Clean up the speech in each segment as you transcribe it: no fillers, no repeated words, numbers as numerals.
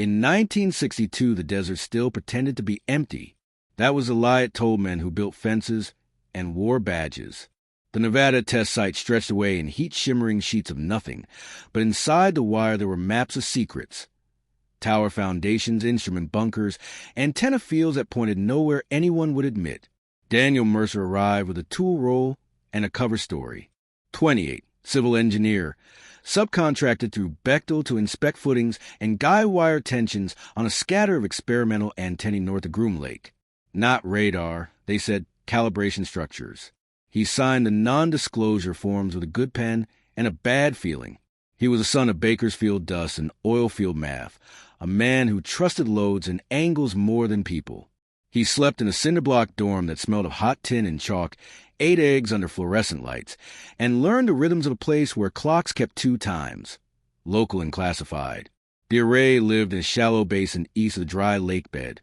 In 1962, the desert still pretended to be empty. That was a lie it told men who built fences and wore badges. The Nevada test site stretched away in heat-shimmering sheets of nothing, but inside the wire there were maps of secrets. Tower foundations, instrument bunkers, antenna fields that pointed nowhere anyone would admit. Daniel Mercer arrived with a tool roll and a cover story. 28, civil engineer, subcontracted through Bechtel to inspect footings and guide wire tensions on a scatter of experimental antennae north of Groom Lake. Not radar, they said calibration structures. He signed the non-disclosure forms with a good pen and a bad feeling. He was a son of Bakersfield dust and oil field math, a man who trusted loads and angles more than people. He slept in a cinder-block dorm that smelled of hot tin and chalk, ate eggs under fluorescent lights, and learned the rhythms of a place where clocks kept 2 times, local and classified. The array lived in a shallow basin east of the dry lake bed.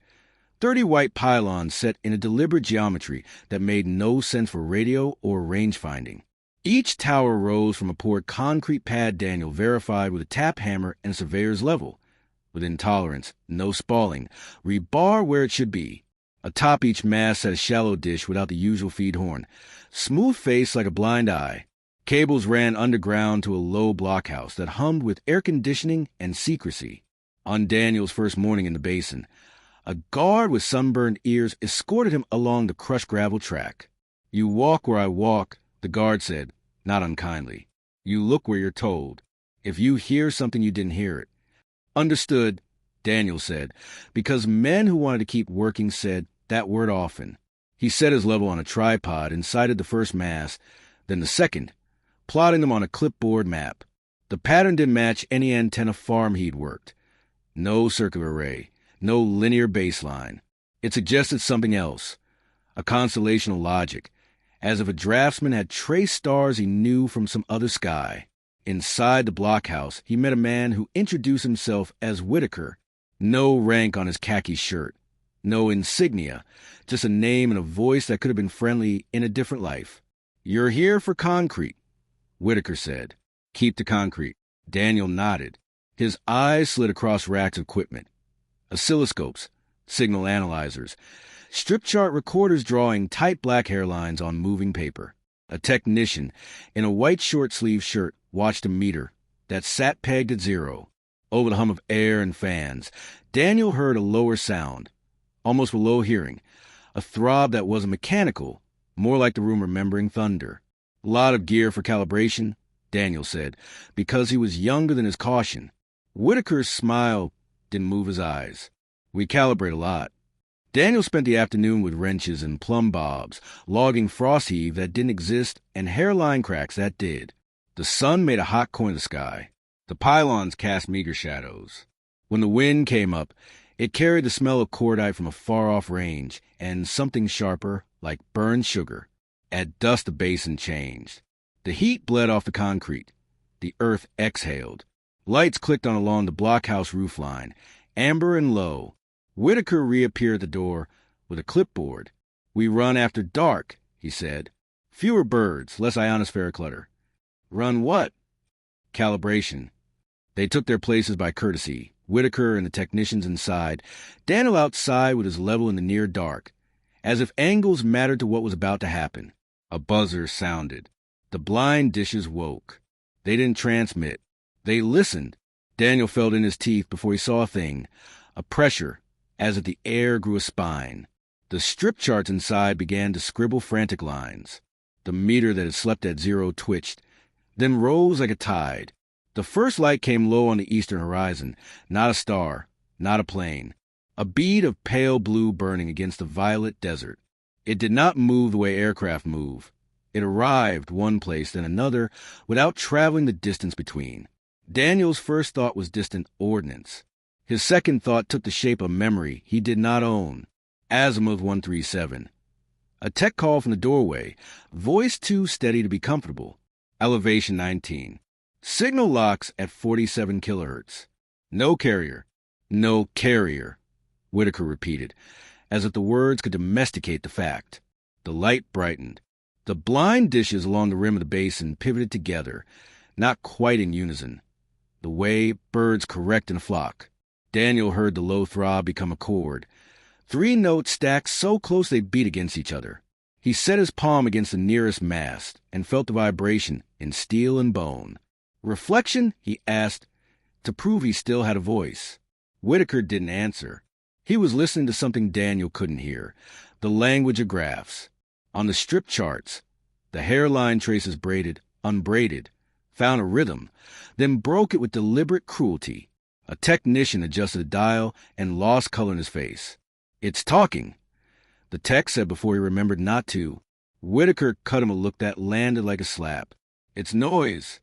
30 white pylons set in a deliberate geometry that made no sense for radio or range finding. Each tower rose from a poured concrete pad Daniel verified with a tap hammer and a surveyor's level. Within tolerance, no spalling, rebar where it should be. Atop each mast sat a shallow dish without the usual feed horn, smooth face like a blind eye. Cables ran underground to a low blockhouse that hummed with air conditioning and secrecy. On Daniel's first morning in the basin, a guard with sunburned ears escorted him along the crushed gravel track. "You walk where I walk," the guard said, not unkindly. "You look where you're told. If you hear something, you didn't hear it." "Understood," Daniel said, because men who wanted to keep working said that word often. He set his level on a tripod and sighted the first mast, then the second, plotting them on a clipboard map. The pattern didn't match any antenna farm he'd worked. No circular array, no linear baseline. It suggested something else, a constellation of logic, as if a draftsman had traced stars he knew from some other sky. Inside the blockhouse, he met a man who introduced himself as Whitaker. No rank on his khaki shirt, no insignia, just a name and a voice that could have been friendly in a different life. "You're here for concrete," Whitaker said. "Keep the concrete." Daniel nodded. His eyes slid across racks of equipment. Oscilloscopes, signal analyzers, strip chart recorders drawing tight black hairlines on moving paper. A technician in a white short-sleeved shirt watched a meter that sat pegged at 0. Over the hum of air and fans, Daniel heard a lower sound, almost below hearing, a throb that wasn't mechanical, more like the room remembering thunder. "A lot of gear for calibration," Daniel said, because he was younger than his caution. Whitaker's smile didn't move his eyes. "We calibrate a lot." Daniel spent the afternoon with wrenches and plumb bobs, logging frost heave that didn't exist and hairline cracks that did. The sun made a hot coin of the sky. The pylons cast meager shadows. When the wind came up, it carried the smell of cordite from a far-off range and something sharper, like burned sugar. At dusk, the basin changed. The heat bled off the concrete. The earth exhaled. Lights clicked on along the blockhouse roofline, amber and low. Whitaker reappeared at the door with a clipboard. "We run after dark," he said. "Fewer birds, less ionosphere clutter." "Run what?" "Calibration." They took their places by courtesy, Whitaker and the technicians inside, Daniel outside with his level in the near dark, as if angles mattered to what was about to happen. A buzzer sounded. The blind dishes woke. They didn't transmit. They listened. Daniel felt in his teeth before he saw a thing, a pressure, as if the air grew a spine. The strip charts inside began to scribble frantic lines. The meter that had slept at 0 twitched, then rose like a tide. The first light came low on the eastern horizon, not a star, not a plane. A bead of pale blue burning against the violet desert. It did not move the way aircraft move. It arrived one place, then another, without traveling the distance between. Daniel's first thought was distant ordnance. His second thought took the shape of memory he did not own. Azimuth 137. A tech call from the doorway, voice too steady to be comfortable. Elevation 19. Signal locks at 47 kilohertz. No carrier. No carrier, Whitaker repeated, as if the words could domesticate the fact. The light brightened. The blind dishes along the rim of the basin pivoted together, not quite in unison. The way birds correct in a flock. Daniel heard the low throb become a chord. 3 notes stacked so close they beat against each other. He set his palm against the nearest mast and felt the vibration in steel and bone. Reflection? He asked, to prove he still had a voice. Whitaker didn't answer. He was listening to something Daniel couldn't hear, the language of graphs. On the strip charts, the hairline traces braided, unbraided, found a rhythm, then broke it with deliberate cruelty. A technician adjusted the dial and lost color in his face. "It's talking," the tech said before he remembered not to. Whitaker cut him a look that landed like a slap. "It's noise."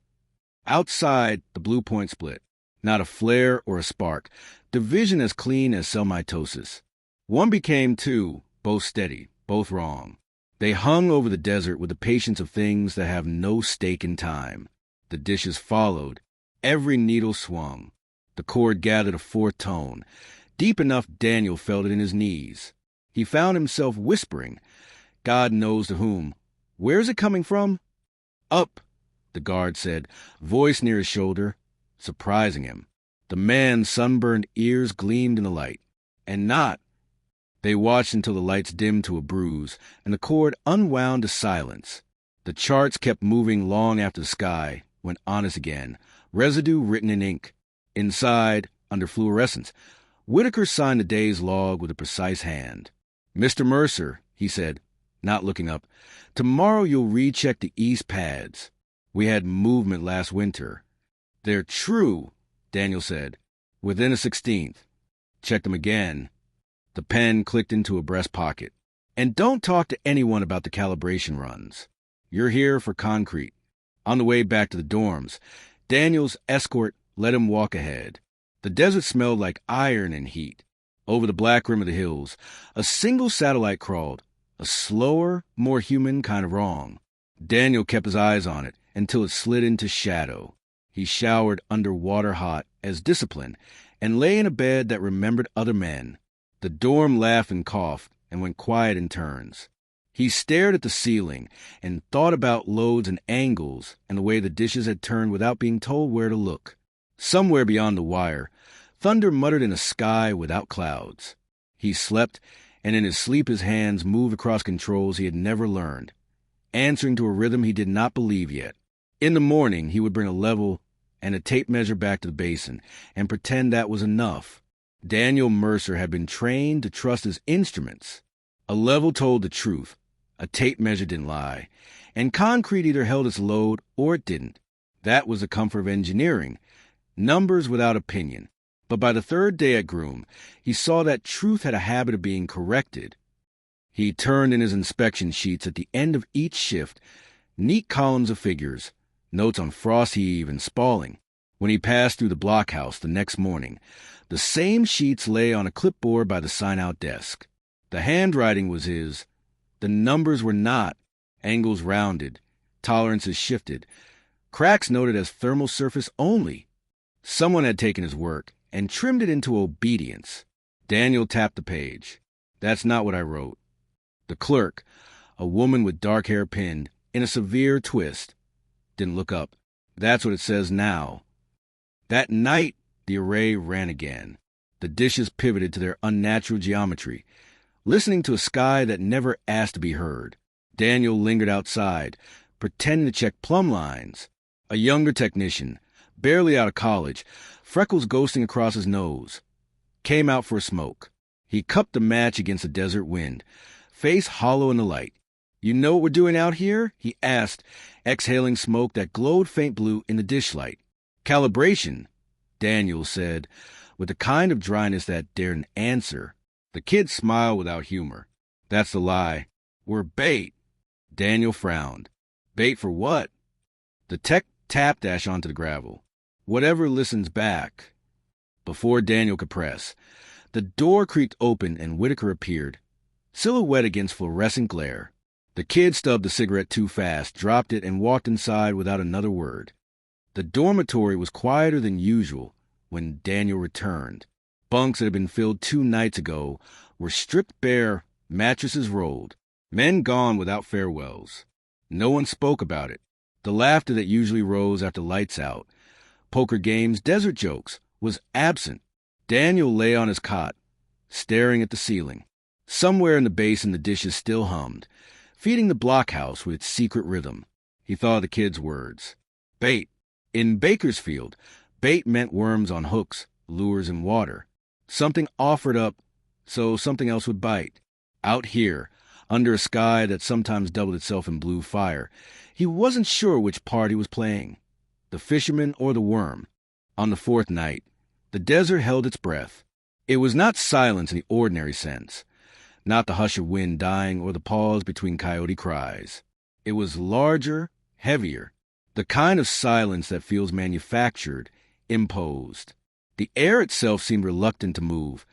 Outside, the blue point split. Not a flare or a spark. Division as clean as cell mitosis. 1 became 2, both steady, both wrong. They hung over the desert with the patience of things that have no stake in time. The dishes followed. Every needle swung. The chord gathered a 4th tone, deep enough Daniel felt it in his knees. He found himself whispering, God knows to whom. "Where's it coming from?" "Up," the guard said, voice near his shoulder, surprising him. The man's sunburned ears gleamed in the light. "And not." They watched until the lights dimmed to a bruise, and the chord unwound to silence. The charts kept moving long after the sky went honest again, residue written in ink. Inside, under fluorescence, Whitaker signed the day's log with a precise hand. "Mr. Mercer," he said, not looking up, "tomorrow you'll recheck the east pads. We had movement last winter." "They're true," Daniel said, "within a 16th. Check them again." The pen clicked into a breast pocket. "And don't talk to anyone about the calibration runs. You're here for concrete." On the way back to the dorms, Daniel's escort let him walk ahead. The desert smelled like iron and heat. Over the black rim of the hills, a single satellite crawled, a slower, more human kind of wrong. Daniel kept his eyes on it until it slid into shadow. He showered underwater hot as discipline and lay in a bed that remembered other men. The dorm laughed and coughed and went quiet in turns. He stared at the ceiling and thought about loads and angles and the way the dishes had turned without being told where to look. Somewhere beyond the wire, thunder muttered in a sky without clouds. He slept, and in his sleep his hands moved across controls he had never learned, answering to a rhythm he did not believe yet. In the morning, he would bring a level and a tape measure back to the basin and pretend that was enough. Daniel Mercer had been trained to trust his instruments. A level told the truth, a tape measure didn't lie, and concrete either held its load or it didn't. That was the comfort of engineering. Numbers without opinion. But by the 3rd day at Groom, he saw that truth had a habit of being corrected. He turned in his inspection sheets at the end of each shift, neat columns of figures, notes on frost heave and spalling. When he passed through the blockhouse the next morning, the same sheets lay on a clipboard by the sign-out desk. The handwriting was his. The numbers were not. Angles rounded, tolerances shifted, cracks noted as thermal surface only. Someone had taken his work and trimmed it into obedience. Daniel tapped the page. "That's not what I wrote." The clerk, a woman with dark hair pinned in a severe twist, didn't look up. "That's what it says now." That night, the array ran again. The dishes pivoted to their unnatural geometry, listening to a sky that never asked to be heard. Daniel lingered outside, pretending to check plumb lines. A younger technician, barely out of college, freckles ghosting across his nose, came out for a smoke. He cupped a match against the desert wind, face hollow in the light. "You know what we're doing out here?" he asked, exhaling smoke that glowed faint blue in the dish light. "Calibration," Daniel said, with the kind of dryness that dared answer. The kid smiled without humor. "That's the lie. We're bait." Daniel frowned. "Bait for what?" The tech tapped Ash onto the gravel. "Whatever listens back." Before Daniel could press, the door creaked open and Whitaker appeared, silhouette against fluorescent glare. The kid stubbed the cigarette too fast, dropped it, and walked inside without another word. The dormitory was quieter than usual when Daniel returned. Bunks that had been filled 2 nights ago were stripped bare, mattresses rolled, men gone without farewells. No one spoke about it. The laughter that usually rose after lights out, poker games, desert jokes, was absent. Daniel lay on his cot, staring at the ceiling. Somewhere in the basin the dishes still hummed, feeding the blockhouse with its secret rhythm. He thought of the kid's words. Bait. In Bakersfield, bait meant worms on hooks, lures in water. Something offered up so something else would bite. Out here, under a sky that sometimes doubled itself in blue fire, he wasn't sure which part he was playing, the fisherman or the worm. On the fourth night, the desert held its breath. It was not silence in the ordinary sense, not the hush of wind dying or the pause between coyote cries. It was larger, heavier, the kind of silence that feels manufactured, imposed. The air itself seemed reluctant to move,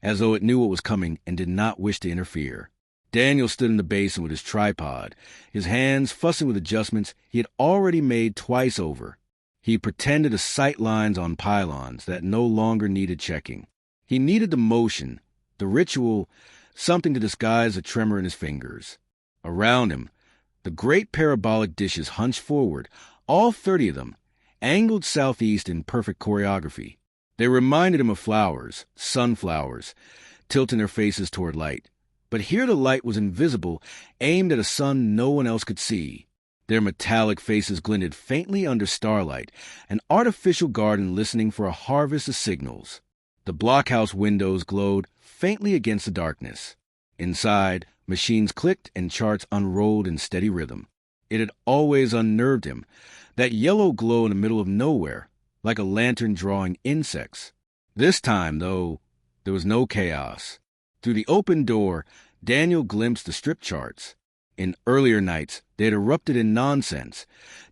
as though it knew what was coming and did not wish to interfere. Daniel stood in the basin with his tripod, his hands fussing with adjustments he had already made twice over. He pretended to sight lines on pylons that no longer needed checking. He needed the motion, the ritual, something to disguise the tremor in his fingers. Around him, the great parabolic dishes hunched forward, all 30 of them, angled southeast in perfect choreography. They reminded him of flowers, sunflowers, tilting their faces toward light. But here the light was invisible, aimed at a sun no one else could see. Their metallic faces glinted faintly under starlight, an artificial garden listening for a harvest of signals. The blockhouse windows glowed faintly against the darkness. Inside, machines clicked and charts unrolled in steady rhythm. It had always unnerved him, that yellow glow in the middle of nowhere, like a lantern drawing insects. This time, though, there was no chaos. Through the open door, Daniel glimpsed the strip charts. In earlier nights, they had erupted in nonsense,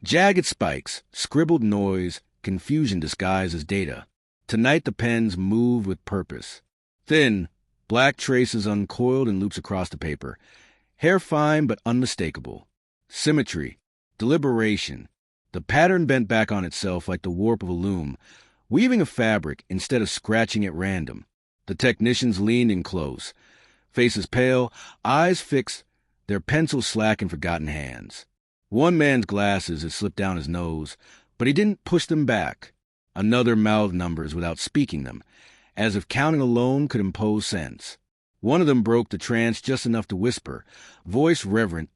jagged spikes, scribbled noise, confusion disguised as data. Tonight the pens moved with purpose. Thin, black traces uncoiled in loops across the paper, hair fine but unmistakable. Symmetry, deliberation. The pattern bent back on itself like the warp of a loom, weaving a fabric instead of scratching at random. The technicians leaned in close, faces pale, eyes fixed, their pencils slack in forgotten hands. One man's glasses had slipped down his nose, but he didn't push them back. Another mouthed numbers without speaking them, as if counting alone could impose sense. One of them broke the trance just enough to whisper, voice reverent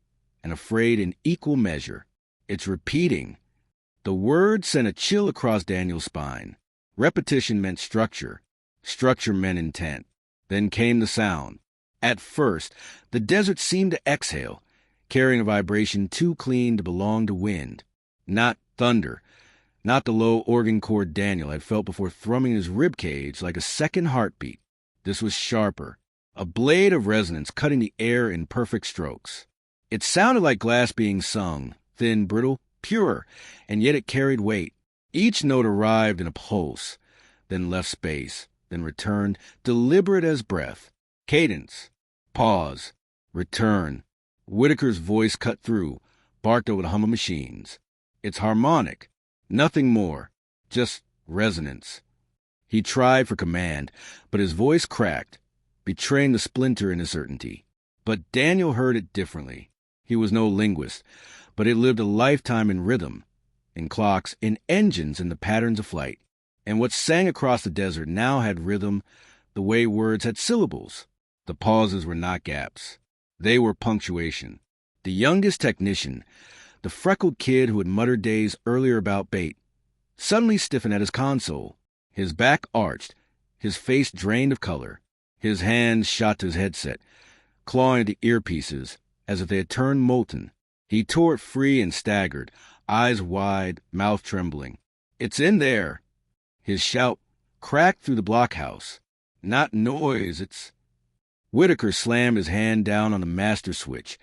and afraid in equal measure. It's repeating. The word sent a chill across Daniel's spine. Repetition meant structure. Structure meant intent. Then came the sound. At first, the desert seemed to exhale, carrying a vibration too clean to belong to wind. Not thunder, not the low organ chord Daniel had felt before thrumming in his ribcage like a second heartbeat. This was sharper, a blade of resonance cutting the air in perfect strokes. It sounded like glass being sung, thin, brittle, pure, and yet it carried weight. Each note arrived in a pulse, then left space, then returned, deliberate as breath. Cadence, pause, return. Whitaker's voice cut through, barked over the hum of machines. It's harmonic, nothing more, just resonance. He tried for command, but his voice cracked, betraying the splinter in his certainty. But Daniel heard it differently. He was no linguist, but had lived a lifetime in rhythm, in clocks, in engines, in the patterns of flight. And what sang across the desert now had rhythm the way words had syllables. The pauses were not gaps. They were punctuation. The youngest technician, the freckled kid who had muttered days earlier about bait, suddenly stiffened at his console, his back arched, his face drained of color. His hands shot to his headset, clawing at the earpieces as if they had turned molten. He tore it free and staggered, eyes wide, mouth trembling. It's in there. His shout cracked through the blockhouse. Not noise, it's... Whitaker slammed his hand down on the master switch,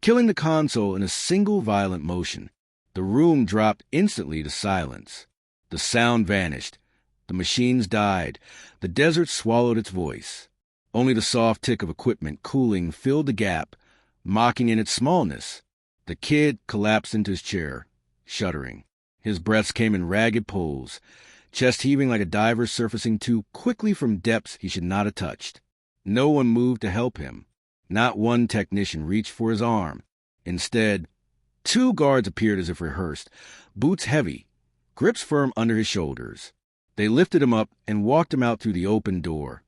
killing the console in a single violent motion. The room dropped instantly to silence. The sound vanished. The machines died. The desert swallowed its voice. Only the soft tick of equipment cooling filled the gap, mocking in its smallness. The kid collapsed into his chair, shuddering. His breaths came in ragged pulls, chest heaving like a diver surfacing too quickly from depths he should not have touched. No one moved to help him. Not one technician reached for his arm. Instead, 2 guards appeared as if rehearsed, boots heavy, grips firm under his shoulders. They lifted him up and walked him out through the open door,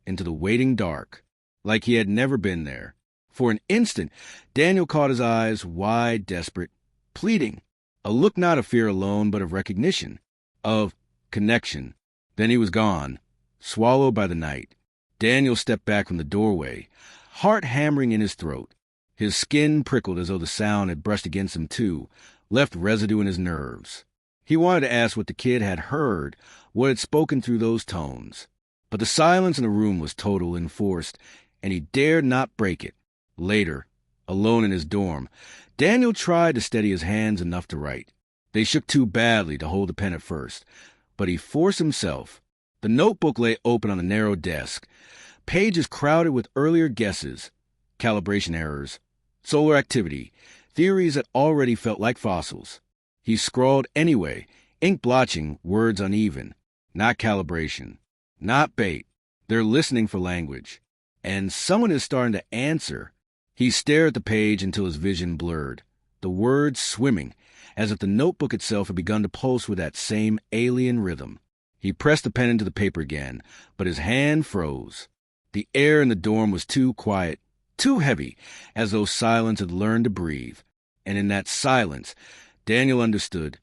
into the waiting dark, like he had never been there. For an instant, Daniel caught his eyes wide, desperate, pleading, a look not of fear alone, but of recognition, of connection. Then he was gone, swallowed by the night. Daniel stepped back from the doorway, heart hammering in his throat. His skin prickled as though the sound had brushed against him too, left residue in his nerves. He wanted to ask what the kid had heard, what had spoken through those tones. But the silence in the room was total and forced, and he dared not break it. Later, alone in his dorm, Daniel tried to steady his hands enough to write. They shook too badly to hold the pen at first, but he forced himself. The notebook lay open on the narrow desk, pages crowded with earlier guesses, calibration errors, solar activity, theories that already felt like fossils. He scrawled anyway, ink blotching, words uneven. Not calibration. Not bait. They're listening for language. And someone is starting to answer. He stared at the page until his vision blurred, the words swimming, as if the notebook itself had begun to pulse with that same alien rhythm. He pressed the pen into the paper again, but his hand froze. The air in the dorm was too quiet, too heavy, as though silence had learned to breathe. And in that silence, Daniel understood.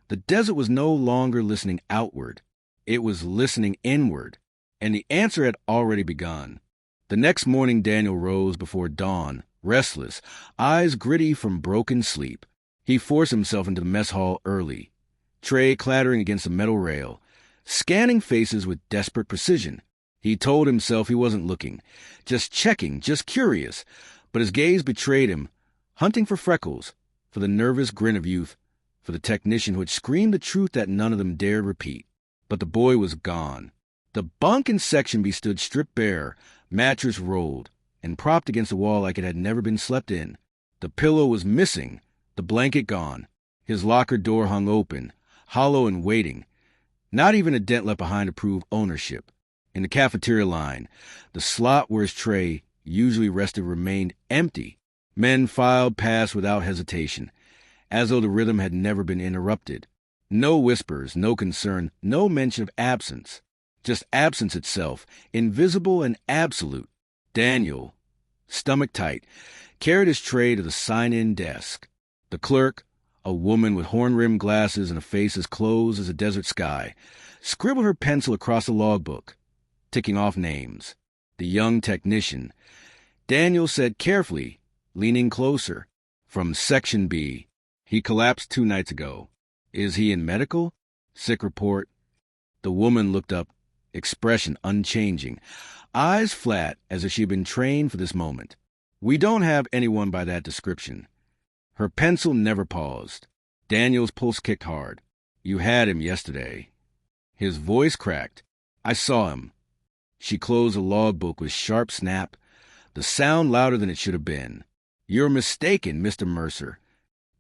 The desert was no longer listening outward. It was listening inward, and the answer had already begun. The next morning, Daniel rose before dawn, restless, eyes gritty from broken sleep. He forced himself into the mess hall early, tray clattering against the metal rail, scanning faces with desperate precision. He told himself he wasn't looking, just checking, just curious, but his gaze betrayed him, hunting for freckles, for the nervous grin of youth, for the technician who had screamed the truth that none of them dared repeat. But the boy was gone. The bunk in Section B stood stripped bare, mattress rolled, and propped against the wall like it had never been slept in. The pillow was missing, the blanket gone. His locker door hung open, hollow and waiting. Not even a dent left behind to prove ownership. In the cafeteria line, the slot where his tray usually rested remained empty. Men filed past without hesitation, as though the rhythm had never been interrupted. No whispers, no concern, no mention of absence. Just absence itself, invisible and absolute. Daniel, stomach tight, carried his tray to the sign-in desk. The clerk, a woman with horn-rimmed glasses and a face as closed as a desert sky, scribbled her pencil across the logbook, ticking off names. The young technician. Daniel said carefully, leaning closer, "From Section B. He collapsed 2 nights ago. Is he in medical? Sick report." The woman looked up, expression unchanging, eyes flat as if she had been trained for this moment. "We don't have anyone by that description." Her pencil never paused. Daniel's pulse kicked hard. "You had him yesterday." His voice cracked. "I saw him." She closed the logbook with sharp snap, the sound louder than it should have been. "You're mistaken, Mr. Mercer."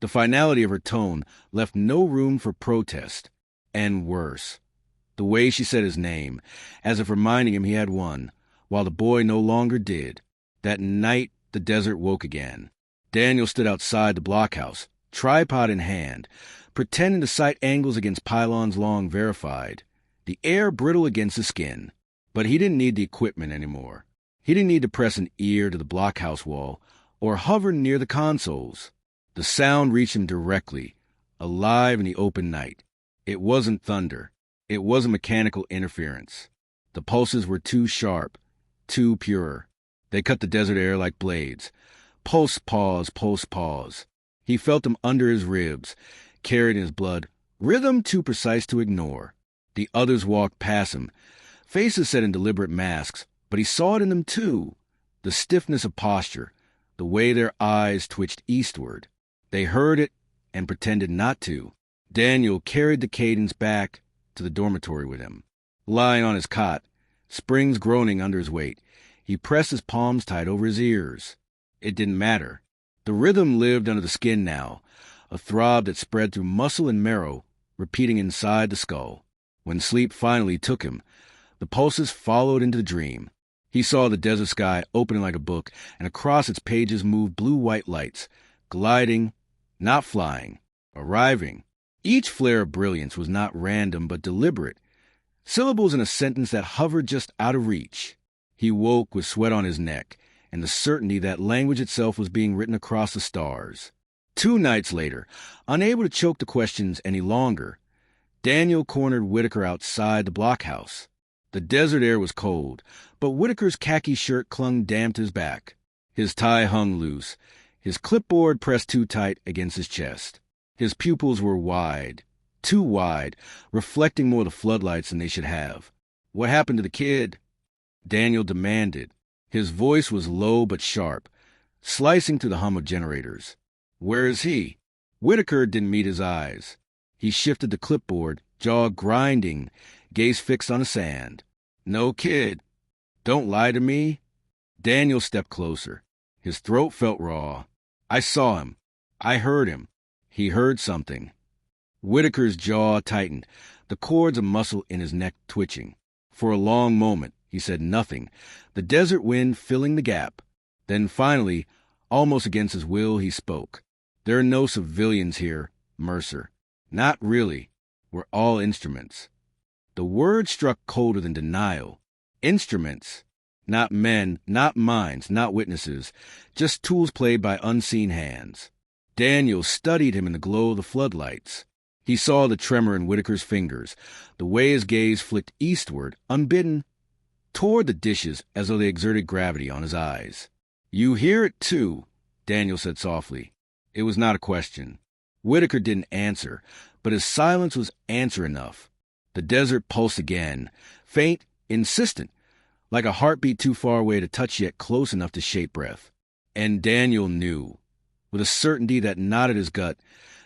The finality of her tone left no room for protest. And worse, the way she said his name, as if reminding him he had won, while the boy no longer did. That night, the desert woke again. Daniel stood outside the blockhouse, tripod in hand, pretending to sight angles against pylons long verified, the air brittle against the skin. But he didn't need the equipment anymore. He didn't need to press an ear to the blockhouse wall or hover near the consoles. The sound reached him directly, alive in the open night. It wasn't thunder. It wasn't mechanical interference. The pulses were too sharp, too pure. They cut the desert air like blades. Pulse pause, pulse pause. He felt them under his ribs, carried in his blood, rhythm too precise to ignore. The others walked past him, faces set in deliberate masks, but he saw it in them too. The stiffness of posture, the way their eyes twitched eastward. They heard it and pretended not to. Daniel carried the cadence back to the dormitory with him. Lying on his cot, springs groaning under his weight, he pressed his palms tight over his ears. It didn't matter. The rhythm lived under the skin now, a throb that spread through muscle and marrow, repeating inside the skull. When sleep finally took him, the pulses followed into the dream. He saw the desert sky opening like a book, and across its pages moved blue-white lights, gliding, not flying, arriving. Each flare of brilliance was not random but deliberate, syllables in a sentence that hovered just out of reach. He woke with sweat on his neck, and the certainty that language itself was being written across the stars. 2 nights later, unable to choke the questions any longer, Daniel cornered Whitaker outside the blockhouse. The desert air was cold, but Whitaker's khaki shirt clung damp to his back. His tie hung loose, his clipboard pressed too tight against his chest. His pupils were wide, too wide, reflecting more of the floodlights than they should have. "What happened to the kid?" Daniel demanded. His voice was low but sharp, slicing through the hum of generators. "Where is he?" Whitaker didn't meet his eyes. He shifted the clipboard, jaw grinding, gaze fixed on the sand. "No kid. Don't lie to me." Daniel stepped closer. His throat felt raw. "I saw him. I heard him. He heard something." Whitaker's jaw tightened, the cords of muscle in his neck twitching. For a long moment, he said nothing, the desert wind filling the gap. Then finally, almost against his will, he spoke. "There are no civilians here, Mercer. Not really. We're all instruments." The word struck colder than denial. Instruments. Not men, not minds, not witnesses, just tools played by unseen hands. Daniel studied him in the glow of the floodlights. He saw the tremor in Whitaker's fingers, the way his gaze flicked eastward, unbidden, toward the dishes as though they exerted gravity on his eyes. "You hear it, too," Daniel said softly. It was not a question. Whitaker didn't answer, but his silence was answer enough. The desert pulsed again, faint, insistent, like a heartbeat too far away to touch yet close enough to shape breath. And Daniel knew, with a certainty that knotted his gut,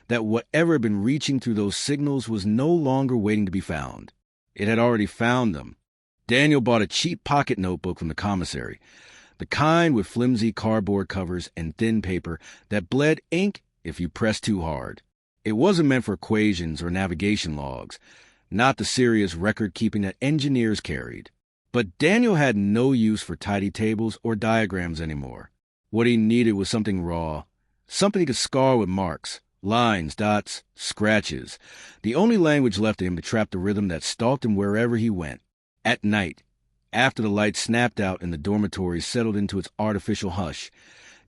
that whatever had been reaching through those signals was no longer waiting to be found. It had already found them. Daniel bought a cheap pocket notebook from the commissary, the kind with flimsy cardboard covers and thin paper that bled ink if you pressed too hard. It wasn't meant for equations or navigation logs, not the serious record-keeping that engineers carried. But Daniel had no use for tidy tables or diagrams anymore. What he needed was something raw, something he could scar with marks, lines, dots, scratches, the only language left to him to trap the rhythm that stalked him wherever he went. At night, after the lights snapped out and the dormitory settled into its artificial hush,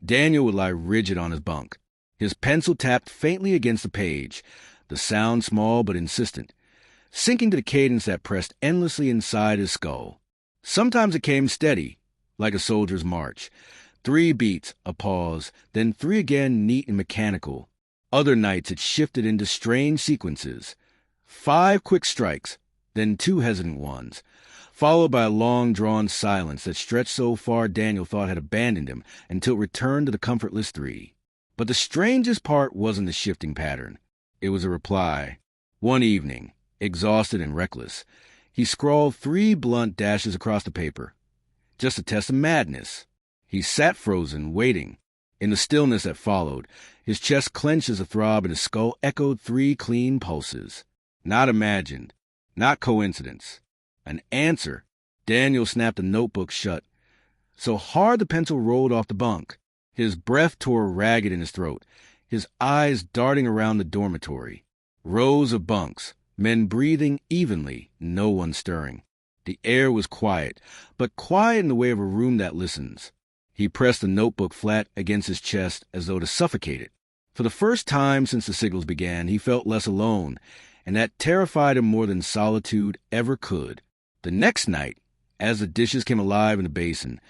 Daniel would lie rigid on his bunk. His pencil tapped faintly against the page, the sound small but insistent, sinking to the cadence that pressed endlessly inside his skull. Sometimes it came steady, like a soldier's march. 3 beats, a pause, then 3 again, neat and mechanical. Other nights it shifted into strange sequences. 5 quick strikes, then 2 hesitant ones, followed by a long-drawn silence that stretched so far Daniel thought had abandoned him until it returned to the comfortless 3. But the strangest part wasn't the shifting pattern. It was a reply. One evening, exhausted and reckless, he scrawled 3 blunt dashes across the paper. Just a test of madness. He sat frozen, waiting. In the stillness that followed, his chest clenched as a throb and his skull echoed 3 clean pulses. Not imagined. Not coincidence. An answer. Daniel snapped the notebook shut, so hard the pencil rolled off the bunk. His breath tore ragged in his throat, his eyes darting around the dormitory. Rows of bunks, men breathing evenly, no one stirring. The air was quiet, but quiet in the way of a room that listens. He pressed the notebook flat against his chest as though to suffocate it. For the first time since the signals began, he felt less alone, and that terrified him more than solitude ever could. The next night, as the dishes came alive in the basin,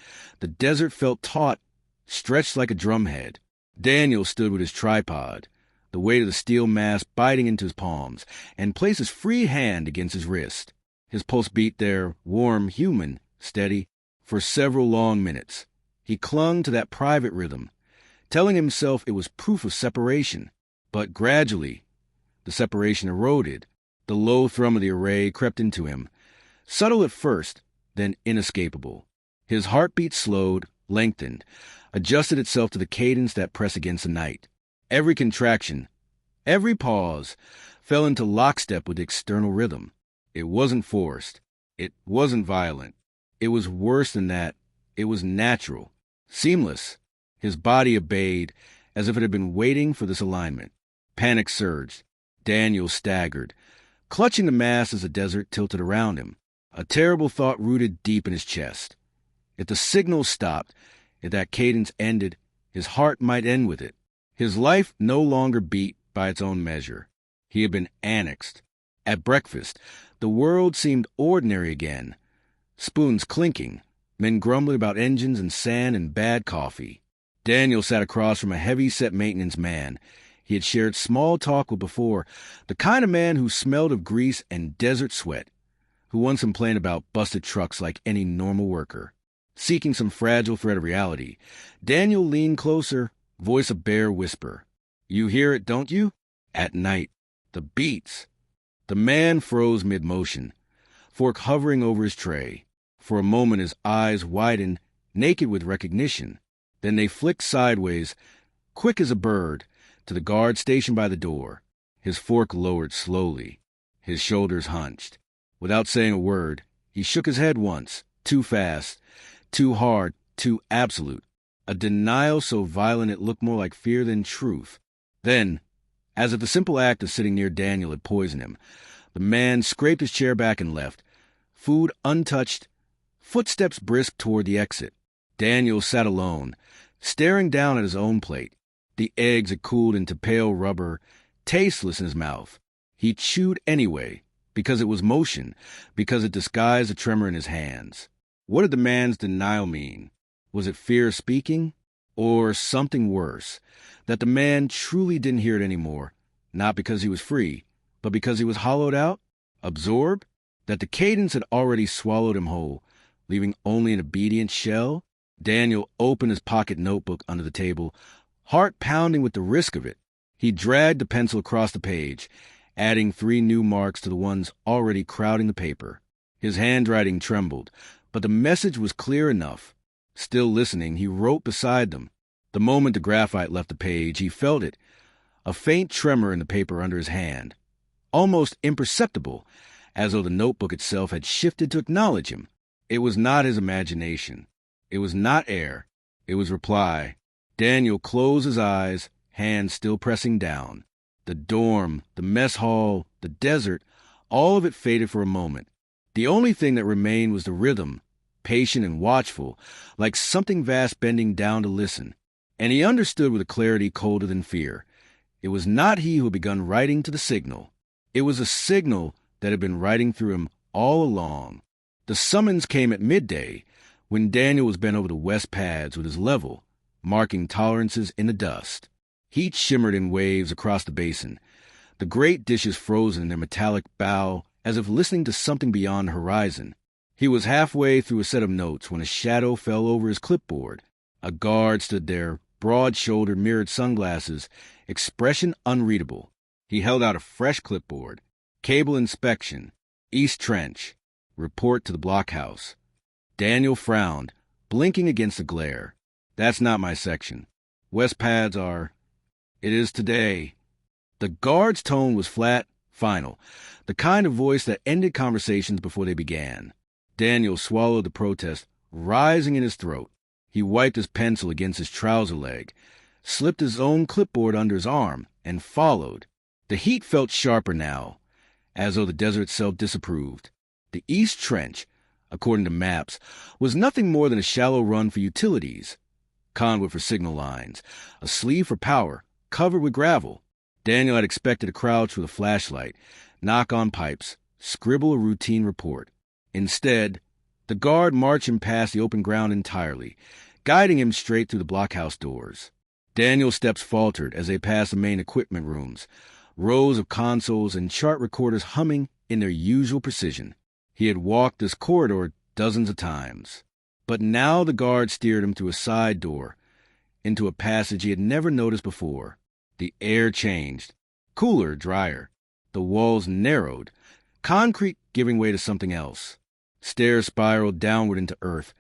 the desert felt taut, stretched like a drumhead. Daniel stood with his tripod, the weight of the steel mass biting into his palms, and placed his free hand against his wrist. His pulse beat there, warm, human, steady, for several long minutes. He clung to that private rhythm, telling himself it was proof of separation. But gradually, the separation eroded. The low thrum of the array crept into him, subtle at first, then inescapable. His heartbeat slowed, lengthened, adjusted itself to the cadence that pressed against the night. Every contraction, every pause, fell into lockstep with the external rhythm. It wasn't forced. It wasn't violent. It was worse than that. It was natural, seamless. His body obeyed, as if it had been waiting for this alignment. Panic surged. Daniel staggered. clutching the mass as the desert tilted around him. A terrible thought rooted deep in his chest. If the signal stopped, if that cadence ended, his heart might end with it. His life no longer beat by its own measure. He had been annexed. At breakfast, the world seemed ordinary again. Spoons clinking, men grumbling about engines and sand and bad coffee. Daniel sat across from a heavy-set maintenance man he had shared small talk with before, the kind of man who smelled of grease and desert sweat, who once complained about busted trucks like any normal worker. Seeking some fragile thread of reality, Daniel leaned closer, voice a bare whisper. "You hear it, don't you? At night. The beats." The man froze mid-motion, fork hovering over his tray. For a moment his eyes widened, naked with recognition. Then they flicked sideways, quick as a bird, to the guard stationed by the door. His fork lowered slowly, his shoulders hunched. Without saying a word, he shook his head once, too fast, too hard, too absolute. A denial so violent it looked more like fear than truth. Then, as if the simple act of sitting near Daniel had poisoned him, the man scraped his chair back and left, food untouched, footsteps brisk toward the exit. Daniel sat alone, staring down at his own plate. The eggs had cooled into pale rubber, tasteless in his mouth. He chewed anyway, because it was motion, because it disguised a tremor in his hands. What did the man's denial mean? Was it fear speaking? Or something worse, that the man truly didn't hear it anymore, not because he was free, but because he was hollowed out, absorbed, that the cadence had already swallowed him whole, leaving only an obedient shell? Daniel opened his pocket notebook under the table, heart pounding with the risk of it. He dragged the pencil across the page, adding 3 new marks to the ones already crowding the paper. His handwriting trembled, but the message was clear enough. Still listening, he wrote beside them. The moment the graphite left the page, he felt it, a faint tremor in the paper under his hand, almost imperceptible, as though the notebook itself had shifted to acknowledge him. It was not his imagination. It was not air. It was reply. Daniel closed his eyes, hands still pressing down. The dorm, the mess hall, the desert, all of it faded for a moment. The only thing that remained was the rhythm, patient and watchful, like something vast bending down to listen. And he understood with a clarity colder than fear. It was not he who had begun writing to the signal. It was a signal that had been writing through him all along. The summons came at midday, when Daniel was bent over the west pads with his level, marking tolerances in the dust. Heat shimmered in waves across the basin, the great dishes frozen in their metallic bow as if listening to something beyond the horizon. He was halfway through a set of notes when a shadow fell over his clipboard. A guard stood there, broad-shouldered, mirrored sunglasses, expression unreadable. He held out a fresh clipboard. Cable inspection. East Trench. Report to the blockhouse. Daniel frowned, blinking against the glare. That's not my section. West pads are... It is today. The guard's tone was flat, final, the kind of voice that ended conversations before they began. Daniel swallowed the protest, rising in his throat. He wiped his pencil against his trouser leg, slipped his own clipboard under his arm, and followed. The heat felt sharper now, as though the desert itself disapproved. The East Trench, according to maps, was nothing more than a shallow run for utilities. Conduit for signal lines, a sleeve for power, covered with gravel. Daniel had expected to crouch with a flashlight, knock on pipes, scribble a routine report. Instead, the guard marched him past the open ground entirely, guiding him straight through the blockhouse doors. Daniel's steps faltered as they passed the main equipment rooms, rows of consoles and chart recorders humming in their usual precision. He had walked this corridor dozens of times. But now the guard steered him through a side door, into a passage he had never noticed before. The air changed. Cooler, drier. The walls narrowed, concrete giving way to something else. Stairs spiraled downward into earth,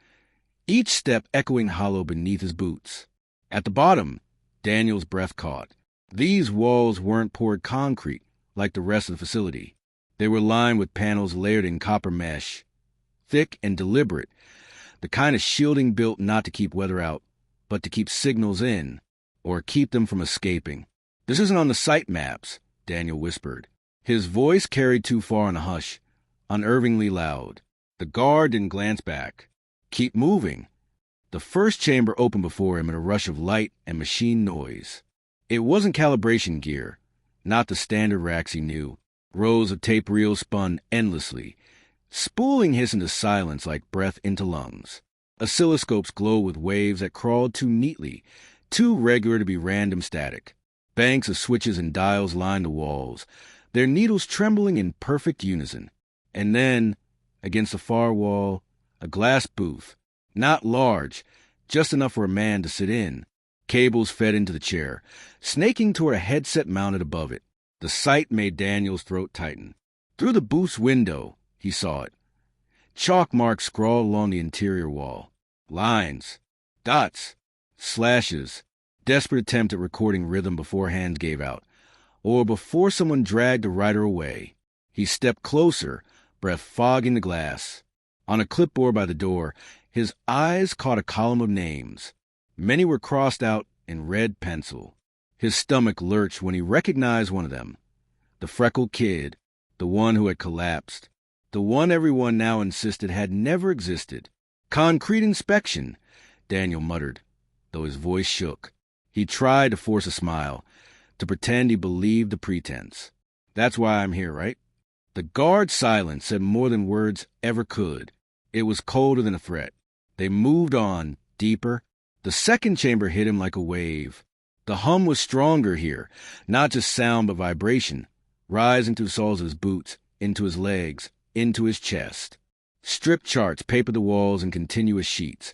each step echoing hollow beneath his boots. At the bottom, Daniel's breath caught. These walls weren't poured concrete like the rest of the facility. They were lined with panels layered in copper mesh, thick and deliberate, the kind of shielding built not to keep weather out, but to keep signals in, or keep them from escaping. This isn't on the site maps, Daniel whispered. His voice carried too far in a hush, unnervingly loud. The guard didn't glance back. Keep moving. The first chamber opened before him in a rush of light and machine noise. It wasn't calibration gear, not the standard racks he knew. Rows of tape reels spun endlessly, spooling hiss into silence like breath into lungs. Oscilloscopes glowed with waves that crawled too neatly, too regular to be random static. Banks of switches and dials lined the walls, their needles trembling in perfect unison. And then, against the far wall, a glass booth, not large, just enough for a man to sit in. Cables fed into the chair, snaking toward a headset mounted above it. The sight made Daniel's throat tighten. Through the booth's window, he saw it. Chalk marks scrawled along the interior wall. Lines, dots, slashes, desperate attempt at recording rhythm before hands gave out, or before someone dragged the writer away. He stepped closer, breath fogging the glass. On a clipboard by the door, his eyes caught a column of names. Many were crossed out in red pencil. His stomach lurched when he recognized one of them. The freckled kid, the one who had collapsed, the one everyone now insisted had never existed. Concrete inspection, Daniel muttered, though his voice shook. He tried to force a smile, to pretend he believed the pretense. That's why I'm here, right? The guard's silence said more than words ever could. It was colder than a threat. They moved on, deeper. The second chamber hit him like a wave. The hum was stronger here, not just sound but vibration, rising through the soles of his boots, into his legs, into his chest. Strip charts papered the walls in continuous sheets.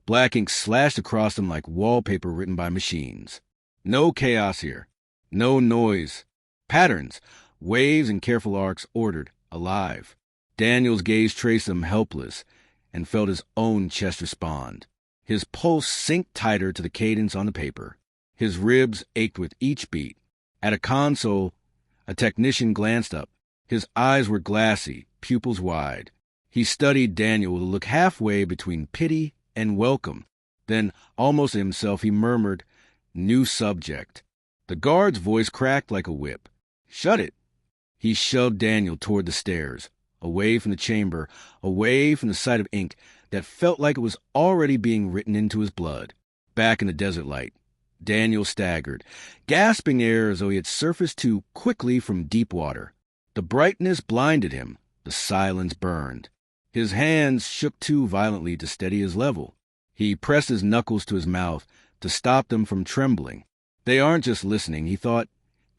Black ink slashed across them like wallpaper written by machines. No chaos here. No noise. Patterns, waves and careful arcs ordered, alive. Daniel's gaze traced them helpless and felt his own chest respond. His pulse synced tighter to the cadence on the paper. His ribs ached with each beat. At a console, a technician glanced up. His eyes were glassy, pupils wide. He studied Daniel with a look halfway between pity and welcome. Then, almost to himself, he murmured, "New subject." The guard's voice cracked like a whip. "Shut it." He shoved Daniel toward the stairs, away from the chamber, away from the sight of ink that felt like it was already being written into his blood. Back in the desert light, Daniel staggered, gasping air as though he had surfaced too quickly from deep water. The brightness blinded him. The silence burned. His hands shook too violently to steady his level. He pressed his knuckles to his mouth to stop them from trembling. They aren't just listening, he thought,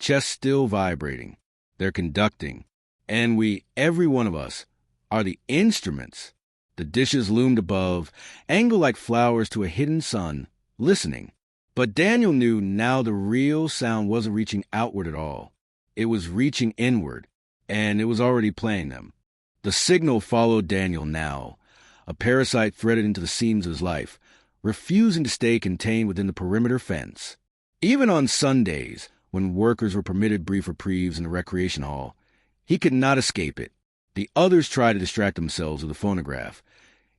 chest still vibrating. They're conducting. And we, every one of us, are the instruments. The dishes loomed above, angled like flowers to a hidden sun, listening. But Daniel knew now the real sound wasn't reaching outward at all. It was reaching inward, and it was already playing them. The signal followed Daniel now, a parasite threaded into the seams of his life, refusing to stay contained within the perimeter fence. Even on Sundays, when workers were permitted brief reprieves in the recreation hall, he could not escape it. The others tried to distract themselves with a phonograph,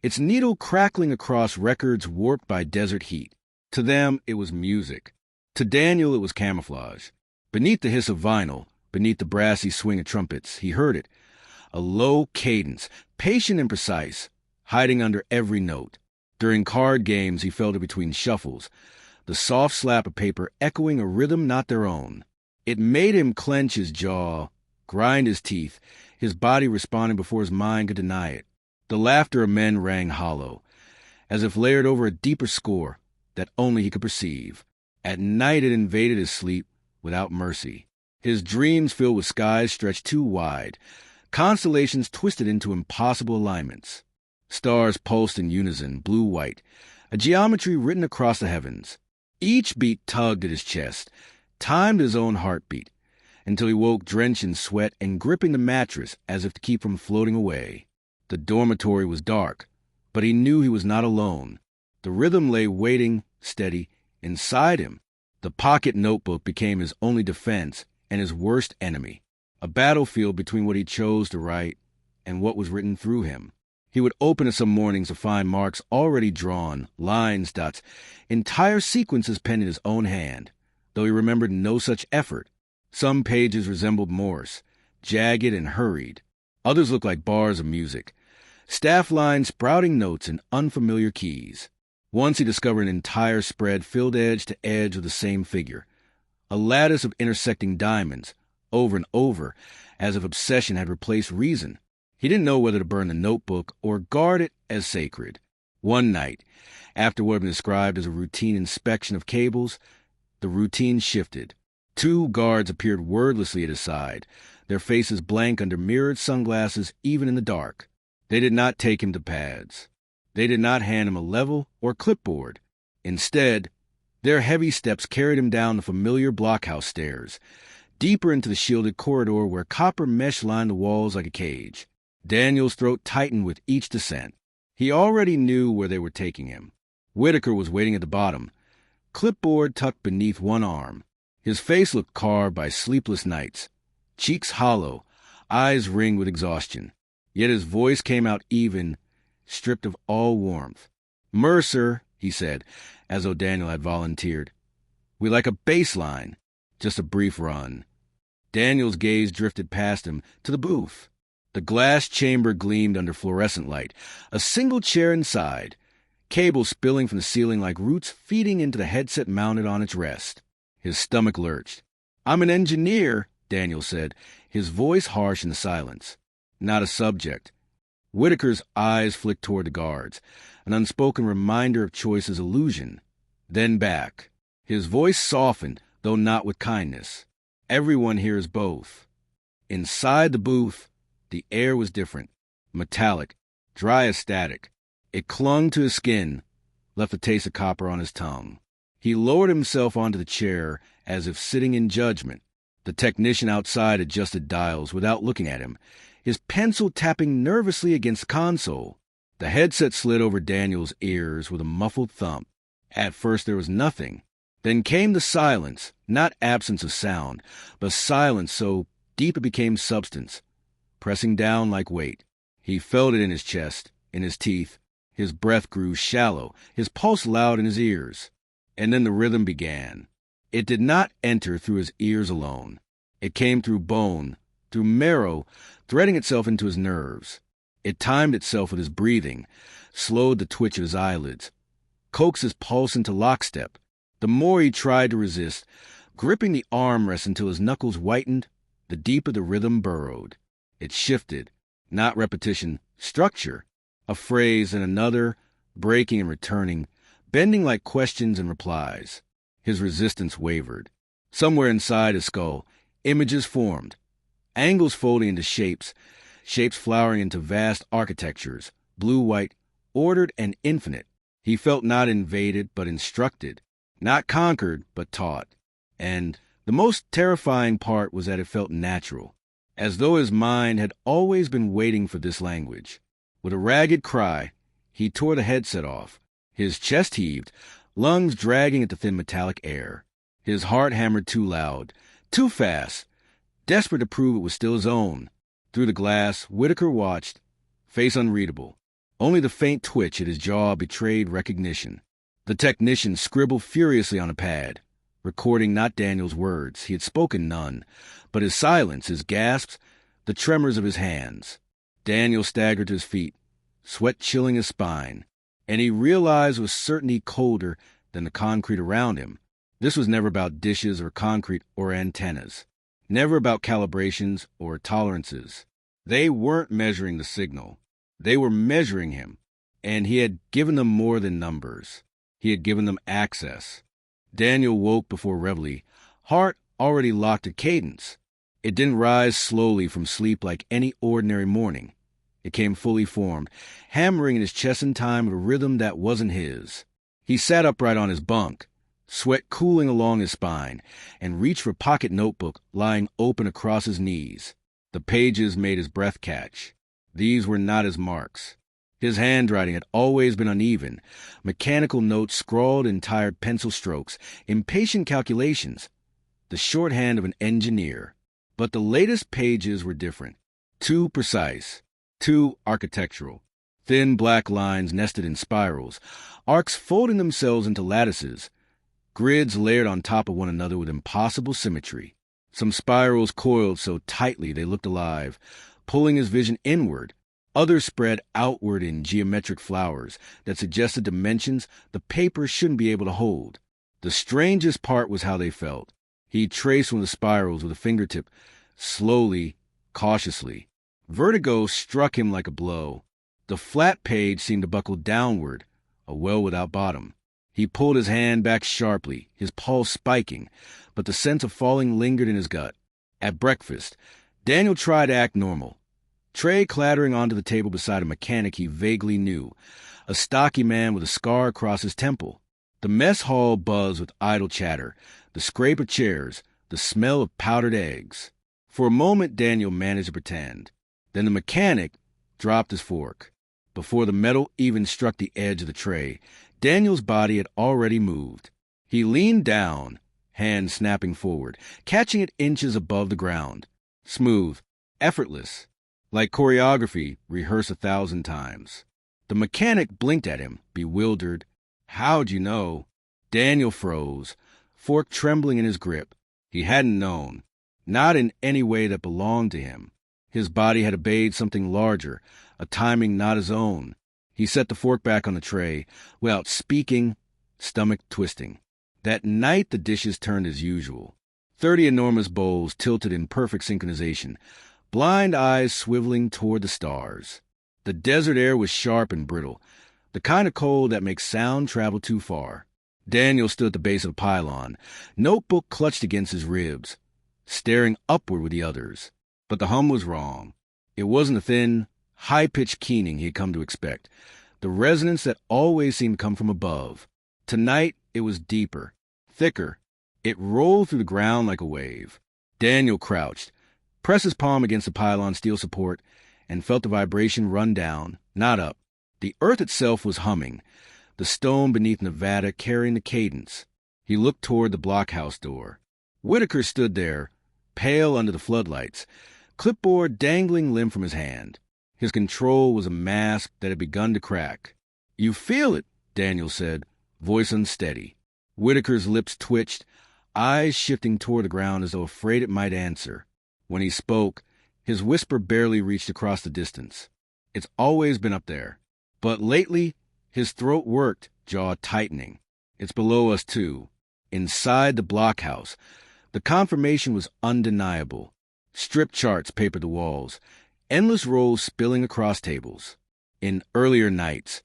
its needle crackling across records warped by desert heat. To them, it was music. To Daniel, it was camouflage. Beneath the hiss of vinyl, beneath the brassy swing of trumpets, he heard it. A low cadence, patient and precise, hiding under every note. During card games, he felt it between shuffles, the soft slap of paper echoing a rhythm not their own. It made him clench his jaw, grind his teeth, his body responding before his mind could deny it. The laughter of men rang hollow, as if layered over a deeper score that only he could perceive. At night it invaded his sleep without mercy. His dreams filled with skies stretched too wide, constellations twisted into impossible alignments. Stars pulsed in unison, blue-white, a geometry written across the heavens. Each beat tugged at his chest, timed his own heartbeat, until he woke drenched in sweat and gripping the mattress as if to keep from floating away. The dormitory was dark, but he knew he was not alone. The rhythm lay waiting, steady, inside him. The pocket notebook became his only defense and his worst enemy, a battlefield between what he chose to write and what was written through him. He would open it some mornings to find marks already drawn, lines, dots, entire sequences penned in his own hand, though he remembered no such effort. Some pages resembled Morse, jagged and hurried. Others looked like bars of music, staff lines sprouting notes in unfamiliar keys. Once he discovered an entire spread filled edge to edge with the same figure, a lattice of intersecting diamonds, over and over, as if obsession had replaced reason. He didn't know whether to burn the notebook or guard it as sacred. One night, after what had been described as a routine inspection of cables, the routine shifted. 2 guards appeared wordlessly at his side, their faces blank under mirrored sunglasses even in the dark. They did not take him to pads. They did not hand him a level or clipboard. Instead, their heavy steps carried him down the familiar blockhouse stairs, deeper into the shielded corridor where copper mesh lined the walls like a cage. Daniel's throat tightened with each descent. He already knew where they were taking him. Whitaker was waiting at the bottom, clipboard tucked beneath one arm. His face looked carved by sleepless nights, cheeks hollow, eyes ringed with exhaustion. Yet his voice came out even, stripped of all warmth. "Mercer," he said, as though Daniel had volunteered. "We like a baseline, just a brief run." Daniel's gaze drifted past him to the booth. The glass chamber gleamed under fluorescent light, a single chair inside, cables spilling from the ceiling like roots feeding into the headset mounted on its rest. His stomach lurched. "I'm an engineer," Daniel said, his voice harsh in the silence. "Not a subject." Whitaker's eyes flicked toward the guards, an unspoken reminder of Choice's illusion. Then back. His voice softened, though not with kindness. "Everyone here is both." Inside the booth, the air was different, metallic, dry as static. It clung to his skin, left a taste of copper on his tongue. He lowered himself onto the chair as if sitting in judgment. The technician outside adjusted dials without looking at him, his pencil tapping nervously against the console. The headset slid over Daniel's ears with a muffled thump. At first there was nothing. Then came the silence, not absence of sound, but silence so deep it became substance, pressing down like weight. He felt it in his chest, in his teeth. His breath grew shallow, his pulse loud in his ears. And then the rhythm began. It did not enter through his ears alone. It came through bone, through marrow, threading itself into his nerves. It timed itself with his breathing, slowed the twitch of his eyelids, coaxed his pulse into lockstep. The more he tried to resist, gripping the armrest until his knuckles whitened, the deeper the rhythm burrowed. It shifted, not repetition, structure, a phrase and another, breaking and returning, bending like questions and replies. His resistance wavered. Somewhere inside his skull, images formed, angles folding into shapes, shapes flowering into vast architectures, blue-white, ordered and infinite. He felt not invaded but instructed, not conquered but taught. And the most terrifying part was that it felt natural, as though his mind had always been waiting for this language. With a ragged cry, he tore the headset off. His chest heaved, lungs dragging at the thin metallic air. His heart hammered too loud, too fast, desperate to prove it was still his own. Through the glass, Whitaker watched, face unreadable. Only the faint twitch at his jaw betrayed recognition. The technician scribbled furiously on a pad, recording not Daniel's words. He had spoken none, but his silence, his gasps, the tremors of his hands. Daniel staggered to his feet, sweat chilling his spine, and he realized with certainty colder than the concrete around him. This was never about dishes or concrete or antennas, never about calibrations or tolerances. They weren't measuring the signal. They were measuring him, and he had given them more than numbers. He had given them access. Daniel woke before reveille, heart already locked at cadence. It didn't rise slowly from sleep like any ordinary morning. It came fully formed, hammering in his chest in time with a rhythm that wasn't his. He sat upright on his bunk, sweat cooling along his spine, and reached for a pocket notebook lying open across his knees. The pages made his breath catch. These were not his marks. His handwriting had always been uneven, mechanical notes scrawled in tired pencil strokes, impatient calculations, the shorthand of an engineer. But the latest pages were different, too precise, too architectural. Thin black lines nested in spirals, arcs folding themselves into lattices, grids layered on top of one another with impossible symmetry. Some spirals coiled so tightly they looked alive, pulling his vision inward. Others spread outward in geometric flowers that suggested dimensions the paper shouldn't be able to hold. The strangest part was how they felt. He traced one of the spirals with a fingertip, slowly, cautiously. Vertigo struck him like a blow. The flat page seemed to buckle downward, a well without bottom. He pulled his hand back sharply, his pulse spiking, but the sense of falling lingered in his gut. At breakfast, Daniel tried to act normal. Tray clattering onto the table beside a mechanic he vaguely knew, a stocky man with a scar across his temple. The mess hall buzzed with idle chatter, the scrape of chairs, the smell of powdered eggs. For a moment, Daniel managed to pretend. Then the mechanic dropped his fork. Before the metal even struck the edge of the tray, Daniel's body had already moved. He leaned down, hand snapping forward, catching it inches above the ground. Smooth, effortless, like choreography rehearsed 1,000 times. The mechanic blinked at him, bewildered. "How'd you know?" Daniel froze, fork trembling in his grip. He hadn't known, not in any way that belonged to him. His body had obeyed something larger, a timing not his own. He set the fork back on the tray, without speaking, stomach twisting. That night the dishes turned as usual. 30 enormous bowls tilted in perfect synchronization, blind eyes swiveling toward the stars. The desert air was sharp and brittle, the kind of cold that makes sound travel too far. Daniel stood at the base of the pylon, notebook clutched against his ribs, staring upward with the others. But the hum was wrong. It wasn't the thin, high-pitched keening he had come to expect, the resonance that always seemed to come from above. Tonight it was deeper, thicker. It rolled through the ground like a wave. Daniel crouched, pressed his palm against the pylon's steel support, and felt the vibration run down, not up. The earth itself was humming, the stone beneath Nevada carrying the cadence. He looked toward the blockhouse door. Whitaker stood there, pale under the floodlights, clipboard dangling limp from his hand. His control was a mask that had begun to crack. "You feel it," Daniel said, voice unsteady. Whitaker's lips twitched, eyes shifting toward the ground as though afraid it might answer. When he spoke, his whisper barely reached across the distance. "It's always been up there." But lately, his throat worked, jaw tightening. "It's below us, too. Inside the blockhouse." The confirmation was undeniable. Strip charts papered the walls, endless rows spilling across tables. In earlier nights,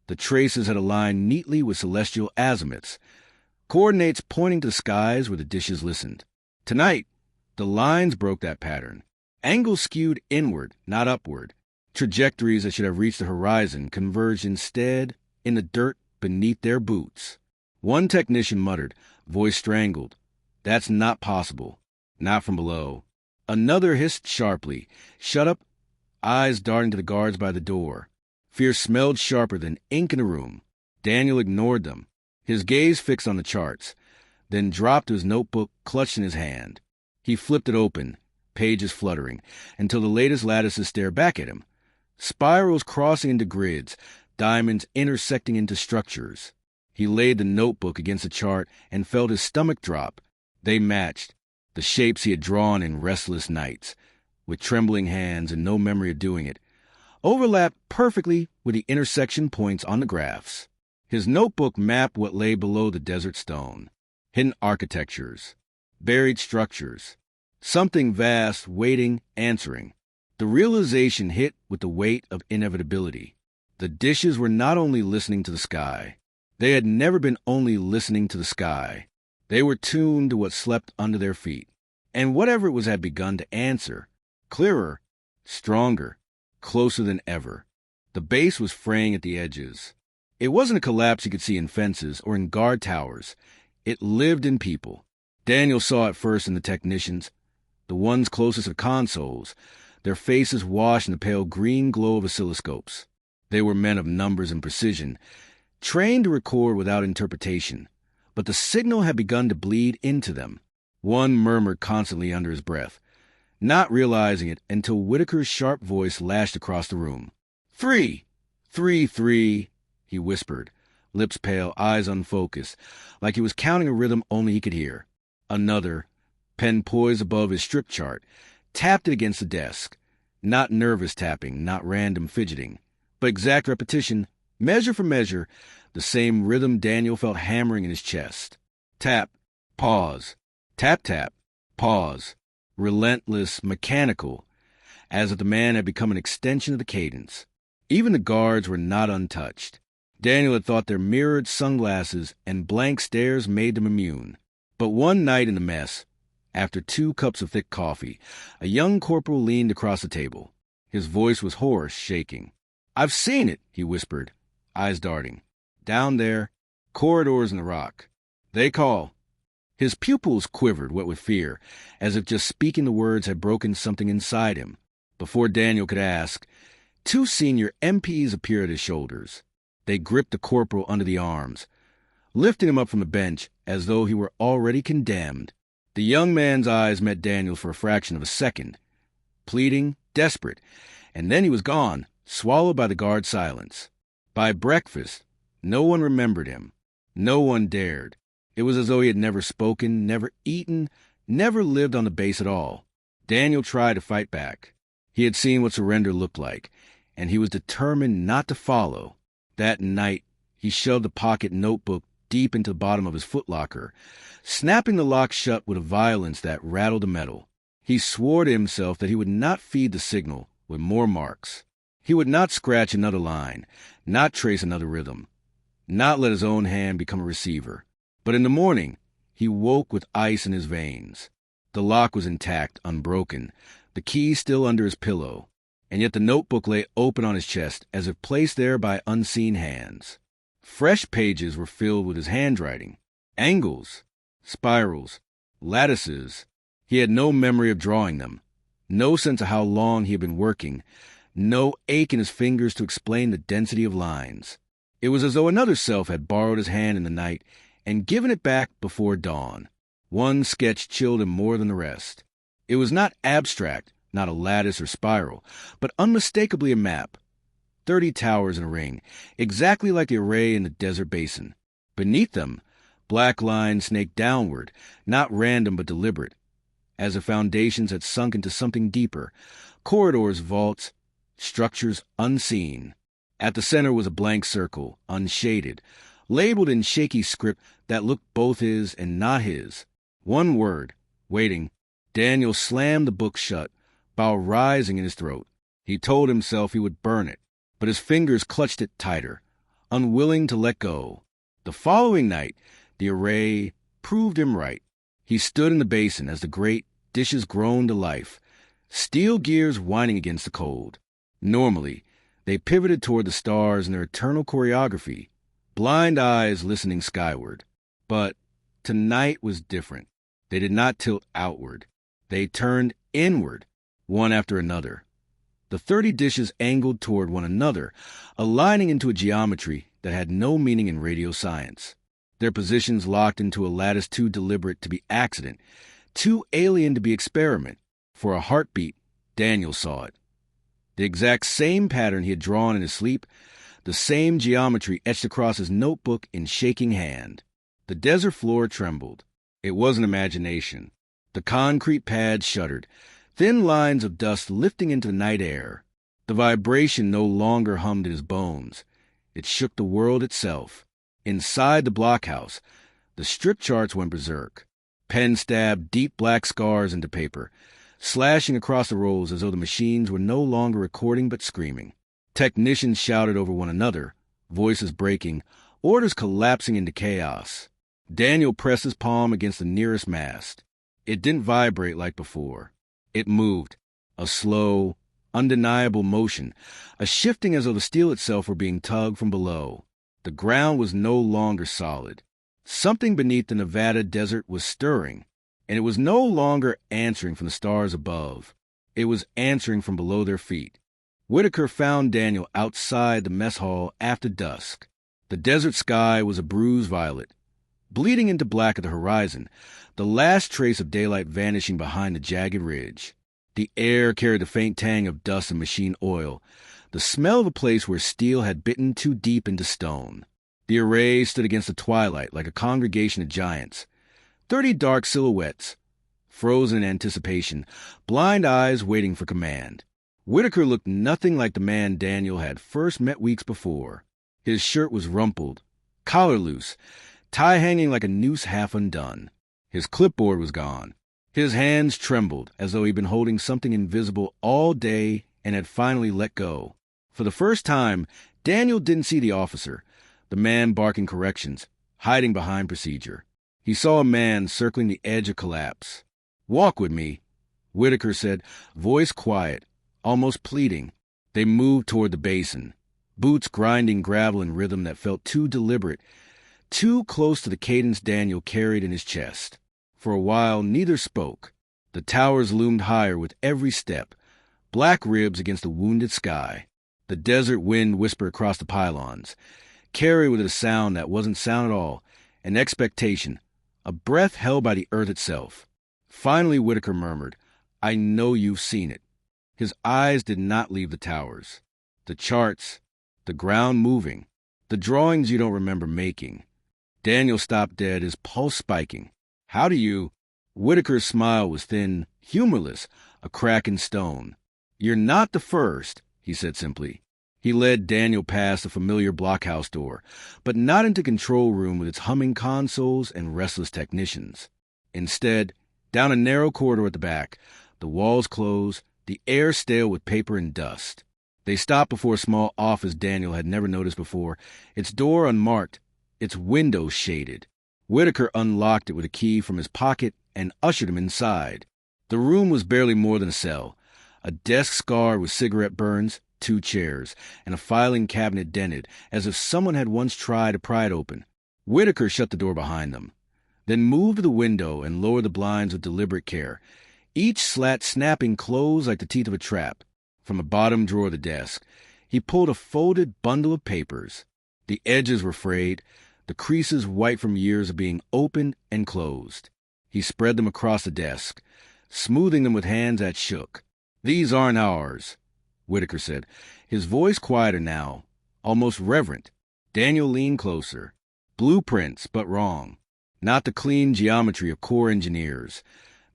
the traces had aligned neatly with celestial azimuths, coordinates pointing to the skies where the dishes listened. Tonight, the lines broke that pattern. Angles skewed inward, not upward. Trajectories that should have reached the horizon converged instead in the dirt beneath their boots. One technician muttered, voice strangled, "That's not possible. Not from below." Another hissed sharply, "Shut up," eyes darting to the guards by the door. Fear smelled sharper than ink in a room. Daniel ignored them, his gaze fixed on the charts, then dropped to his notebook clutched in his hand. He flipped it open, pages fluttering, until the latest lattices stared back at him. Spirals crossing into grids, diamonds intersecting into structures. He laid the notebook against the chart and felt his stomach drop. They matched, the shapes he had drawn in restless nights, with trembling hands and no memory of doing it, overlapped perfectly with the intersection points on the graphs. His notebook mapped what lay below the desert stone. Hidden architectures, buried structures, something vast waiting, answering. The realization hit with the weight of inevitability. The dishes were not only listening to the sky. They had never been only listening to the sky. They were tuned to what slept under their feet. And whatever it was had begun to answer, clearer, stronger, closer than ever. The base was fraying at the edges. It wasn't a collapse you could see in fences or in guard towers. It lived in people. Daniel saw it first in the technicians, the ones closest to the consoles, their faces washed in the pale green glow of oscilloscopes. They were men of numbers and precision, trained to record without interpretation, but the signal had begun to bleed into them. One murmured constantly under his breath, not realizing it until Whitaker's sharp voice lashed across the room. 3, 3, 3, he whispered, lips pale, eyes unfocused, like he was counting a rhythm only he could hear. Another, pen poised above his strip chart, tapped it against the desk. Not nervous tapping, not random fidgeting, but exact repetition, measure for measure, the same rhythm Daniel felt hammering in his chest. Tap, pause, tap, tap, pause. Relentless, mechanical, as if the man had become an extension of the cadence. Even the guards were not untouched. Daniel had thought their mirrored sunglasses and blank stares made them immune. But one night in the mess, after 2 cups of thick coffee, a young corporal leaned across the table. His voice was hoarse, shaking. "I've seen it," he whispered, eyes darting. "Down there, corridors in the rock. They call." His pupils quivered, wet with fear, as if just speaking the words had broken something inside him. Before Daniel could ask, 2 senior MPs appeared at his shoulders. They gripped the corporal under the arms, lifting him up from the bench as though he were already condemned. The young man's eyes met Daniel's for a fraction of a second, pleading, desperate, and then he was gone, swallowed by the guard's silence. By breakfast, no one remembered him. No one dared. It was as though he had never spoken, never eaten, never lived on the base at all. Daniel tried to fight back. He had seen what surrender looked like, and he was determined not to follow. That night, he shoved the pocket notebook deep into the bottom of his footlocker, snapping the lock shut with a violence that rattled the metal. He swore to himself that he would not feed the signal with more marks. He would not scratch another line, not trace another rhythm, not let his own hand become a receiver. But in the morning, he woke with ice in his veins. The lock was intact, unbroken, the key still under his pillow, and yet the notebook lay open on his chest as if placed there by unseen hands. Fresh pages were filled with his handwriting, angles, spirals, lattices. He had no memory of drawing them, no sense of how long he had been working, no ache in his fingers to explain the density of lines. It was as though another self had borrowed his hand in the night and given it back before dawn. One sketch chilled him more than the rest. It was not abstract, not a lattice or spiral, but unmistakably a map. 30 towers in a ring, exactly like the array in the desert basin. Beneath them, black lines snaked downward, not random but deliberate, as if foundations had sunk into something deeper, corridors, vaults, structures unseen. At the center was a blank circle, unshaded, labeled in shaky script that looked both his and not his. One word, waiting. Daniel slammed the book shut, bile rising in his throat. He told himself he would burn it, but his fingers clutched it tighter, unwilling to let go. The following night, the array proved him right. He stood in the basin as the great dishes groaned to life, steel gears whining against the cold. Normally, they pivoted toward the stars in their eternal choreography, blind eyes listening skyward. But tonight was different. They did not tilt outward. They turned inward, one after another. The 30 dishes angled toward one another, aligning into a geometry that had no meaning in radio science. Their positions locked into a lattice too deliberate to be accident, too alien to be experiment. For a heartbeat, Daniel saw it. The exact same pattern he had drawn in his sleep, the same geometry etched across his notebook in shaking hand. The desert floor trembled. It wasn't imagination. The concrete pads shuddered, thin lines of dust lifting into the night air. The vibration no longer hummed in his bones. It shook the world itself. Inside the blockhouse, the strip charts went berserk. Pen stabbed deep black scars into paper, slashing across the rolls as though the machines were no longer recording but screaming. Technicians shouted over one another, voices breaking, orders collapsing into chaos. Daniel pressed his palm against the nearest mast. It didn't vibrate like before. It moved, a slow, undeniable motion, a shifting as though the steel itself were being tugged from below. The ground was no longer solid. Something beneath the Nevada desert was stirring, and it was no longer answering from the stars above. It was answering from below their feet. Whitaker found Daniel outside the mess hall after dusk. The desert sky was a bruised violet, bleeding into black at the horizon, the last trace of daylight vanishing behind the jagged ridge. The air carried the faint tang of dust and machine oil, the smell of a place where steel had bitten too deep into stone. The array stood against the twilight like a congregation of giants, 30 dark silhouettes, frozen in anticipation, blind eyes waiting for command. Whitaker looked nothing like the man Daniel had first met weeks before. His shirt was rumpled, collar loose, tie hanging like a noose half undone. His clipboard was gone. His hands trembled as though he'd been holding something invisible all day and had finally let go. For the first time, Daniel didn't see the officer, the man barking corrections, hiding behind procedure. He saw a man circling the edge of collapse. "Walk with me," Whitaker said, voice quiet, almost pleading. They moved toward the basin, boots grinding gravel in rhythm that felt too deliberate, too close to the cadence Daniel carried in his chest. For a while, neither spoke. The towers loomed higher with every step, black ribs against the wounded sky. The desert wind whispered across the pylons, carried with it a sound that wasn't sound at all, an expectation, a breath held by the earth itself. Finally, Whitaker murmured, "I know you've seen it." His eyes did not leave the towers. The charts, the ground moving, the drawings you don't remember making. Daniel stopped dead, his pulse spiking. "How do you—" Whitaker's smile was thin, humorless, a crack in stone. "You're not the first," he said simply. He led Daniel past the familiar blockhouse door, but not into control room with its humming consoles and restless technicians. Instead, down a narrow corridor at the back, the walls closed, the air stale with paper and dust. They stopped before a small office Daniel had never noticed before, its door unmarked, its windows shaded. Whitaker unlocked it with a key from his pocket and ushered him inside. The room was barely more than a cell, a desk scarred with cigarette burns, 2 chairs, and a filing cabinet dented, as if someone had once tried to pry it open. Whitaker shut the door behind them, then moved to the window and lowered the blinds with deliberate care, each slat snapping closed like the teeth of a trap. From a bottom drawer of the desk, he pulled a folded bundle of papers. The edges were frayed, the creases white from years of being opened and closed. He spread them across the desk, smoothing them with hands that shook. "These aren't ours," Whitaker said, his voice quieter now, almost reverent. Daniel leaned closer. "Blueprints, but wrong. Not the clean geometry of Corps engineers,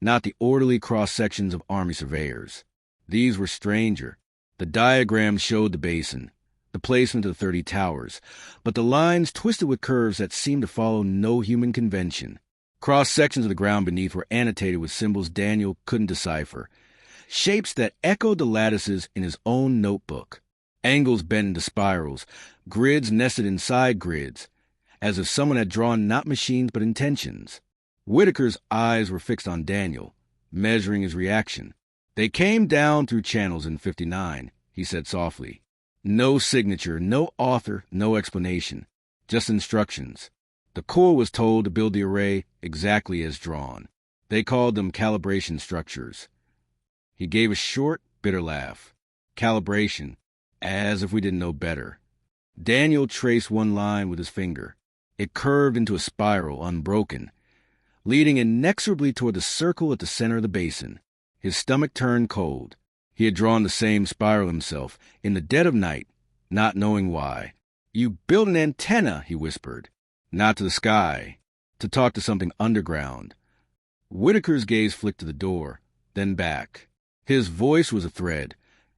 not the orderly cross-sections of Army surveyors. These were stranger. The diagrams showed the basin, the placement of the 30 towers, but the lines twisted with curves that seemed to follow no human convention. Cross-sections of the ground beneath were annotated with symbols Daniel couldn't decipher, shapes that echoed the lattices in his own notebook, angles bent into spirals, grids nested inside grids, as if someone had drawn not machines but intentions. Whitaker's eyes were fixed on Daniel, measuring his reaction. "They came down through channels in 59, he said softly. No signature, no author, no explanation, just instructions. The Corps was told to build the array exactly as drawn. They called them calibration structures." He gave a short, bitter laugh. "Calibration, as if we didn't know better." Daniel traced one line with his finger. It curved into a spiral, unbroken, leading inexorably toward the circle at the center of the basin. His stomach turned cold. He had drawn the same spiral himself, in the dead of night, not knowing why. "You built an antenna," he whispered. "Not to the sky. To talk to something underground." Whitaker's gaze flicked to the door, then back. His voice was a thread,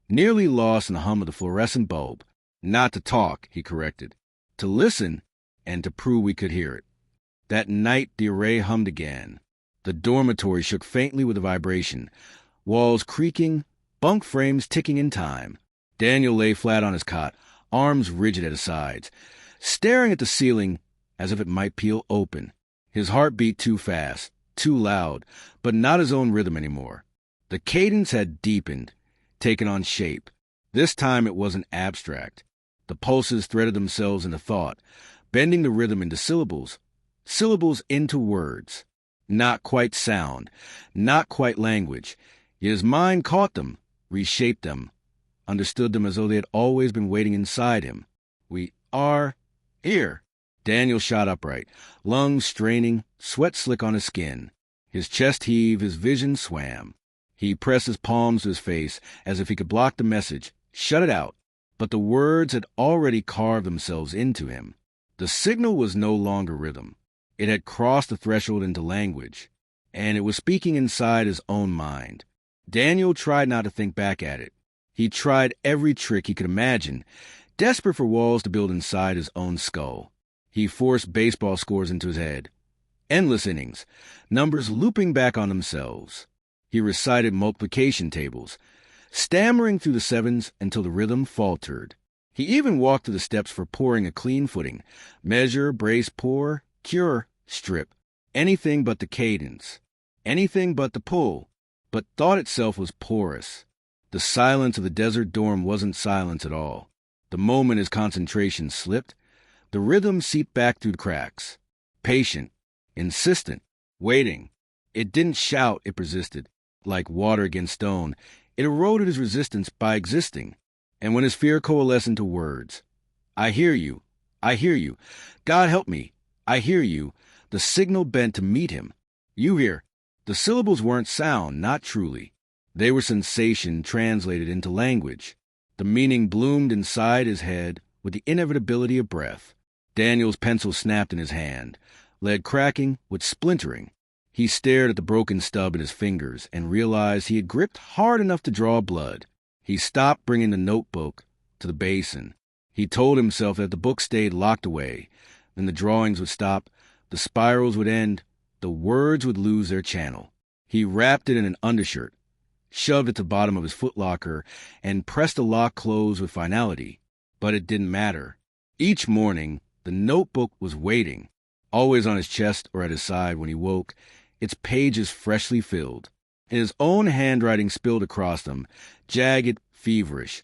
nearly lost in the hum of the fluorescent bulb. "Not to talk," he corrected. "To listen, and to prove we could hear it." That night the array hummed again. The dormitory shook faintly with a vibration, walls creaking, bunk frames ticking in time. Daniel lay flat on his cot, arms rigid at his sides, staring at the ceiling as if it might peel open. His heart beat too fast, too loud, but not his own rhythm anymore. The cadence had deepened, taken on shape. This time it wasn't abstract. The pulses threaded themselves into thought, bending the rhythm into syllables, syllables into words. Not quite sound, not quite language, yet his mind caught them, reshaped them, understood them as though they had always been waiting inside him. "We are here." Daniel shot upright, lungs straining, sweat slick on his skin. His chest heaved, his vision swam. He pressed his palms to his face as if he could block the message, shut it out, but the words had already carved themselves into him. The signal was no longer rhythm. It had crossed the threshold into language. and it was speaking inside his own mind. Daniel tried not to think back at it. He tried every trick he could imagine, desperate for walls to build inside his own skull. He forced baseball scores into his head. Endless innings, numbers looping back on themselves. He recited multiplication tables, stammering through the sevens until the rhythm faltered. He even walked to the steps for pouring a clean footing. Measure, brace, pour, cure, strip. Anything but the cadence. Anything but the pull. But thought itself was porous. The silence of the desert dorm wasn't silence at all. The moment his concentration slipped, the rhythm seeped back through the cracks. Patient, insistent, waiting. It didn't shout, it persisted. Like water against stone, it eroded his resistance by existing. And when his fear coalesced into words, I hear you, I hear you, God help me, I hear you, the signal bent to meet him. You hear. The syllables weren't sound, not truly. They were sensation translated into language. The meaning bloomed inside his head with the inevitability of breath. Daniel's pencil snapped in his hand, lead cracking with splintering. He stared at the broken stub in his fingers and realized he had gripped hard enough to draw blood. He stopped bringing the notebook to the basin. He told himself that the book stayed locked away. Then the drawings would stop, the spirals would end, the words would lose their channel. He wrapped it in an undershirt, shoved it to the bottom of his footlocker, and pressed the lock closed with finality. But it didn't matter. Each morning, the notebook was waiting, always on his chest or at his side when he woke, its pages freshly filled. And his own handwriting spilled across them, jagged, feverish,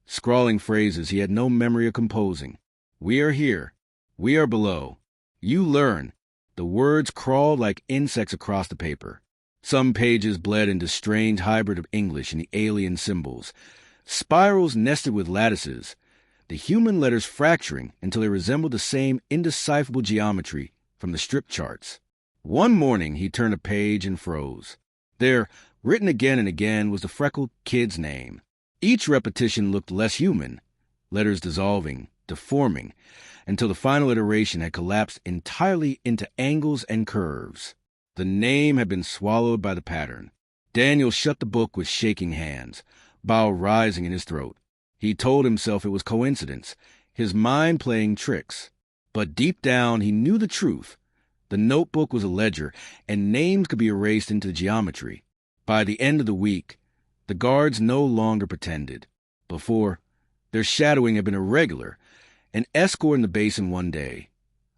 scrawling phrases he had no memory of composing. We are here. We are below. You learn. The words crawled like insects across the paper. Some pages bled into strange hybrid of English and the alien symbols. Spirals nested with lattices, the human letters fracturing until they resembled the same indecipherable geometry from the strip charts. One morning he turned a page and froze. There, written again and again, was the freckled kid's name. Each repetition looked less human, letters dissolving, deforming, until the final iteration had collapsed entirely into angles and curves. The name had been swallowed by the pattern. Daniel shut the book with shaking hands, bile rising in his throat. He told himself it was coincidence, his mind playing tricks. But deep down he knew the truth. The notebook was a ledger, and names could be erased into the geometry. By the end of the week, the guards no longer pretended. Before, their shadowing had been irregular. An escort in the basin one day,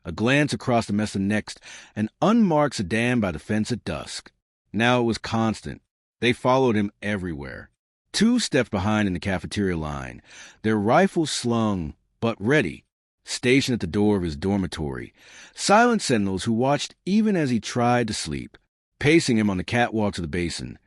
a glance across the mess the next, an unmarked sedan by the fence at dusk. Now it was constant. They followed him everywhere. 2 steps behind in the cafeteria line, their rifles slung, but ready, stationed at the door of his dormitory, silent sentinels who watched even as he tried to sleep, pacing him on the catwalks of the basin,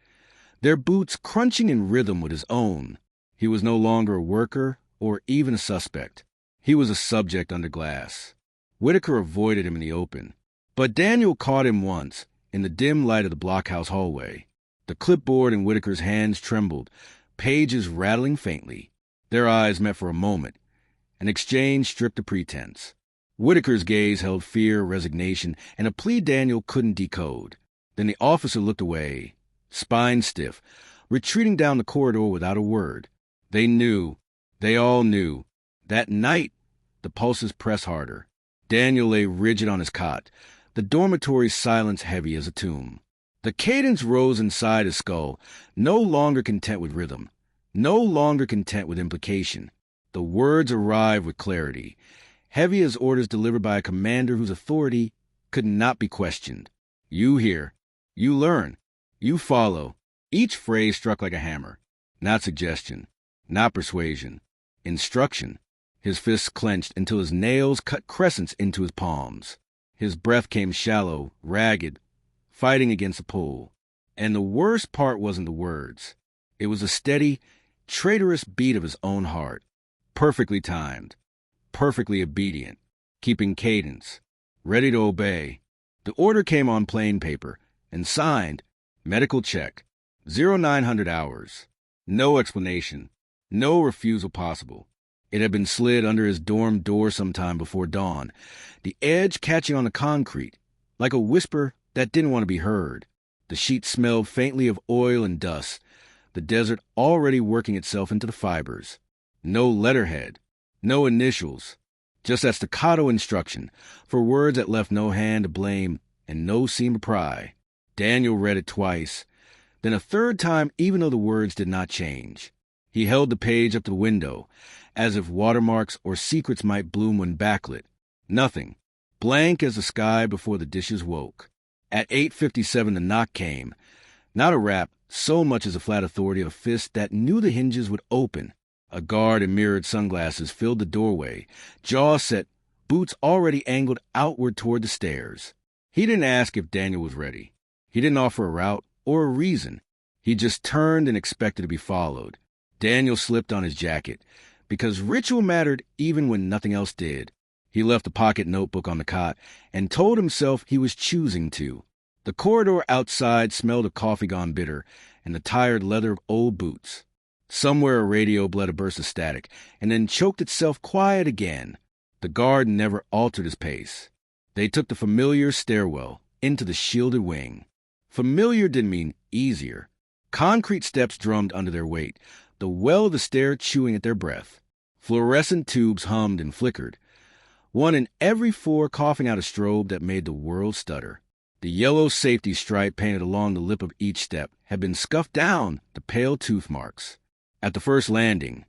their boots crunching in rhythm with his own. He was no longer a worker or even a suspect. He was a subject under glass. Whitaker avoided him in the open. But Daniel caught him once, in the dim light of the blockhouse hallway. The clipboard in Whitaker's hands trembled, pages rattling faintly. Their eyes met for a moment. An exchange stripped of pretense. Whitaker's gaze held fear, resignation, and a plea Daniel couldn't decode. Then the officer looked away, spine stiff, retreating down the corridor without a word. They knew. They all knew. That night, the pulses pressed harder. Daniel lay rigid on his cot, the dormitory's silence heavy as a tomb. The cadence rose inside his skull, no longer content with rhythm, no longer content with implication. The words arrived with clarity, heavy as orders delivered by a commander whose authority could not be questioned. You hear, you learn, you follow. Each phrase struck like a hammer. Not suggestion, not persuasion, instruction. His fists clenched until his nails cut crescents into his palms. His breath came shallow, ragged, fighting against the pull. And the worst part wasn't the words. It was a steady, traitorous beat of his own heart, perfectly timed, perfectly obedient, keeping cadence, ready to obey. The order came on plain paper and signed, medical check, 0900 hours. No explanation, no refusal possible. It had been slid under his dorm door sometime before dawn, the edge catching on the concrete, like a whisper that didn't want to be heard. The sheet smelled faintly of oil and dust, the desert already working itself into the fibers. No letterhead, no initials, just that staccato instruction for words that left no hand to blame and no seam to pry. Daniel read it twice, then a third time even though the words did not change. He held the page up to the window, as if watermarks or secrets might bloom when backlit. Nothing. Blank as the sky before the dishes woke. At 8:57 the knock came. Not a rap, so much as a flat authority of a fist that knew the hinges would open. A guard in mirrored sunglasses filled the doorway, jaw set, boots already angled outward toward the stairs. He didn't ask if Daniel was ready. He didn't offer a route or a reason. He just turned and expected to be followed. Daniel slipped on his jacket, because ritual mattered even when nothing else did. He left the pocket notebook on the cot and told himself he was choosing to. The corridor outside smelled of coffee gone bitter and the tired leather of old boots. Somewhere a radio bled a burst of static and then choked itself quiet again. The guard never altered his pace. They took the familiar stairwell into the shielded wing. Familiar didn't mean easier. Concrete steps drummed under their weight, the well of the stair chewing at their breath. Fluorescent tubes hummed and flickered, one in every four coughing out a strobe that made the world stutter. The yellow safety stripe painted along the lip of each step had been scuffed down to pale tooth marks. At the first landing,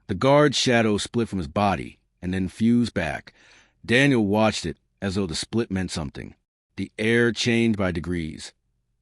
the guard's shadow split from his body and then fused back. Daniel watched it as though the split meant something. The air changed by degrees.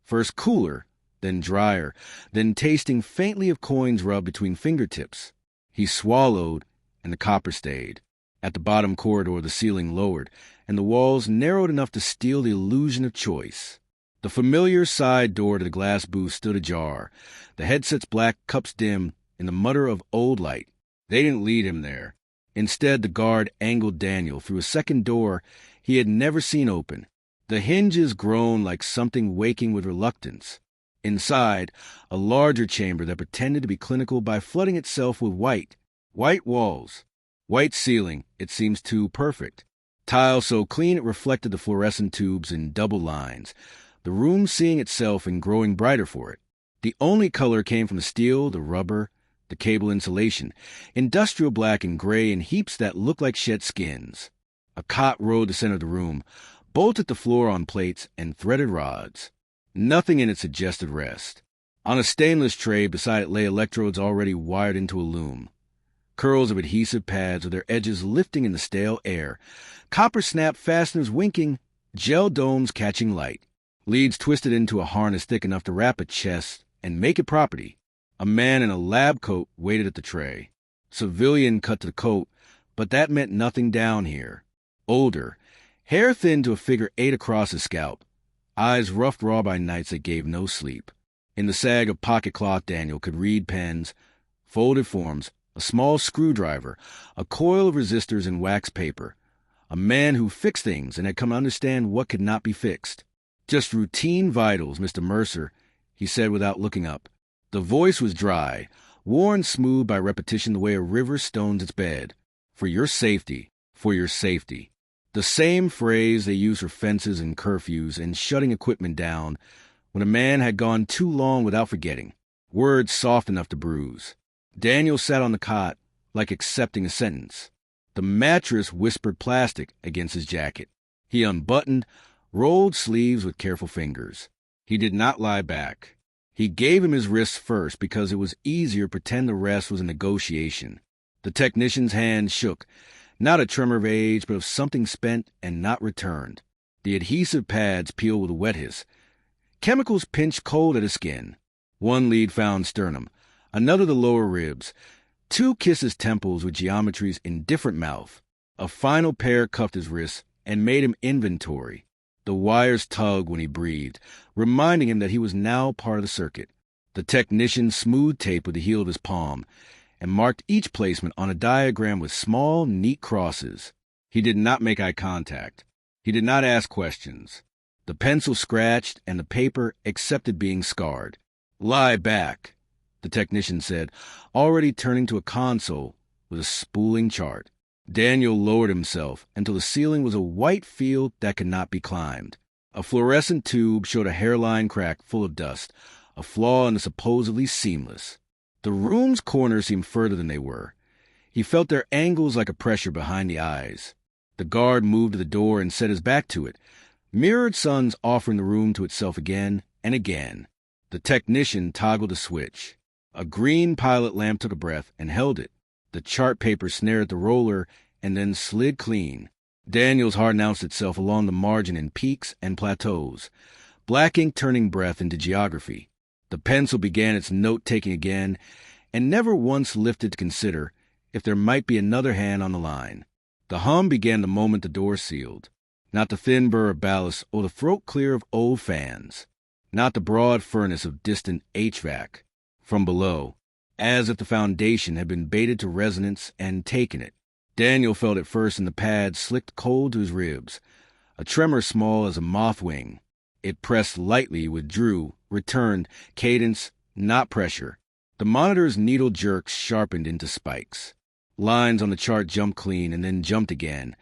First cooler, then drier, then tasting faintly of coins rubbed between fingertips. He swallowed, and the copper stayed. At the bottom corridor, the ceiling lowered, and the walls narrowed enough to steal the illusion of choice. The familiar side door to the glass booth stood ajar, the headset's black cups dim in the mutter of old light. They didn't lead him there. Instead, the guard angled Daniel through a second door he had never seen open. The hinges groaned like something waking with reluctance. Inside, a larger chamber that pretended to be clinical by flooding itself with white. White walls. White ceiling, it seems too perfect. Tile so clean it reflected the fluorescent tubes in double lines, the room seeing itself and growing brighter for it. The only color came from the steel, the rubber, the cable insulation, industrial black and gray in heaps that looked like shed skins. A cot rode the center of the room, bolted the floor on plates and threaded rods. Nothing in it suggested rest. On a stainless tray beside it lay electrodes already wired into a loom. Curls of adhesive pads with their edges lifting in the stale air. Copper snap fasteners winking, gel domes catching light. Leads twisted into a harness thick enough to wrap a chest and make it property. A man in a lab coat waited at the tray. Civilian cut to the coat, but that meant nothing down here. Older, hair thin to a figure 8 across his scalp. Eyes roughed raw by nights that gave no sleep. In the sag of pocket cloth, Daniel could read pens, folded forms, a small screwdriver, a coil of resistors and wax paper. A man who fixed things and had come to understand what could not be fixed. Just routine vitals, Mr. Mercer, he said without looking up. The voice was dry, worn smooth by repetition the way a river stones its bed. For your safety, for your safety. The same phrase they use for fences and curfews and shutting equipment down when a man had gone too long without forgetting. Words soft enough to bruise. Daniel sat on the cot like accepting a sentence. The mattress whispered plastic against his jacket. He unbuttoned, rolled sleeves with careful fingers. He did not lie back. He gave him his wrists first because it was easier to pretend the rest was a negotiation. The technician's hand shook, not a tremor of age, but of something spent and not returned. The adhesive pads peeled with a wet hiss. Chemicals pinched cold at his skin. One lead found sternum, another the lower ribs. 2 kissed his temples with geometries in different mouth. A final pair cuffed his wrists and made him inventory. The wires tugged when he breathed, reminding him that he was now part of the circuit. The technician smoothed tape with the heel of his palm and marked each placement on a diagram with small, neat crosses. He did not make eye contact. He did not ask questions. The pencil scratched and the paper accepted being scarred. "Lie back," the technician said, already turning to a console with a spooling chart. Daniel lowered himself until the ceiling was a white field that could not be climbed. A fluorescent tube showed a hairline crack full of dust, a flaw in the supposedly seamless. The room's corners seemed further than they were. He felt their angles like a pressure behind the eyes. The guard moved to the door and set his back to it, mirrored suns offering the room to itself again and again. The technician toggled a switch. A green pilot lamp took a breath and held it. The chart paper snared the roller and then slid clean. Daniel's heart announced itself along the margin in peaks and plateaus, black ink turning breath into geography. The pencil began its note-taking again, and never once lifted to consider if there might be another hand on the line. The hum began the moment the door sealed. Not the thin burr of ballast or the throat clear of old fans. Not the broad furnace of distant HVAC. From below, as if the foundation had been baited to resonance and taken it. Daniel felt it first in the pad slicked cold to his ribs, a tremor small as a moth wing. It pressed lightly, withdrew, returned, cadence, not pressure. The monitor's needle jerks sharpened into spikes. Lines on the chart jumped clean and then jumped again,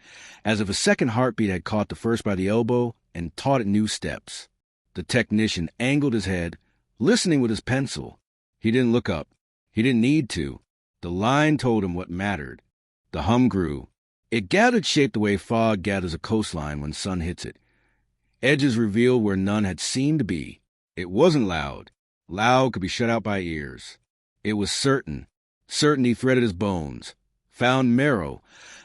as if a second heartbeat had caught the first by the elbow and taught it new steps. The technician angled his head, listening with his pencil. He didn't look up. He didn't need to. The line told him what mattered. The hum grew. It gathered shape the way fog gathers a coastline when sun hits it. Edges revealed where none had seemed to be. It wasn't loud. Loud could be shut out by ears. It was certain. Certainty threaded his bones. Found marrow.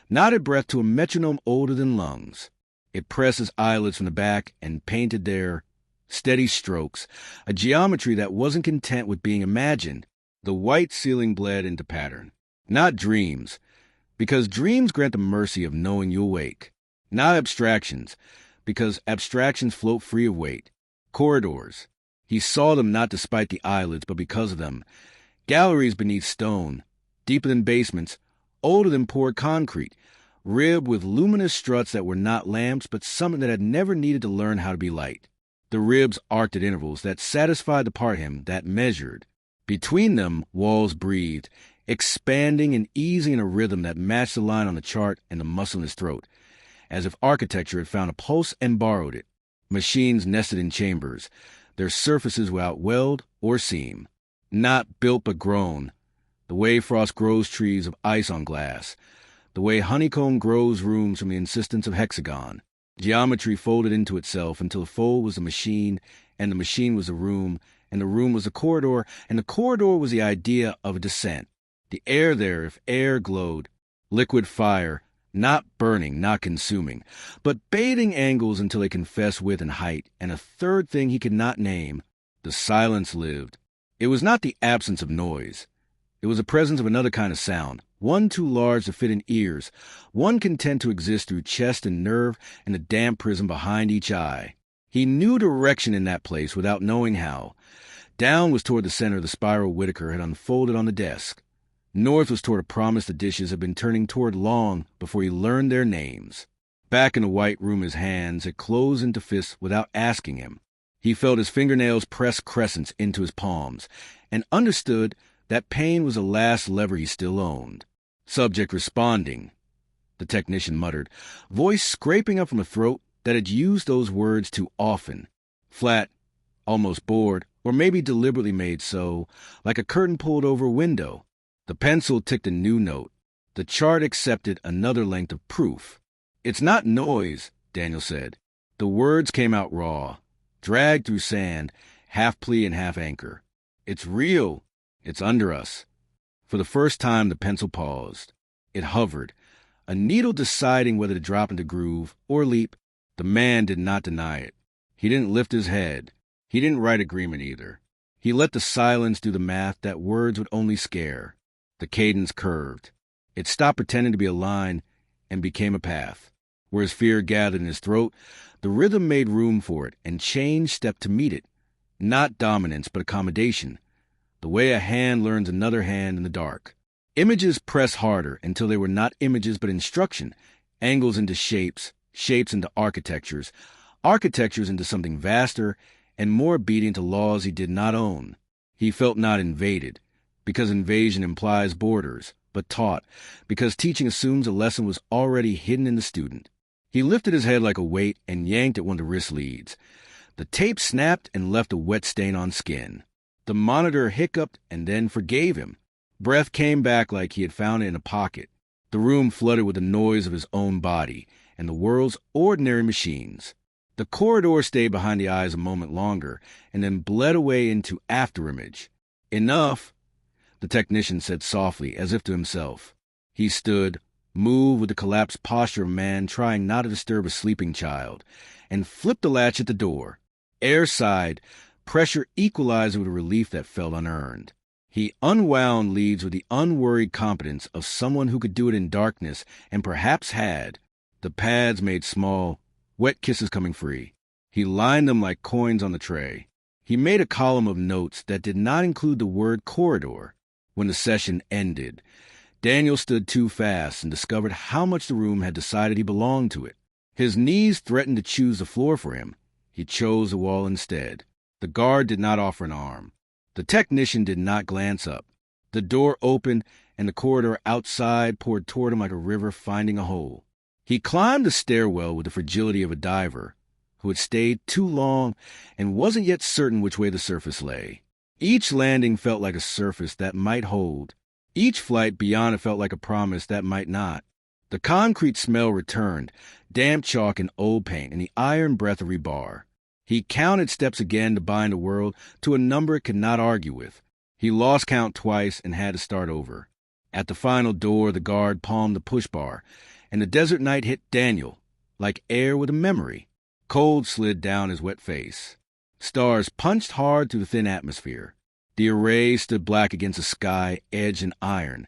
Knotted breath to a metronome older than lungs. It pressed his eyelids from the back and painted there steady strokes, a geometry that wasn't content with being imagined. The white ceiling bled into pattern. Not dreams, because dreams grant the mercy of knowing you awake. Not abstractions, because abstractions float free of weight. Corridors. He saw them not despite the eyelids, but because of them. Galleries beneath stone, deeper than basements, older than poured concrete, ribbed with luminous struts that were not lamps, but something that had never needed to learn how to be light. The ribs arced at intervals that satisfied the part him, that measured. Between them, walls breathed, expanding and easing in a rhythm that matched the line on the chart and the muscle in his throat, as if architecture had found a pulse and borrowed it. Machines nested in chambers, their surfaces without weld or seam. Not built but grown, the way frost grows trees of ice on glass, the way honeycomb grows rooms from the insistence of hexagon. Geometry folded into itself until the fold was a machine, and the machine was a room, and the room was a corridor, and the corridor was the idea of a descent. The air there, if air glowed, liquid fire, not burning, not consuming, but bathing angles until they confessed width and height, and a third thing he could not name. The silence lived. It was not the absence of noise. It was the presence of another kind of sound, one too large to fit in ears, one content to exist through chest and nerve and the damp prism behind each eye. He knew direction in that place without knowing how. Down was toward the center the spiral Whitaker had unfolded on the desk. North was toward a promise the dishes had been turning toward long before he learned their names. Back in the white room his hands had closed into fists without asking him. He felt his fingernails press crescents into his palms, and understood that pain was the last lever he still owned. Subject responding, the technician muttered, voice scraping up from a throat that had used those words too often. Flat, almost bored, or maybe deliberately made so, like a curtain pulled over a window. The pencil ticked a new note. The chart accepted another length of proof. It's not noise, Daniel said. The words came out raw, dragged through sand, half plea and half anchor. It's real. It's under us. For the first time, the pencil paused. It hovered, a needle deciding whether to drop into groove or leap. The man did not deny it. He didn't lift his head. He didn't write agreement either. He let the silence do the math that words would only scare. The cadence curved. It stopped pretending to be a line and became a path. Where his fear gathered in his throat, the rhythm made room for it and change stepped to meet it. Not dominance, but accommodation. The way a hand learns another hand in the dark. Images pressed harder until they were not images but instruction, angles into shapes, shapes into architectures, architectures into something vaster and more obedient to laws he did not own. He felt not invaded, because invasion implies borders, but taught, because teaching assumes a lesson was already hidden in the student. He lifted his head like a weight and yanked at one of the wrist leads. The tape snapped and left a wet stain on skin. The monitor hiccuped and then forgave him. Breath came back like he had found it in a pocket. The room flooded with the noise of his own body and the world's ordinary machines. The corridor stayed behind the eyes a moment longer and then bled away into afterimage. Enough, the technician said softly, as if to himself. He stood, moved with the collapsed posture of a man trying not to disturb a sleeping child, and flipped the latch at the door. Air sighed, pressure equalized with a relief that felt unearned. He unwound leads with the unworried competence of someone who could do it in darkness and perhaps had. The pads made small, wet kisses coming free. He lined them like coins on the tray. He made a column of notes that did not include the word corridor. When the session ended, Daniel stood too fast and discovered how much the room had decided he belonged to it. His knees threatened to choose the floor for him. He chose the wall instead. The guard did not offer an arm. The technician did not glance up. The door opened, and the corridor outside poured toward him like a river finding a hole. He climbed the stairwell with the fragility of a diver who had stayed too long and wasn't yet certain which way the surface lay. Each landing felt like a surface that might hold. Each flight beyond it felt like a promise that might not. The concrete smell returned, damp chalk and old paint, and the iron breath of rebar. He counted steps again to bind the world to a number it could not argue with. He lost count twice and had to start over. At the final door, the guard palmed the push bar, and the desert night hit Daniel, like air with a memory. Cold slid down his wet face. Stars punched hard through the thin atmosphere. The array stood black against the sky, edged in iron.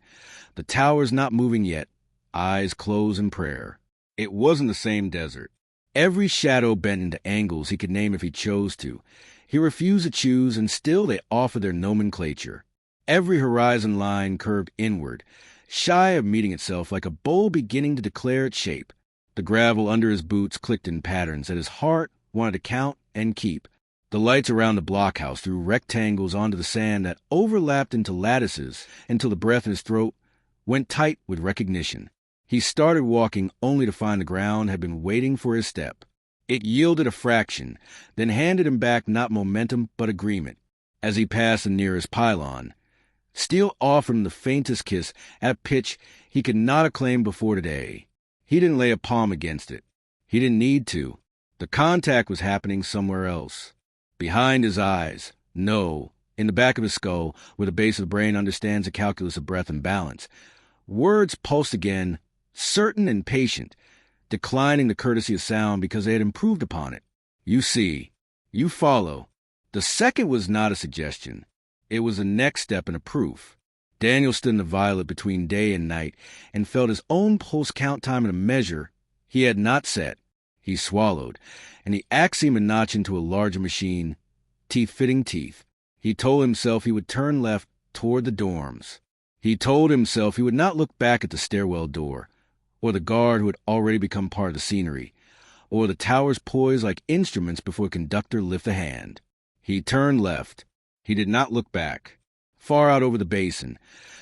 The towers not moving yet, eyes closed in prayer. It wasn't the same desert. Every shadow bent into angles he could name if he chose to. He refused to choose, and still they offered their nomenclature. Every horizon line curved inward, shy of meeting itself like a bowl beginning to declare its shape. The gravel under his boots clicked in patterns that his heart wanted to count and keep. The lights around the blockhouse threw rectangles onto the sand that overlapped into lattices until the breath in his throat went tight with recognition. He started walking only to find the ground had been waiting for his step. It yielded a fraction, then handed him back not momentum but agreement. As he passed the nearest pylon, steel offered him the faintest kiss at a pitch he could not have claimed before today. He didn't lay a palm against it. He didn't need to. The contact was happening somewhere else. Behind his eyes. No. In the back of his skull, where the base of the brain understands the calculus of breath and balance. Words pulsed again, certain and patient, declining the courtesy of sound because they had improved upon it. You see. You follow. The second was not a suggestion. It was the next step and a proof. Daniel stood in the violet between day and night and felt his own pulse count time in a measure he had not set. He swallowed, and the axiom a notch into a larger machine, teeth fitting teeth. He told himself he would turn left toward the dorms. He told himself he would not look back at the stairwell door, or the guard who had already become part of the scenery, or the towers poised like instruments before a conductor lift a hand. He turned left. He did not look back. Far out over the basin,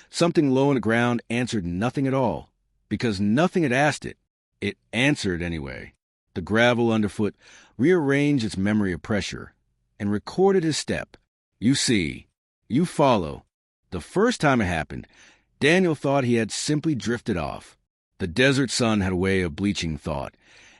something low on the ground answered nothing at all, because nothing had asked it. It answered anyway. The gravel underfoot rearranged its memory of pressure and recorded his step. You see. You follow. The first time it happened, Daniel thought he had simply drifted off. The desert sun had a way of bleaching thought,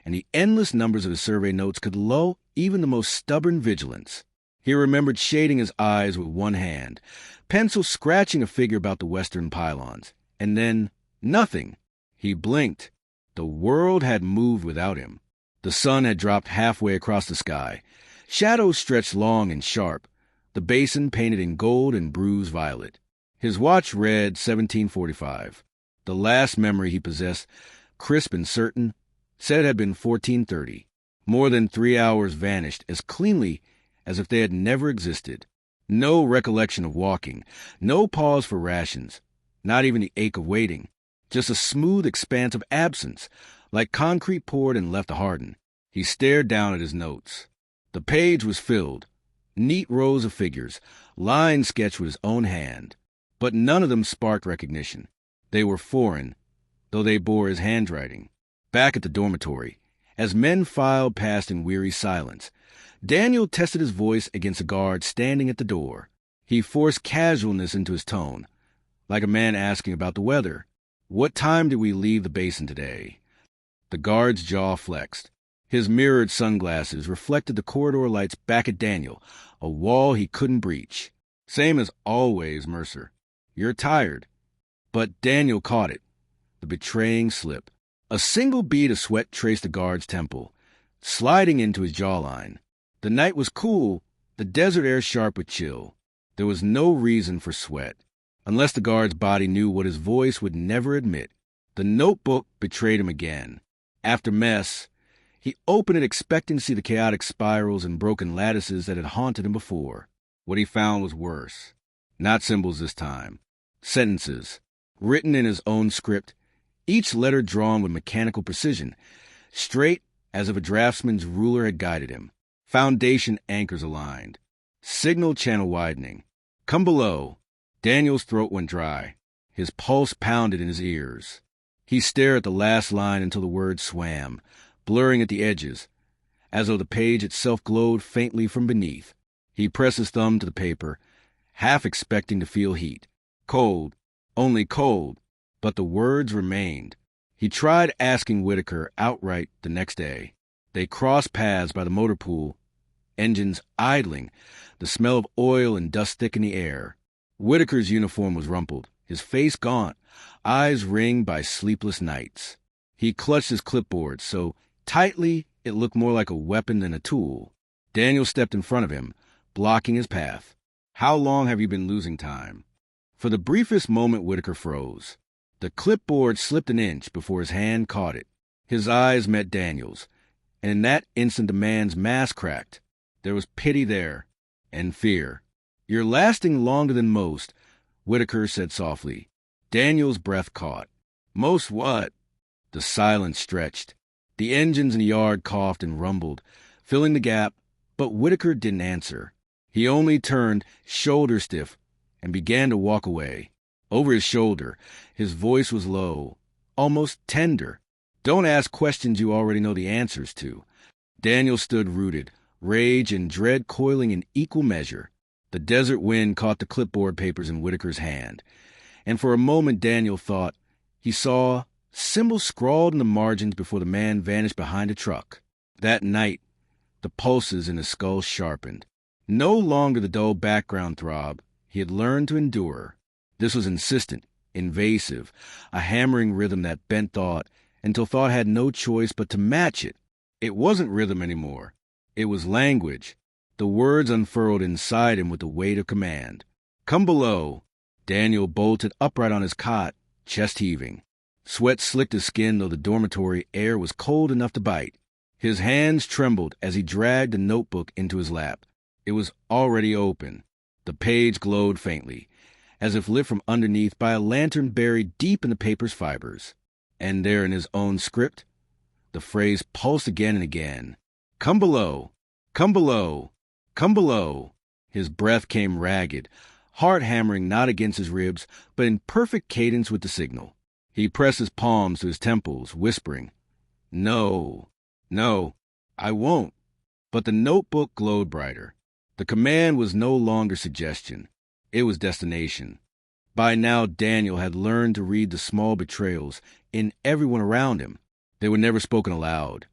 and the endless numbers of his survey notes could lull even the most stubborn vigilance. He remembered shading his eyes with one hand, pencil scratching a figure about the western pylons, and then nothing. He blinked. The world had moved without him. The sun had dropped halfway across the sky. Shadows stretched long and sharp, the basin painted in gold and bruised violet. His watch read 1745. The last memory he possessed, crisp and certain, said it had been 1430. More than 3 hours vanished as cleanly as if they had never existed. No recollection of walking, no pause for rations, not even the ache of waiting. Just a smooth expanse of absence, like concrete poured and left to harden. He stared down at his notes. The page was filled. Neat rows of figures, lines sketched with his own hand. But none of them sparked recognition. They were foreign, though they bore his handwriting. Back at the dormitory, As men filed past in weary silence, Daniel tested his voice against a guard standing at the door. He forced casualness into his tone, like a man asking about the weather. "What time did we leave the basin today?" The guard's jaw flexed. His mirrored sunglasses reflected the corridor lights back at Daniel, a wall he couldn't breach. "Same as always, Mercer. You're tired." But Daniel caught it, the betraying slip. A single bead of sweat traced the guard's temple, sliding into his jawline. The night was cool, the desert air sharp with chill. There was no reason for sweat, unless the guard's body knew what his voice would never admit. The notebook betrayed him again. After mess, he opened it expecting to see the chaotic spirals and broken lattices that had haunted him before. What he found was worse. Not symbols this time. Sentences, written in his own script, each letter drawn with mechanical precision, straight as if a draftsman's ruler had guided him. Foundation anchors aligned. Signal channel widening. "Come below." Daniel's throat went dry. His pulse pounded in his ears. He stared at the last line until the words swam, blurring at the edges, as though the page itself glowed faintly from beneath. He pressed his thumb to the paper, half expecting to feel heat. Cold, only cold, but the words remained. He tried asking Whitaker outright the next day. They crossed paths by the motor pool, engines idling, the smell of oil and dust thick in the air. Whitaker's uniform was rumpled, his face gaunt, eyes ringed by sleepless nights. He clutched his clipboard so tightly it looked more like a weapon than a tool. Daniel stepped in front of him, blocking his path. "How long have you been losing time?" For the briefest moment, Whitaker froze. The clipboard slipped an inch before his hand caught it. His eyes met Daniel's, and in that instant the man's mask cracked. There was pity there, and fear. "You're lasting longer than most," Whitaker said softly. Daniel's breath caught. "Most what?" The silence stretched. The engines in the yard coughed and rumbled, filling the gap, but Whitaker didn't answer. He only turned, shoulder stiff, and began to walk away. Over his shoulder, his voice was low, almost tender. "Don't ask questions you already know the answers to." Daniel stood rooted, rage and dread coiling in equal measure. The desert wind caught the clipboard papers in Whitaker's hand, and for a moment Daniel thought he saw symbols scrawled in the margins before the man vanished behind a truck. That night, the pulses in his skull sharpened. No longer the dull background throb he had learned to endure. This was insistent, invasive, a hammering rhythm that bent thought until thought had no choice but to match it. It wasn't rhythm anymore. It was language. The words unfurled inside him with the weight of command. "Come below." Daniel bolted upright on his cot, chest heaving. Sweat slicked his skin, though the dormitory air was cold enough to bite. His hands trembled as he dragged the notebook into his lap. It was already open. The page glowed faintly, as if lit from underneath by a lantern buried deep in the paper's fibers. And there in his own script, the phrase pulsed again and again. "Come below. Come below. Come below." His breath came ragged, heart hammering not against his ribs, but in perfect cadence with the signal. He pressed his palms to his temples, whispering, "No, no, I won't." But the notebook glowed brighter. The command was no longer suggestion. It was destination. By now, Daniel had learned to read the small betrayals in everyone around him. They were never spoken aloud.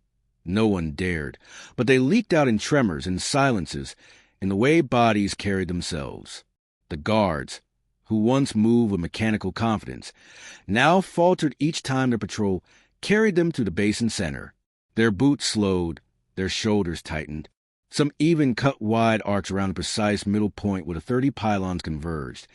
No one dared, but they leaked out in tremors and silences in the way bodies carried themselves. The guards, who once moved with mechanical confidence, now faltered each time their patrol carried them to the basin center. Their boots slowed, their shoulders tightened. Some even cut wide arcs around the precise middle point where the 30 pylons converged,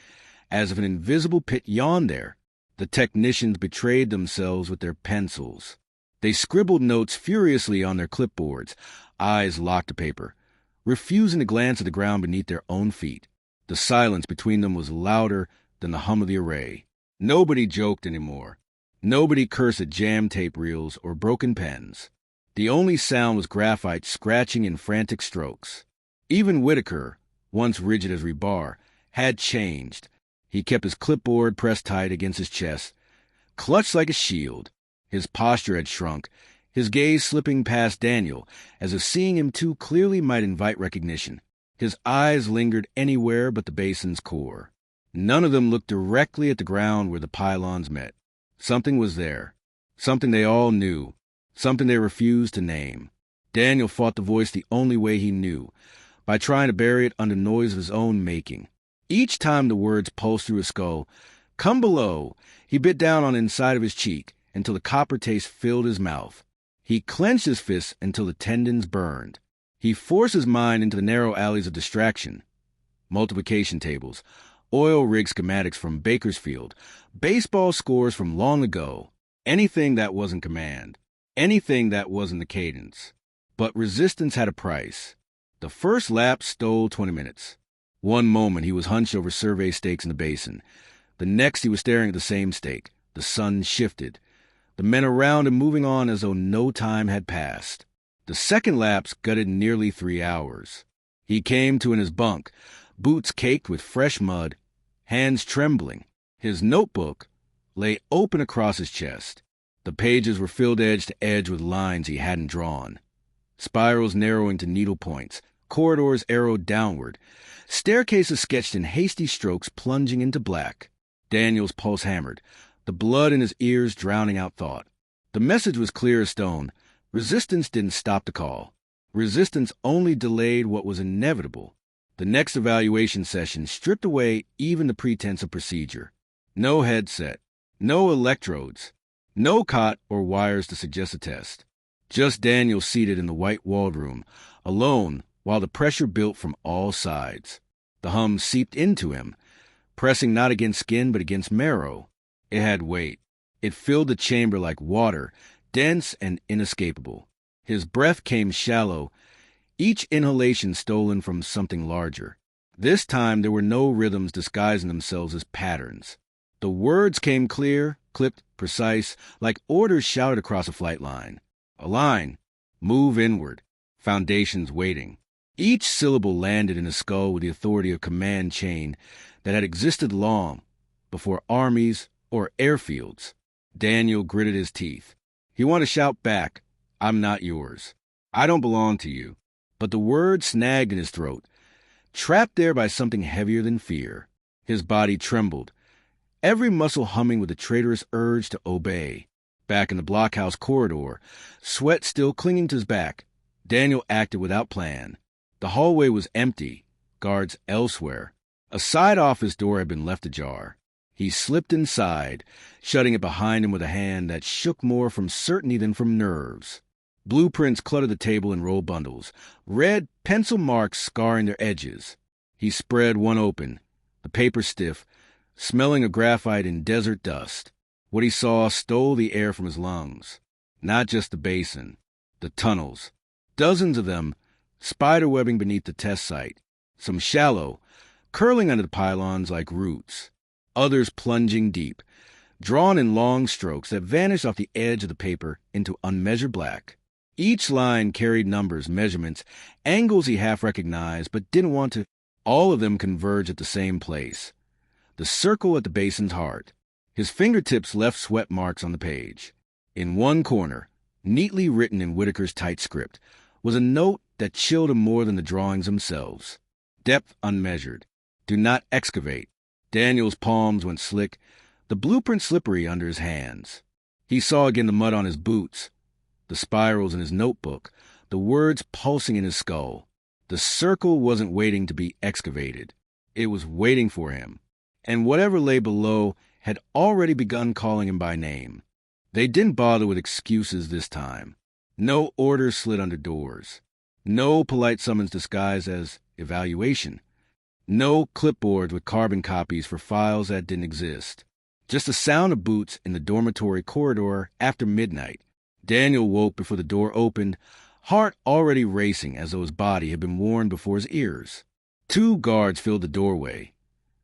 as if an invisible pit yawned there. The technicians betrayed themselves with their pencils. They scribbled notes furiously on their clipboards, eyes locked to paper, refusing to glance at the ground beneath their own feet. The silence between them was louder than the hum of the array. Nobody joked anymore. Nobody cursed at jam tape reels or broken pens. The only sound was graphite scratching in frantic strokes. Even Whitaker, once rigid as rebar, had changed. He kept his clipboard pressed tight against his chest, clutched like a shield. His posture had shrunk, his gaze slipping past Daniel, as if seeing him too clearly might invite recognition. His eyes lingered anywhere but the basin's core. None of them looked directly at the ground where the pylons met. Something was there. Something they all knew. Something they refused to name. Daniel fought the voice the only way he knew, by trying to bury it under noise of his own making. Each time the words pulsed through his skull, "Come below," he bit down on the inside of his cheek until the copper taste filled his mouth. He clenched his fists until the tendons burned. He forced his mind into the narrow alleys of distraction. Multiplication tables, oil rig schematics from Bakersfield, baseball scores from long ago, anything that wasn't command, anything that wasn't the cadence. But resistance had a price. The first lap stole 20 minutes. One moment he was hunched over survey stakes in the basin. The next he was staring at the same stake. The sun shifted. The men around him moving on as though no time had passed. The second lapse gutted nearly 3 hours. He came to in his bunk, boots caked with fresh mud, hands trembling. His notebook lay open across his chest. The pages were filled edge to edge with lines he hadn't drawn. Spirals narrowing to needle points, corridors arrowed downward, staircases sketched in hasty strokes plunging into black. Daniel's pulse hammered, the blood in his ears drowning out thought. The message was clear as stone. Resistance didn't stop the call. Resistance only delayed what was inevitable. The next evaluation session stripped away even the pretense of procedure. No headset, no electrodes, no cot or wires to suggest a test. Just Daniel seated in the white-walled room, alone, while the pressure built from all sides. The hum seeped into him, pressing not against skin but against marrow. It had weight. It filled the chamber like water, dense and inescapable. His breath came shallow, each inhalation stolen from something larger. This time there were no rhythms disguising themselves as patterns. The words came clear, clipped, precise, like orders shouted across a flight line. Align. Move inward. Foundations waiting. Each syllable landed in his skull with the authority of command chain that had existed long before armies or airfields. Daniel gritted his teeth. He wanted to shout back, "I'm not yours. I don't belong to you." But the word snagged in his throat, trapped there by something heavier than fear. His body trembled, every muscle humming with the traitorous urge to obey. Back in the blockhouse corridor, sweat still clinging to his back, Daniel acted without plan. The hallway was empty, guards elsewhere. A side office door had been left ajar. He slipped inside, shutting it behind him with a hand that shook more from certainty than from nerves. Blueprints cluttered the table in roll bundles, red pencil marks scarring their edges. He spread one open, the paper stiff, smelling of graphite and desert dust. What he saw stole the air from his lungs. Not just the basin, the tunnels. Dozens of them, spiderwebbing beneath the test site. Some shallow, curling under the pylons like roots. Others plunging deep, drawn in long strokes that vanished off the edge of the paper into unmeasured black. Each line carried numbers, measurements, angles he half recognized but didn't want to. All of them converged at the same place. The circle at the basin's heart. His fingertips left sweat marks on the page. In one corner, neatly written in Whitaker's tight script, was a note that chilled him more than the drawings themselves. Depth unmeasured. Do not excavate. Daniel's palms went slick, the blueprint slippery under his hands. He saw again the mud on his boots, the spirals in his notebook, the words pulsing in his skull. The circle wasn't waiting to be excavated. It was waiting for him. And whatever lay below had already begun calling him by name. They didn't bother with excuses this time. No orders slid under doors. No polite summons disguised as evaluation. No clipboards with carbon copies for files that didn't exist. Just the sound of boots in the dormitory corridor after midnight. Daniel woke before the door opened, heart already racing as though his body had been worn before his ears. 2 guards filled the doorway,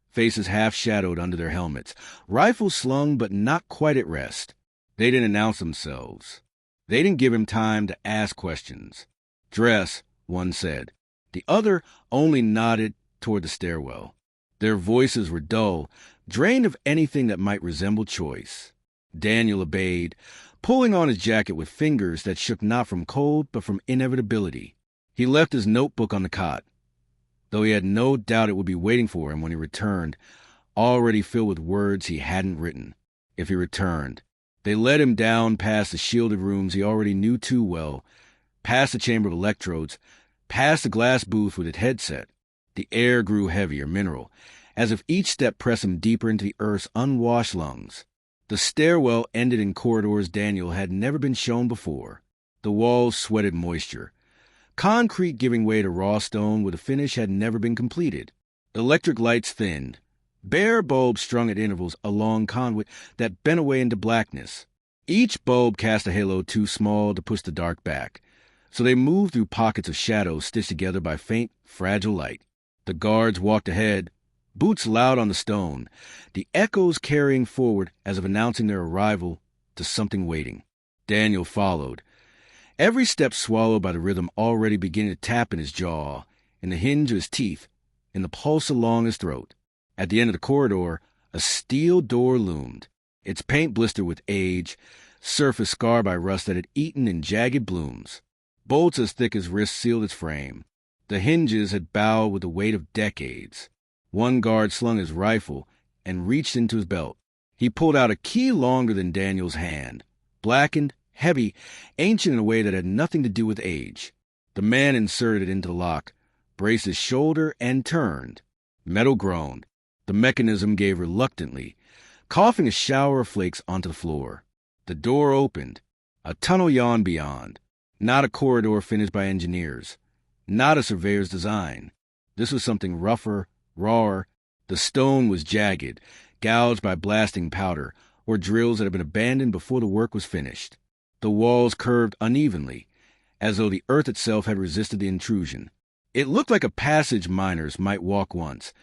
faces half-shadowed under their helmets, rifles slung but not quite at rest. They didn't announce themselves. They didn't give him time to ask questions. "Dress," one said. The other only nodded toward the stairwell. Their voices were dull, drained of anything that might resemble choice. Daniel obeyed, pulling on his jacket with fingers that shook not from cold but from inevitability. He left his notebook on the cot, though he had no doubt it would be waiting for him when he returned, already filled with words he hadn't written. If he returned. They led him down past the shielded rooms he already knew too well, past the chamber of electrodes, past the glass booth with its headset. The air grew heavier, mineral, as if each step pressed him deeper into the Earth's unwashed lungs. The stairwell ended in corridors Daniel had never been shown before. The walls sweated moisture, concrete giving way to raw stone where the finish had never been completed. Electric lights thinned, bare bulbs strung at intervals along conduit that bent away into blackness. Each bulb cast a halo too small to push the dark back, so they moved through pockets of shadow stitched together by faint, fragile light. The guards walked ahead, boots loud on the stone, the echoes carrying forward as if announcing their arrival to something waiting. Daniel followed, every step swallowed by the rhythm already beginning to tap in his jaw, in the hinge of his teeth, in the pulse along his throat. At the end of the corridor, a steel door loomed, its paint blistered with age, surface scarred by rust that had eaten in jagged blooms. Bolts as thick as wrists sealed its frame. The hinges had bowed with the weight of decades. One guard slung his rifle and reached into his belt. He pulled out a key longer than Daniel's hand, blackened, heavy, ancient in a way that had nothing to do with age. The man inserted it into the lock, braced his shoulder, and turned. Metal groaned. The mechanism gave reluctantly, coughing a shower of flakes onto the floor. The door opened. A tunnel yawned beyond. Not a corridor finished by engineers. Not a surveyor's design. This was something rougher, rawer. The stone was jagged, gouged by blasting powder, or drills that had been abandoned before the work was finished. The walls curved unevenly, as though the earth itself had resisted the intrusion. It looked like a passage miners might walk once,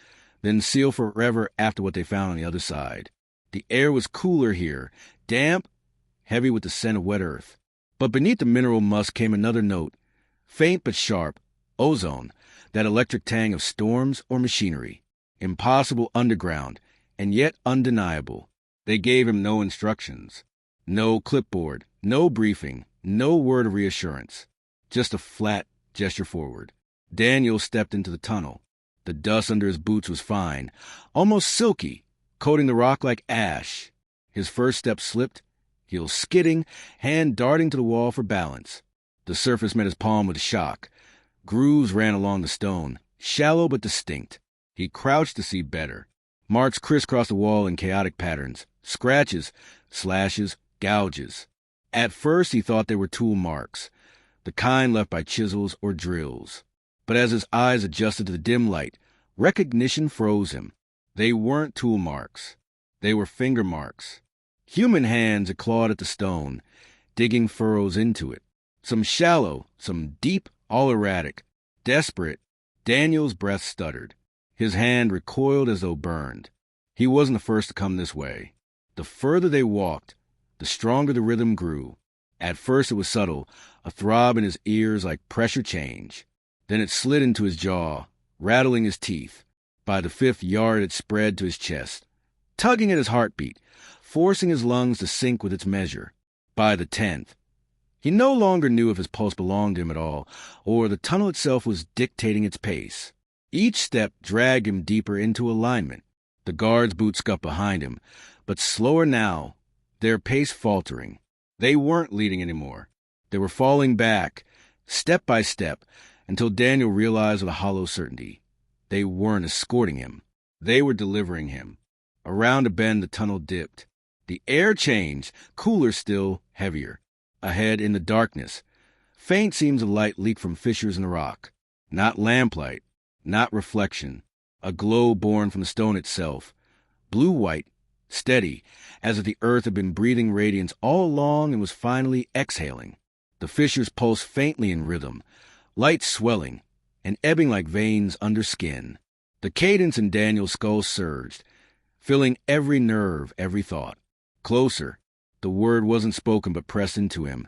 then seal forever after what they found on the other side. The air was cooler here, damp, heavy with the scent of wet earth. But beneath the mineral musk came another note, faint but sharp, ozone, that electric tang of storms or machinery. Impossible underground, and yet undeniable. They gave him no instructions, no clipboard, no briefing, no word of reassurance, just a flat gesture forward. Daniel stepped into the tunnel. The dust under his boots was fine, almost silky, coating the rock like ash. His first step slipped, heels skidding, hand darting to the wall for balance. The surface met his palm with a shock. Grooves ran along the stone, shallow but distinct. He crouched to see better. Marks crisscrossed the wall in chaotic patterns, scratches, slashes, gouges. At first he thought they were tool marks, the kind left by chisels or drills. But as his eyes adjusted to the dim light, recognition froze him. They weren't tool marks. They were finger marks. Human hands had clawed at the stone, digging furrows into it. Some shallow, some deep, all erratic. Desperate, Daniel's breath stuttered. His hand recoiled as though burned. He wasn't the first to come this way. The further they walked, the stronger the rhythm grew. At first it was subtle, a throb in his ears like pressure change. Then it slid into his jaw, rattling his teeth. By the 5th yard it spread to his chest, tugging at his heartbeat, forcing his lungs to sync with its measure. By the 10th, he no longer knew if his pulse belonged to him at all, or the tunnel itself was dictating its pace. Each step dragged him deeper into alignment. The guard's boots scuffed behind him, but slower now, their pace faltering. They weren't leading anymore. They were falling back, step by step, until Daniel realized with a hollow certainty. They weren't escorting him. They were delivering him. Around a bend the tunnel dipped. The air changed, cooler still, heavier. Ahead in the darkness, faint seams of light leaked from fissures in the rock. Not lamplight, not reflection. A glow born from the stone itself. Blue-white, steady, as if the earth had been breathing radiance all along and was finally exhaling. The fissures pulsed faintly in rhythm, light swelling and ebbing like veins under skin. The cadence in Daniel's skull surged, filling every nerve, every thought. Closer. The word wasn't spoken but pressed into him,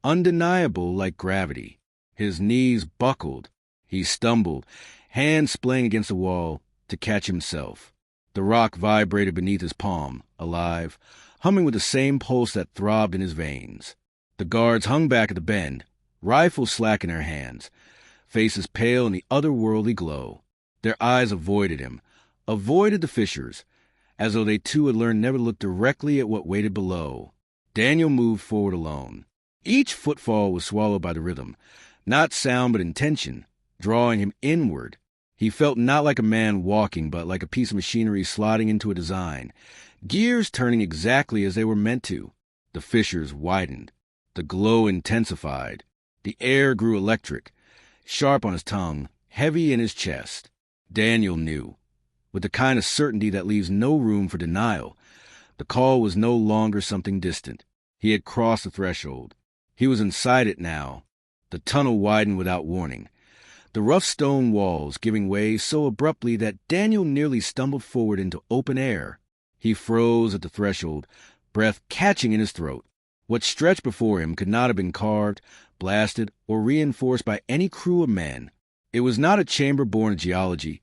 undeniable like gravity. His knees buckled. He stumbled, hands splaying against the wall to catch himself. The rock vibrated beneath his palm, alive, humming with the same pulse that throbbed in his veins. The guards hung back at the bend, rifles slack in their hands, faces pale in the otherworldly glow. Their eyes avoided him, avoided the fishers, as though they too had learned never to look directly at what waited below. Daniel moved forward alone. Each footfall was swallowed by the rhythm, not sound but intention, drawing him inward. He felt not like a man walking, but like a piece of machinery sliding into a design, gears turning exactly as they were meant to. The fissures widened. The glow intensified. The air grew electric, sharp on his tongue, heavy in his chest. Daniel knew, with the kind of certainty that leaves no room for denial. The call was no longer something distant. He had crossed the threshold. He was inside it now. The tunnel widened without warning, the rough stone walls giving way so abruptly that Daniel nearly stumbled forward into open air. He froze at the threshold, breath catching in his throat. What stretched before him could not have been carved, blasted, or reinforced by any crew of men. It was not a chamber born of geology,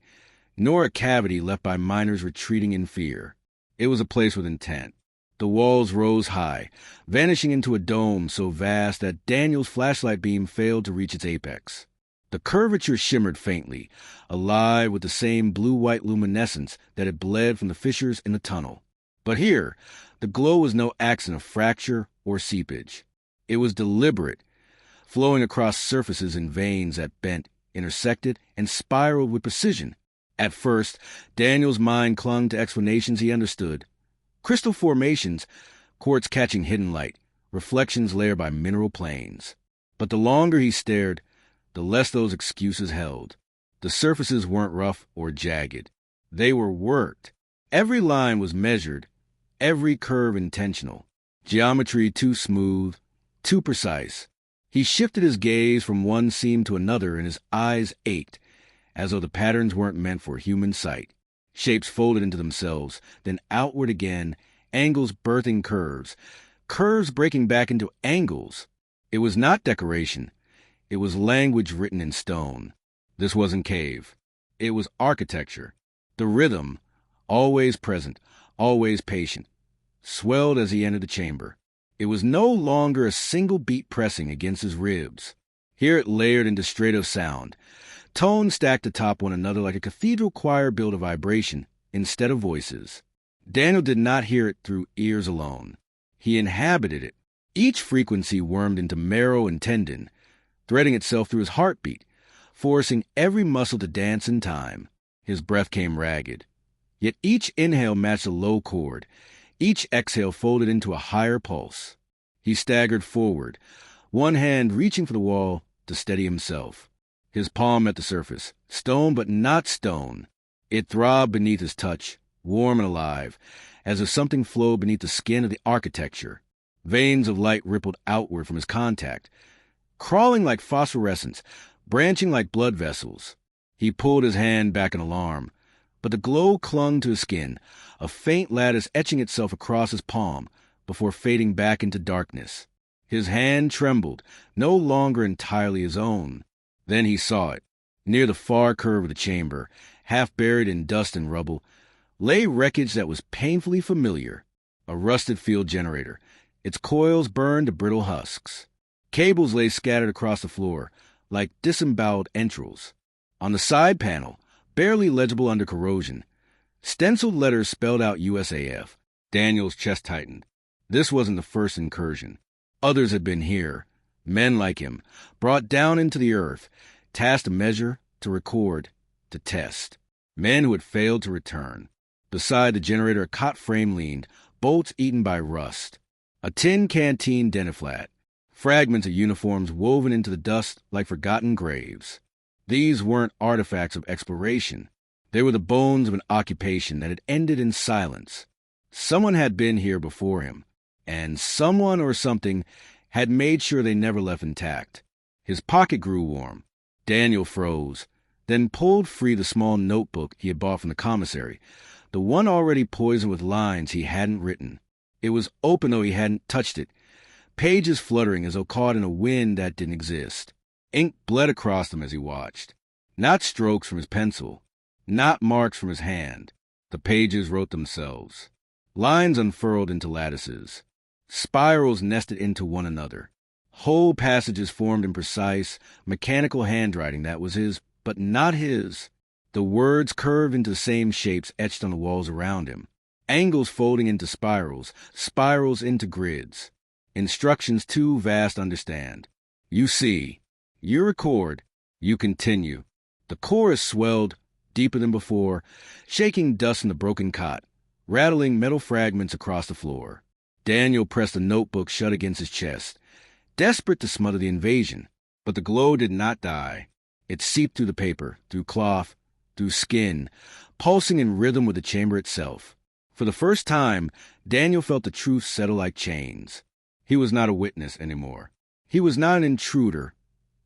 nor a cavity left by miners retreating in fear. It was a place with intent. The walls rose high, vanishing into a dome so vast that Daniel's flashlight beam failed to reach its apex. The curvature shimmered faintly, alive with the same blue-white luminescence that had bled from the fissures in the tunnel. But here, the glow was no accident of fracture or seepage. It was deliberate, flowing across surfaces in veins that bent, intersected, and spiraled with precision. At first, Daniel's mind clung to explanations he understood. Crystal formations, quartz catching hidden light, reflections layered by mineral planes. But the longer he stared, the less those excuses held. The surfaces weren't rough or jagged. They were worked. Every line was measured, every curve intentional. Geometry too smooth, too precise. He shifted his gaze from one seam to another, and his eyes ached, as though the patterns weren't meant for human sight. Shapes folded into themselves, then outward again, angles birthing curves, curves breaking back into angles. It was not decoration. It was language written in stone. This wasn't cave. It was architecture. The rhythm, always present, always patient, swelled as he entered the chamber. It was no longer a single beat pressing against his ribs. Here it layered into strato sound, tones stacked atop one another like a cathedral choir built of vibration instead of voices. Daniel did not hear it through ears alone. He inhabited it. Each frequency wormed into marrow and tendon, threading itself through his heartbeat, forcing every muscle to dance in time. His breath came ragged. Yet each inhale matched a low chord, each exhale folded into a higher pulse. He staggered forward, one hand reaching for the wall to steady himself. His palm met the surface, stone but not stone. It throbbed beneath his touch, warm and alive, as if something flowed beneath the skin of the architecture. Veins of light rippled outward from his contact, crawling like phosphorescence, branching like blood vessels. He pulled his hand back in alarm, but the glow clung to his skin, a faint lattice etching itself across his palm before fading back into darkness. His hand trembled, no longer entirely his own. Then he saw it. Near the far curve of the chamber, half buried in dust and rubble, lay wreckage that was painfully familiar. A rusted field generator, its coils burned to brittle husks. Cables lay scattered across the floor, like disemboweled entrails. On the side panel, barely legible under corrosion, stenciled letters spelled out USAF. Daniel's chest tightened. This wasn't the first incursion. Others had been here, men like him, brought down into the earth, tasked to measure, to record, to test. Men who had failed to return. Beside the generator, a cot frame leaned, bolts eaten by rust. A tin canteen dented flat, fragments of uniforms woven into the dust like forgotten graves. These weren't artifacts of exploration. They were the bones of an occupation that had ended in silence. Someone had been here before him, and someone or something had made sure they never left intact. His pocket grew warm. Daniel froze, then pulled free the small notebook he had bought from the commissary, the one already poisoned with lines he hadn't written. It was open though he hadn't touched it, pages fluttering as though caught in a wind that didn't exist. Ink bled across them as he watched. Not strokes from his pencil, not marks from his hand. The pages wrote themselves. Lines unfurled into lattices. Spirals nested into one another. Whole passages formed in precise, mechanical handwriting that was his, but not his. The words curved into the same shapes etched on the walls around him. Angles folding into spirals, spirals into grids. Instructions too vast to understand. You see. You record. You continue. The chorus swelled, deeper than before, shaking dust in the broken cot, rattling metal fragments across the floor. Daniel pressed the notebook shut against his chest, desperate to smother the invasion. But the glow did not die. It seeped through the paper, through cloth, through skin, pulsing in rhythm with the chamber itself. For the first time, Daniel felt the truth settle like chains. He was not a witness anymore. He was not an intruder,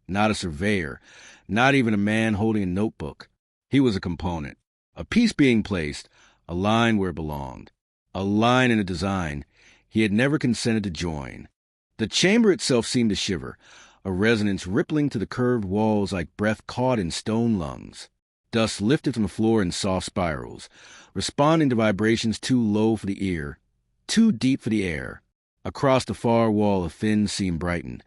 not a surveyor, not even a man holding a notebook. He was a component, a piece being placed, a line where it belonged, a line in a design he had never consented to join. The chamber itself seemed to shiver, a resonance rippling to the curved walls like breath caught in stone lungs. Dust lifted from the floor in soft spirals, responding to vibrations too low for the ear, too deep for the air. Across the far wall a thin seam brightened,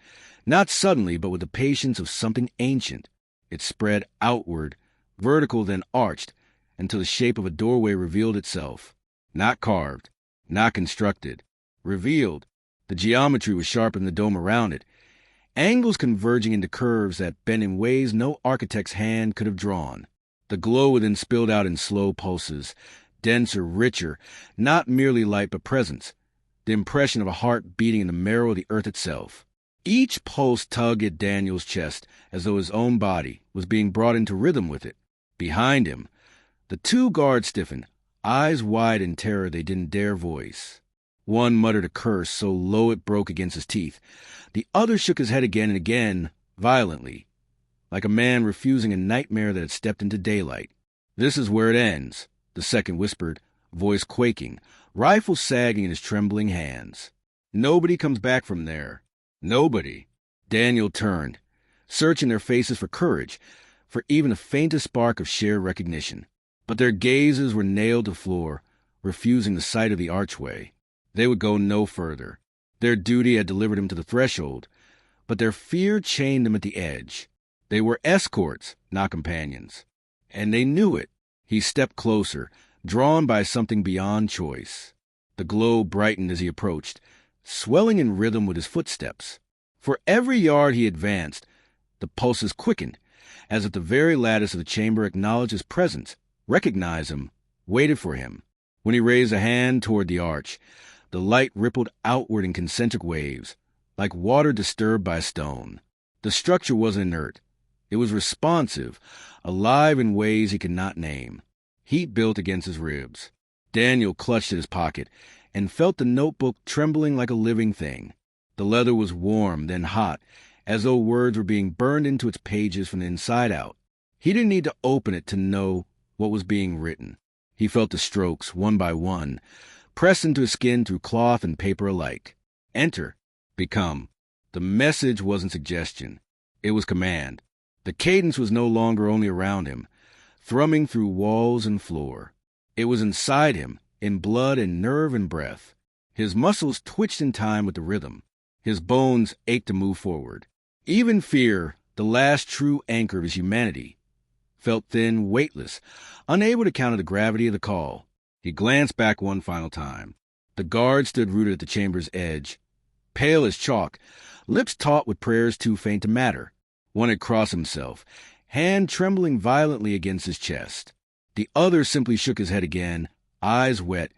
not suddenly but with the patience of something ancient. It spread outward, vertical then arched, until the shape of a doorway revealed itself. Not carved, not constructed. Revealed. The geometry was sharper than the dome around it, angles converging into curves that bent in ways no architect's hand could have drawn. The glow within spilled out in slow pulses, denser, richer, not merely light but presence, the impression of a heart beating in the marrow of the earth itself. Each pulse tugged at Daniel's chest as though his own body was being brought into rhythm with it. Behind him, the two guards stiffened, eyes wide in terror they didn't dare voice. One muttered a curse so low it broke against his teeth. The other shook his head again and again, violently, like a man refusing a nightmare that had stepped into daylight. "This is where it ends," the second whispered, voice quaking, rifle sagging in his trembling hands. "Nobody comes back from there. Nobody." Daniel turned, searching their faces for courage, for even the faintest spark of shared recognition. But their gazes were nailed to the floor, refusing the sight of the archway. They would go no further. Their duty had delivered him to the threshold, but their fear chained them at the edge. They were escorts, not companions. And they knew it. He stepped closer, drawn by something beyond choice. The glow brightened as he approached, swelling in rhythm with his footsteps. For every yard he advanced, the pulses quickened, as if the very lattice of the chamber acknowledged his presence, recognized him, waited for him. When he raised a hand toward the arch, the light rippled outward in concentric waves, like water disturbed by a stone. The structure wasn't inert. It was responsive, alive in ways he could not name. Heat built against his ribs. Daniel clutched at his pocket and felt the notebook trembling like a living thing. The leather was warm, then hot, as though words were being burned into its pages from the inside out. He didn't need to open it to know what was being written. He felt the strokes, one by one, pressed into his skin through cloth and paper alike. Enter. Become. The message wasn't suggestion. It was command. The cadence was no longer only around him, thrumming through walls and floor. It was inside him, in blood and nerve and breath. His muscles twitched in time with the rhythm. His bones ached to move forward. Even fear, the last true anchor of his humanity, felt thin, weightless, unable to counter the gravity of the call. He glanced back one final time. The guard stood rooted at the chamber's edge, pale as chalk, lips taut with prayers too faint to matter. One had crossed himself, hand trembling violently against his chest. The other simply shook his head again, eyes wet,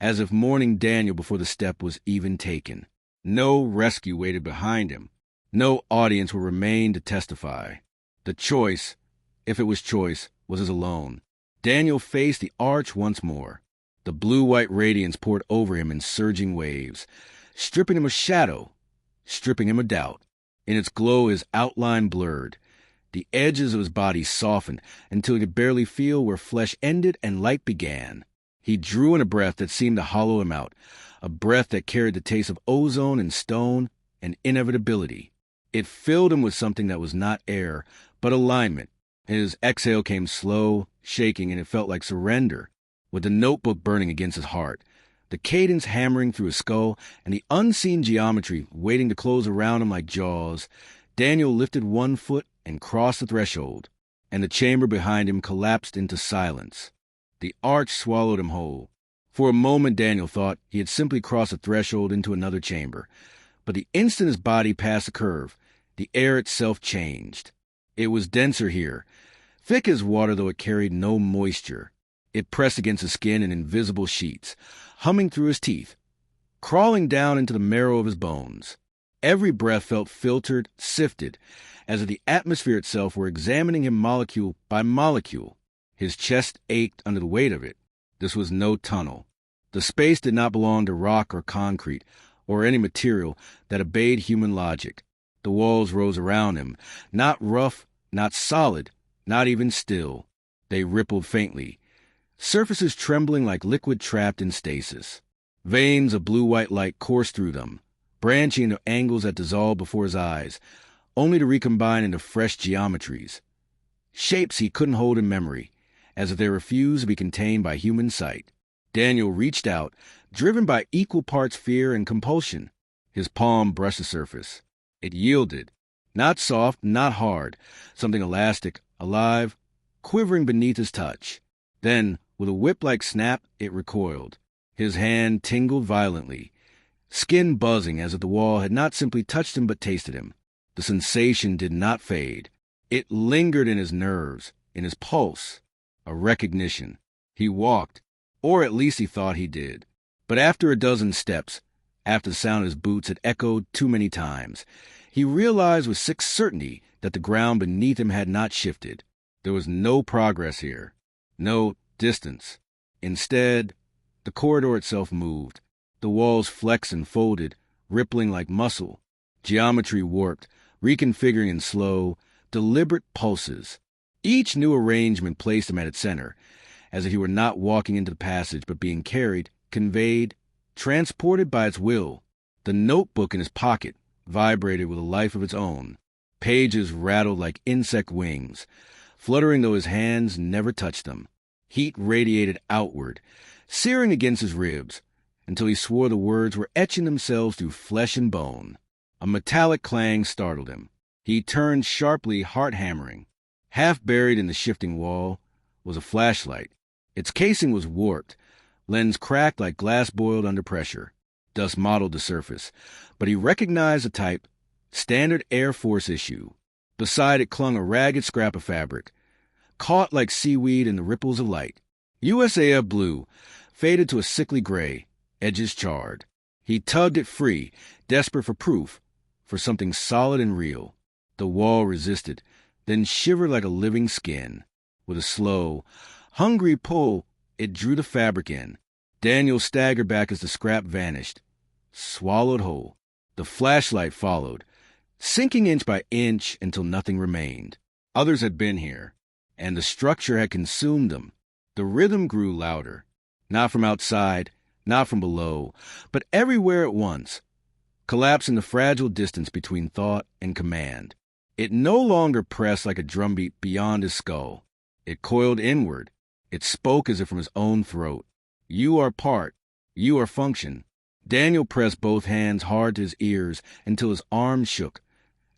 as if mourning Daniel before the step was even taken. No rescue waited behind him. No audience will remain to testify. The choice, if it was choice, was his alone. Daniel faced the arch once more. The blue-white radiance poured over him in surging waves, stripping him of shadow, stripping him of doubt. In its glow his outline blurred. The edges of his body softened until he could barely feel where flesh ended and light began. He drew in a breath that seemed to hollow him out, a breath that carried the taste of ozone and stone and inevitability. It filled him with something that was not air, but alignment. His exhale came slow, shaking, and it felt like surrender. With the notebook burning against his heart, the cadence hammering through his skull, and the unseen geometry waiting to close around him like jaws, Daniel lifted one foot and crossed the threshold, and the chamber behind him collapsed into silence. The arch swallowed him whole. For a moment Daniel thought he had simply crossed a threshold into another chamber, but the instant his body passed the curve, the air itself changed. It was denser here, thick as water though it carried no moisture. It pressed against his skin in invisible sheets, humming through his teeth, crawling down into the marrow of his bones. Every breath felt filtered, sifted, as if the atmosphere itself were examining him molecule by molecule. His chest ached under the weight of it. This was no tunnel. The space did not belong to rock or concrete, or any material that obeyed human logic. The walls rose around him, not rough, not solid, not even still. They rippled faintly, surfaces trembling like liquid trapped in stasis. Veins of blue-white light coursed through them, branching into angles that dissolved before his eyes, only to recombine into fresh geometries. Shapes he couldn't hold in memory, as if they refused to be contained by human sight. Daniel reached out, driven by equal parts fear and compulsion. His palm brushed the surface. It yielded, not soft, not hard, something elastic, alive, quivering beneath his touch. Then, with a whip-like snap, it recoiled. His hand tingled violently, skin buzzing as if the wall had not simply touched him but tasted him. The sensation did not fade. It lingered in his nerves, in his pulse. A recognition. He walked, or at least he thought he did. But after a dozen steps, after the sound of his boots had echoed too many times, he realized with sick certainty that the ground beneath him had not shifted. There was no progress here, no distance. Instead, the corridor itself moved. The walls flexed and folded, rippling like muscle. Geometry warped, reconfiguring in slow, deliberate pulses. Each new arrangement placed him at its center, as if he were not walking into the passage but being carried, conveyed, transported by its will. The notebook in his pocket vibrated with a life of its own. Pages rattled like insect wings, fluttering though his hands never touched them. Heat radiated outward, searing against his ribs, until he swore the words were etching themselves through flesh and bone. A metallic clang startled him. He turned sharply, heart-hammering. Half buried in the shifting wall was a flashlight. Its casing was warped, lens cracked like glass boiled under pressure. Dust mottled the surface, but he recognized the type, standard Air Force issue. Beside it clung a ragged scrap of fabric, caught like seaweed in the ripples of light. USAF blue, faded to a sickly gray, edges charred. He tugged it free, desperate for proof, for something solid and real. The wall resisted, then shivered like a living skin. With a slow, hungry pull, it drew the fabric in. Daniel staggered back as the scrap vanished, swallowed whole. The flashlight followed, sinking inch by inch until nothing remained. Others had been here, and the structure had consumed them. The rhythm grew louder, not from outside, not from below, but everywhere at once, collapsing the fragile distance between thought and command. It no longer pressed like a drumbeat beyond his skull. It coiled inward. It spoke as if from his own throat. You are part. You are function. Daniel pressed both hands hard to his ears until his arms shook,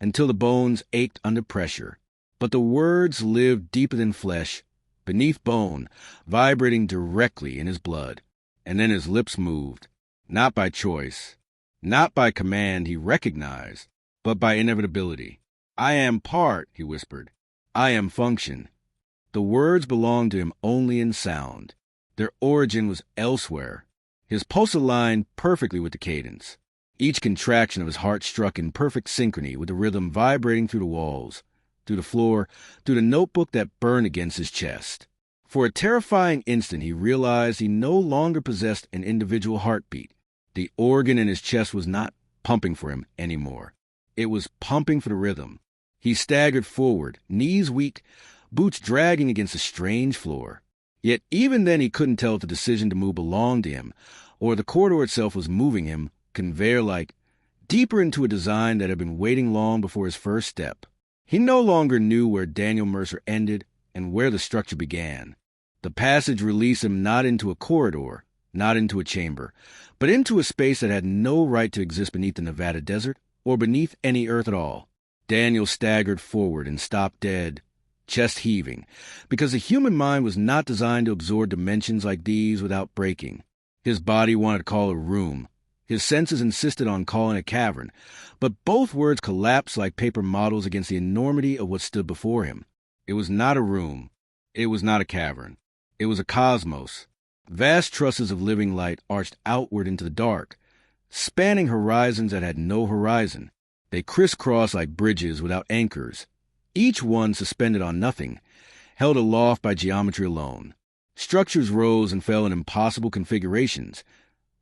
until the bones ached under pressure. But the words lived deeper than flesh, beneath bone, vibrating directly in his blood. And then his lips moved, not by choice, not by command he recognized, but by inevitability. I am part, he whispered. I am function. The words belonged to him only in sound. Their origin was elsewhere. His pulse aligned perfectly with the cadence. Each contraction of his heart struck in perfect synchrony with the rhythm vibrating through the walls, through the floor, through the notebook that burned against his chest. For a terrifying instant he realized he no longer possessed an individual heartbeat. The organ in his chest was not pumping for him anymore. It was pumping for the rhythm. He staggered forward, knees weak, boots dragging against a strange floor. Yet even then he couldn't tell if the decision to move belonged to him, or the corridor itself was moving him, conveyor-like, deeper into a design that had been waiting long before his first step. He no longer knew where Daniel Mercer ended and where the structure began. The passage released him not into a corridor, not into a chamber, but into a space that had no right to exist beneath the Nevada desert or beneath any earth at all. Daniel staggered forward and stopped dead, chest heaving, because the human mind was not designed to absorb dimensions like these without breaking. His body wanted to call it a room. His senses insisted on calling it a cavern, but both words collapsed like paper models against the enormity of what stood before him. It was not a room. It was not a cavern. It was a cosmos. Vast trusses of living light arched outward into the dark, spanning horizons that had no horizon. They crisscrossed like bridges without anchors, each one suspended on nothing, held aloft by geometry alone. Structures rose and fell in impossible configurations,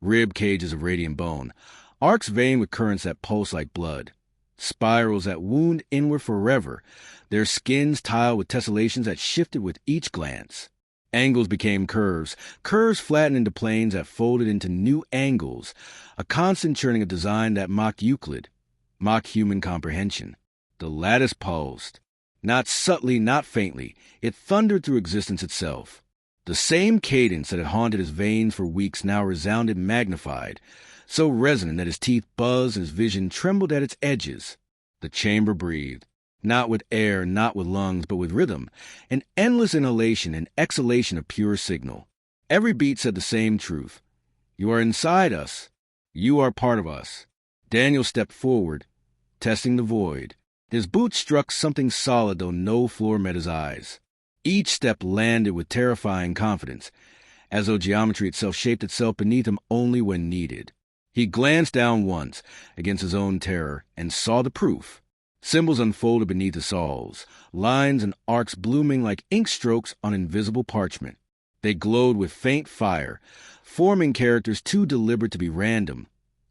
rib cages of radiant bone, arcs veined with currents that pulse like blood, spirals that wound inward forever, their skins tiled with tessellations that shifted with each glance. Angles became curves, curves flattened into planes that folded into new angles, a constant churning of design that mocked Euclid, mocked human comprehension. The lattice pulsed. Not subtly, not faintly, it thundered through existence itself. The same cadence that had haunted his veins for weeks now resounded magnified, so resonant that his teeth buzzed and his vision trembled at its edges. The chamber breathed, not with air, not with lungs, but with rhythm, an endless inhalation and exhalation of pure signal. Every beat said the same truth. You are inside us. You are part of us. Daniel stepped forward, testing the void. His boots struck something solid, though no floor met his eyes. Each step landed with terrifying confidence, as though geometry itself shaped itself beneath him only when needed. He glanced down once, against his own terror, and saw the proof. Symbols unfolded beneath the soles, lines and arcs blooming like ink strokes on invisible parchment. They glowed with faint fire, forming characters too deliberate to be random,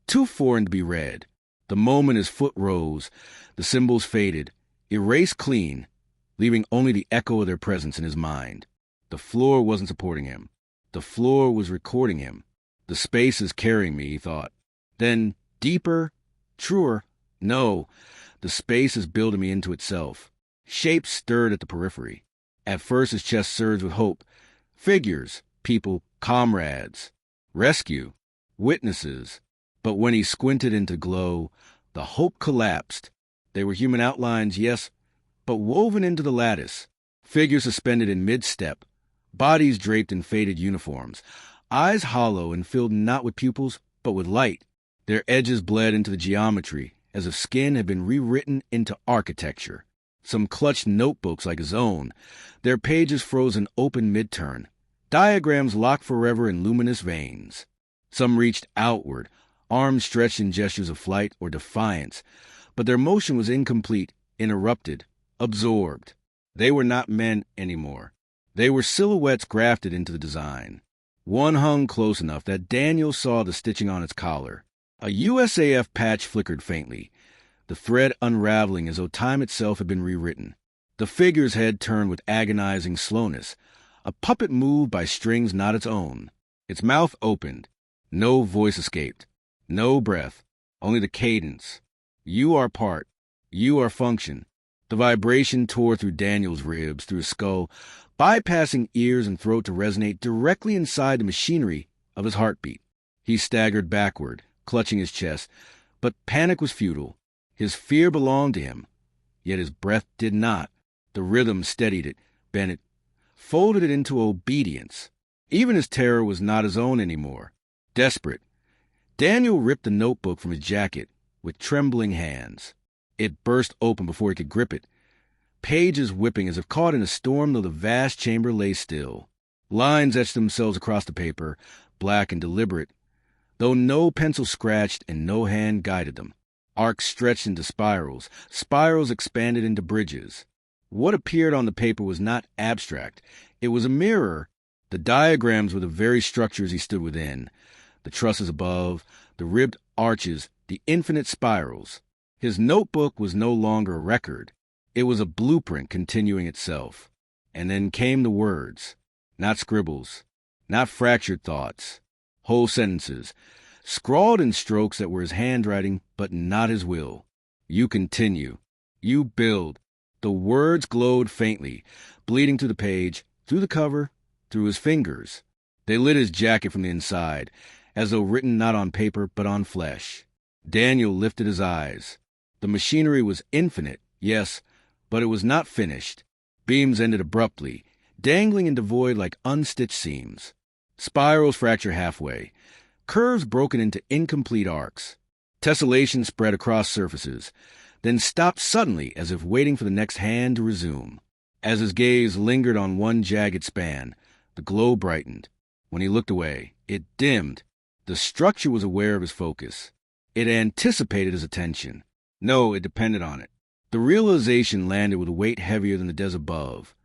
too foreign to be read. The moment his foot rose, the symbols faded, erased clean, leaving only the echo of their presence in his mind. The floor wasn't supporting him. The floor was recording him. The space is carrying me, he thought. Then, deeper, truer, no, the space is building me into itself. Shapes stirred at the periphery. At first his chest surged with hope. Figures, people, comrades, rescue, witnesses. But when he squinted into glow, the hope collapsed. They were human outlines, yes, but woven into the lattice. Figures suspended in mid-step, bodies draped in faded uniforms, eyes hollow and filled not with pupils, but with light. Their edges bled into the geometry, as if skin had been rewritten into architecture. Some clutched notebooks like his own, their pages frozen open mid-turn, diagrams locked forever in luminous veins. Some reached outward, arms stretched in gestures of flight or defiance, but their motion was incomplete, interrupted, absorbed. They were not men anymore. They were silhouettes grafted into the design. One hung close enough that Daniel saw the stitching on its collar. A USAF patch flickered faintly, the thread unraveling as though time itself had been rewritten. The figure's head turned with agonizing slowness, a puppet moved by strings not its own. Its mouth opened. No voice escaped. No breath, only the cadence. You are part. You are function. The vibration tore through Daniel's ribs, through his skull, bypassing ears and throat to resonate directly inside the machinery of his heartbeat. He staggered backward, clutching his chest, but panic was futile. His fear belonged to him, yet his breath did not. The rhythm steadied it, bent it, folded it into obedience. Even his terror was not his own anymore. Desperate, Daniel ripped the notebook from his jacket with trembling hands. It burst open before he could grip it, pages whipping as if caught in a storm, though the vast chamber lay still. Lines etched themselves across the paper, black and deliberate, though no pencil scratched and no hand guided them. Arcs stretched into spirals, spirals expanded into bridges. What appeared on the paper was not abstract. It was a mirror. The diagrams were the very structures he stood within. The trusses above, the ribbed arches, the infinite spirals. His notebook was no longer a record. It was a blueprint continuing itself. And then came the words, not scribbles, not fractured thoughts, whole sentences, scrawled in strokes that were his handwriting, but not his will. You continue. You build. The words glowed faintly, bleeding through the page, through the cover, through his fingers. They lit his jacket from the inside, as though written not on paper but on flesh. Daniel lifted his eyes. The machinery was infinite, yes, but it was not finished. Beams ended abruptly, dangling into void like unstitched seams. Spirals fracture halfway, curves broken into incomplete arcs. Tessellation spread across surfaces, then stopped suddenly as if waiting for the next hand to resume. As his gaze lingered on one jagged span, the glow brightened. When he looked away, it dimmed. The structure was aware of his focus. It anticipated his attention. No, it depended on it. The realization landed with a weight heavier than the desert above.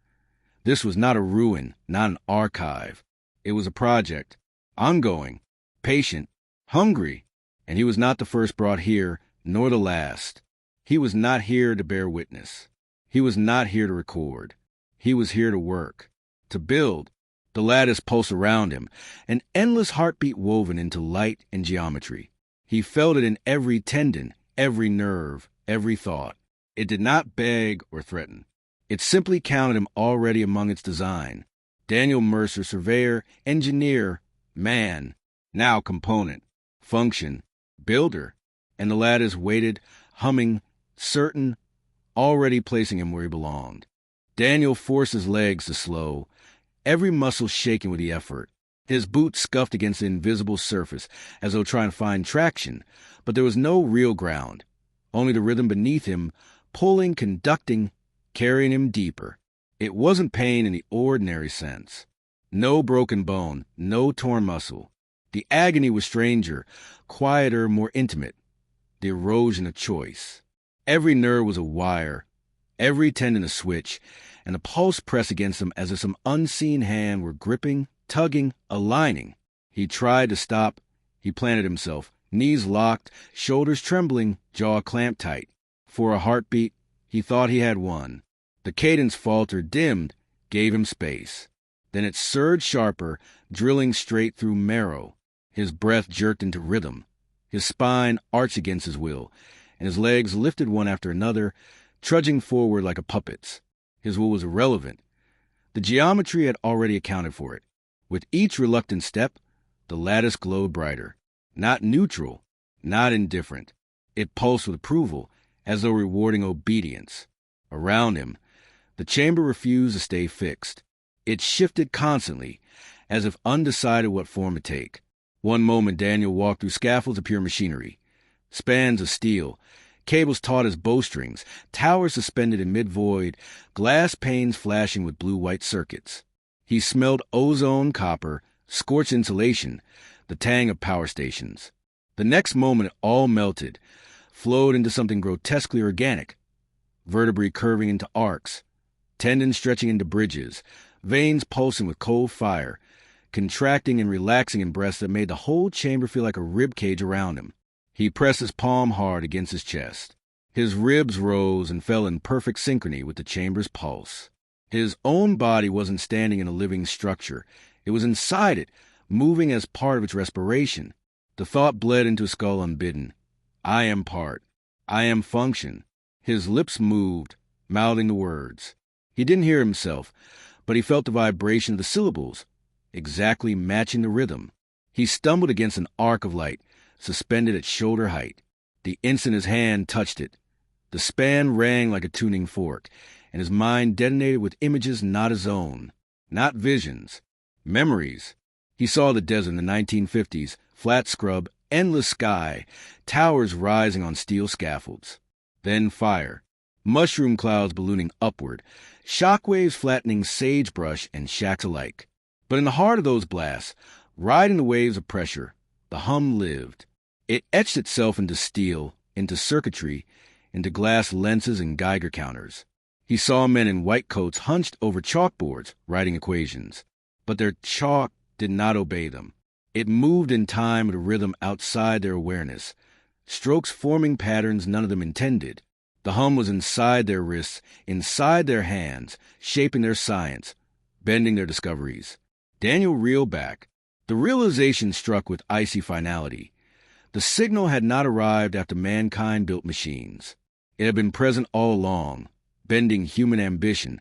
This was not a ruin, not an archive. It was a project, ongoing, patient, hungry, and he was not the first brought here, nor the last. He was not here to bear witness. He was not here to record. He was here to work, to build. The lattice pulsed around him, an endless heartbeat woven into light and geometry. He felt it in every tendon, every nerve, every thought. It did not beg or threaten. It simply counted him already among its design. Daniel Mercer, surveyor, engineer, man, now component, function, builder, and the lattice waited, humming, certain, already placing him where he belonged. Daniel forced his legs to slow, every muscle shaking with the effort. His boots scuffed against the invisible surface, as though trying to find traction, but there was no real ground, only the rhythm beneath him, pulling, conducting, carrying him deeper. It wasn't pain in the ordinary sense. No broken bone, no torn muscle. The agony was stranger, quieter, more intimate. The erosion of choice. Every nerve was a wire, every tendon a switch, and the pulse pressed against him as if some unseen hand were gripping, tugging, aligning. He tried to stop. He planted himself, knees locked, shoulders trembling, jaw clamped tight. For a heartbeat, he thought he had won. The cadence faltered, dimmed, gave him space. Then it surged sharper, drilling straight through marrow. His breath jerked into rhythm. His spine arched against his will, and his legs lifted one after another, trudging forward like a puppet's. His will was irrelevant. The geometry had already accounted for it. With each reluctant step, the lattice glowed brighter. Not neutral, not indifferent. It pulsed with approval, as though rewarding obedience. Around him, the chamber refused to stay fixed. It shifted constantly, as if undecided what form to take. One moment Daniel walked through scaffolds of pure machinery, spans of steel, cables taut as bowstrings, towers suspended in mid-void, glass panes flashing with blue-white circuits. He smelled ozone, copper, scorched insulation, the tang of power stations. The next moment it all melted, flowed into something grotesquely organic, vertebrae curving into arcs, tendons stretching into bridges, veins pulsing with cold fire, contracting and relaxing in breaths that made the whole chamber feel like a rib cage around him. He pressed his palm hard against his chest. His ribs rose and fell in perfect synchrony with the chamber's pulse. His own body wasn't standing in a living structure. It was inside it, moving as part of its respiration. The thought bled into his skull unbidden. I am part. I am function. His lips moved, mouthing the words. He didn't hear himself, but he felt the vibration of the syllables, exactly matching the rhythm. He stumbled against an arc of light, suspended at shoulder height. The instant his hand touched it, the span rang like a tuning fork, and his mind detonated with images not his own, not visions, memories. He saw the desert in the 1950s, flat scrub, endless sky, towers rising on steel scaffolds. Then fire, mushroom clouds ballooning upward, shockwaves flattening sagebrush and shacks alike. But in the heart of those blasts, riding the waves of pressure, the hum lived. It etched itself into steel, into circuitry, into glass lenses and Geiger counters. He saw men in white coats hunched over chalkboards, writing equations. But their chalk did not obey them. It moved in time with a rhythm outside their awareness, strokes forming patterns none of them intended. The hum was inside their wrists, inside their hands, shaping their science, bending their discoveries. Daniel reeled back. The realization struck with icy finality. The signal had not arrived after mankind built machines. It had been present all along, bending human ambition,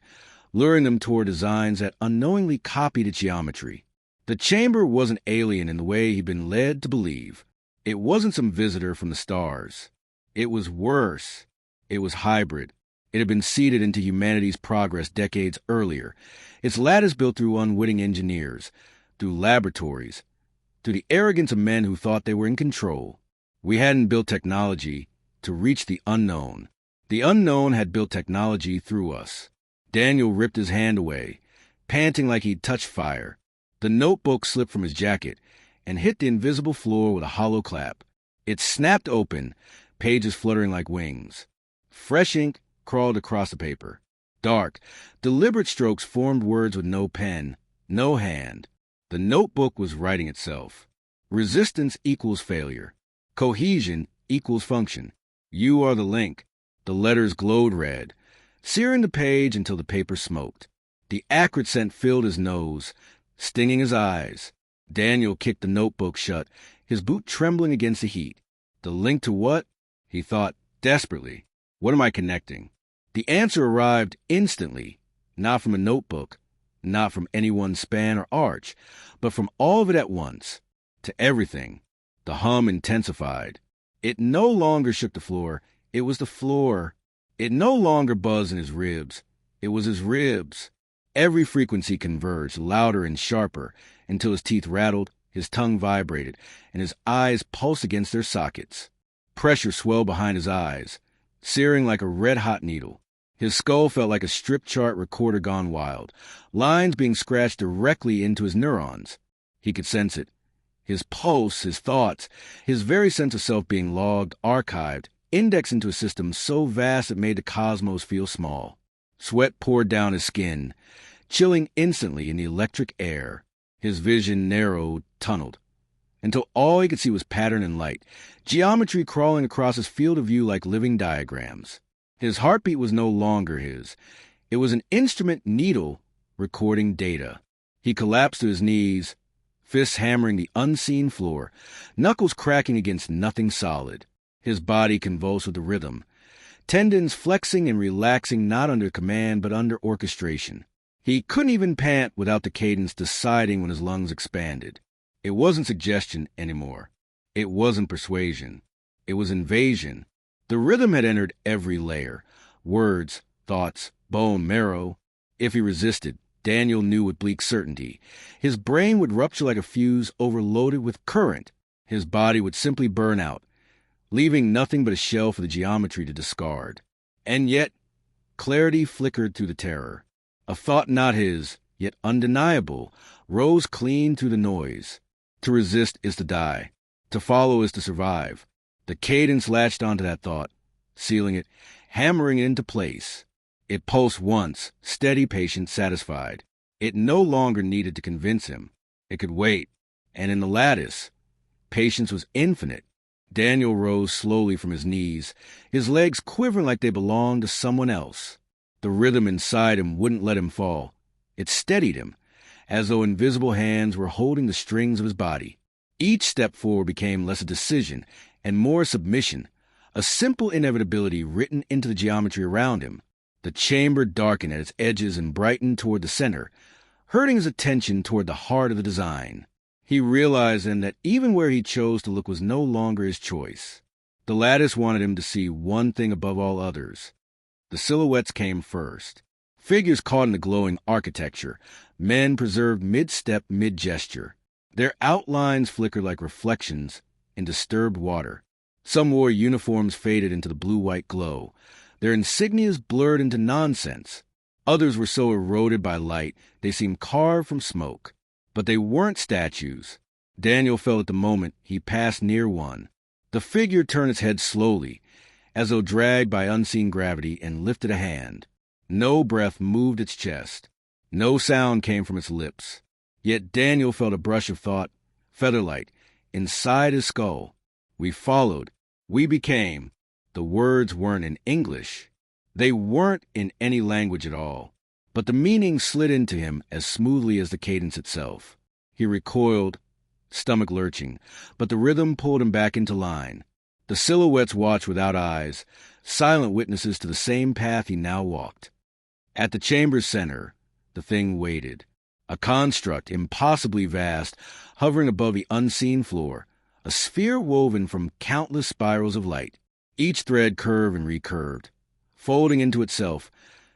luring them toward designs that unknowingly copied its geometry. The chamber wasn't alien in the way he'd been led to believe. It wasn't some visitor from the stars. It was worse. It was hybrid. It had been seeded into humanity's progress decades earlier. Its lattice built through unwitting engineers, through laboratories, through the arrogance of men who thought they were in control. We hadn't built technology to reach the unknown. The unknown had built technology through us. Daniel ripped his hand away, panting like he'd touched fire. The notebook slipped from his jacket and hit the invisible floor with a hollow clap. It snapped open, pages fluttering like wings. Fresh ink crawled across the paper. Dark, deliberate strokes formed words with no pen, no hand. The notebook was writing itself. Resistance equals failure. Cohesion equals function. You are the link. The letters glowed red, searing the page until the paper smoked. The acrid scent filled his nose, stinging his eyes. Daniel kicked the notebook shut, his boot trembling against the heat. The link to what? He thought desperately. What am I connecting? The answer arrived instantly, not from a notebook, not from any one span or arch, but from all of it at once, to everything. The hum intensified. It no longer shook the floor. It was the floor. It no longer buzzed in his ribs. It was his ribs. Every frequency converged, louder and sharper, until his teeth rattled, his tongue vibrated, and his eyes pulsed against their sockets. Pressure swelled behind his eyes, searing like a red-hot needle. His skull felt like a strip chart recorder gone wild, lines being scratched directly into his neurons. He could sense it. His pulse, his thoughts, his very sense of self being logged, archived, indexed into a system so vast it made the cosmos feel small. Sweat poured down his skin, chilling instantly in the electric air. His vision narrowed, tunneled, until all he could see was pattern and light, geometry crawling across his field of view like living diagrams. His heartbeat was no longer his. It was an instrument needle recording data. He collapsed to his knees, fists hammering the unseen floor, knuckles cracking against nothing solid. His body convulsed with the rhythm, tendons flexing and relaxing not under command but under orchestration. He couldn't even pant without the cadence deciding when his lungs expanded. It wasn't suggestion anymore. It wasn't persuasion. It was invasion. The rhythm had entered every layer. Words, thoughts, bone, marrow. If he resisted, Daniel knew with bleak certainty, his brain would rupture like a fuse overloaded with current. His body would simply burn out, leaving nothing but a shell for the geometry to discard. And yet, clarity flickered through the terror. A thought not his, yet undeniable, rose clean through the noise. To resist is to die. To follow is to survive. The cadence latched onto that thought, sealing it, hammering it into place. It pulsed once, steady, patient, satisfied. It no longer needed to convince him. It could wait. And in the lattice, patience was infinite. Daniel rose slowly from his knees, his legs quivering like they belonged to someone else. The rhythm inside him wouldn't let him fall. It steadied him, as though invisible hands were holding the strings of his body. Each step forward became less a decision and more submission, a simple inevitability written into the geometry around him. The chamber darkened at its edges and brightened toward the center, hurting his attention toward the heart of the design. He realized then that even where he chose to look was no longer his choice. The lattice wanted him to see one thing above all others. The silhouettes came first. Figures caught in the glowing architecture, men preserved mid-step, mid-gesture. Their outlines flickered like reflections in disturbed water. Some wore uniforms faded into the blue-white glow, their insignias blurred into nonsense. Others were so eroded by light they seemed carved from smoke. But they weren't statues. Daniel felt at the moment he passed near one. The figure turned its head slowly, as though dragged by unseen gravity, and lifted a hand. No breath moved its chest. No sound came from its lips. Yet Daniel felt a brush of thought, featherlight, inside his skull. We followed. We became. The words weren't in English. They weren't in any language at all. But the meaning slid into him as smoothly as the cadence itself. He recoiled, stomach lurching, but the rhythm pulled him back into line. The silhouettes watched without eyes, silent witnesses to the same path he now walked. At the chamber's center, the thing waited. A construct, impossibly vast, hovering above the unseen floor, a sphere woven from countless spirals of light, each thread curved and recurved, folding into itself,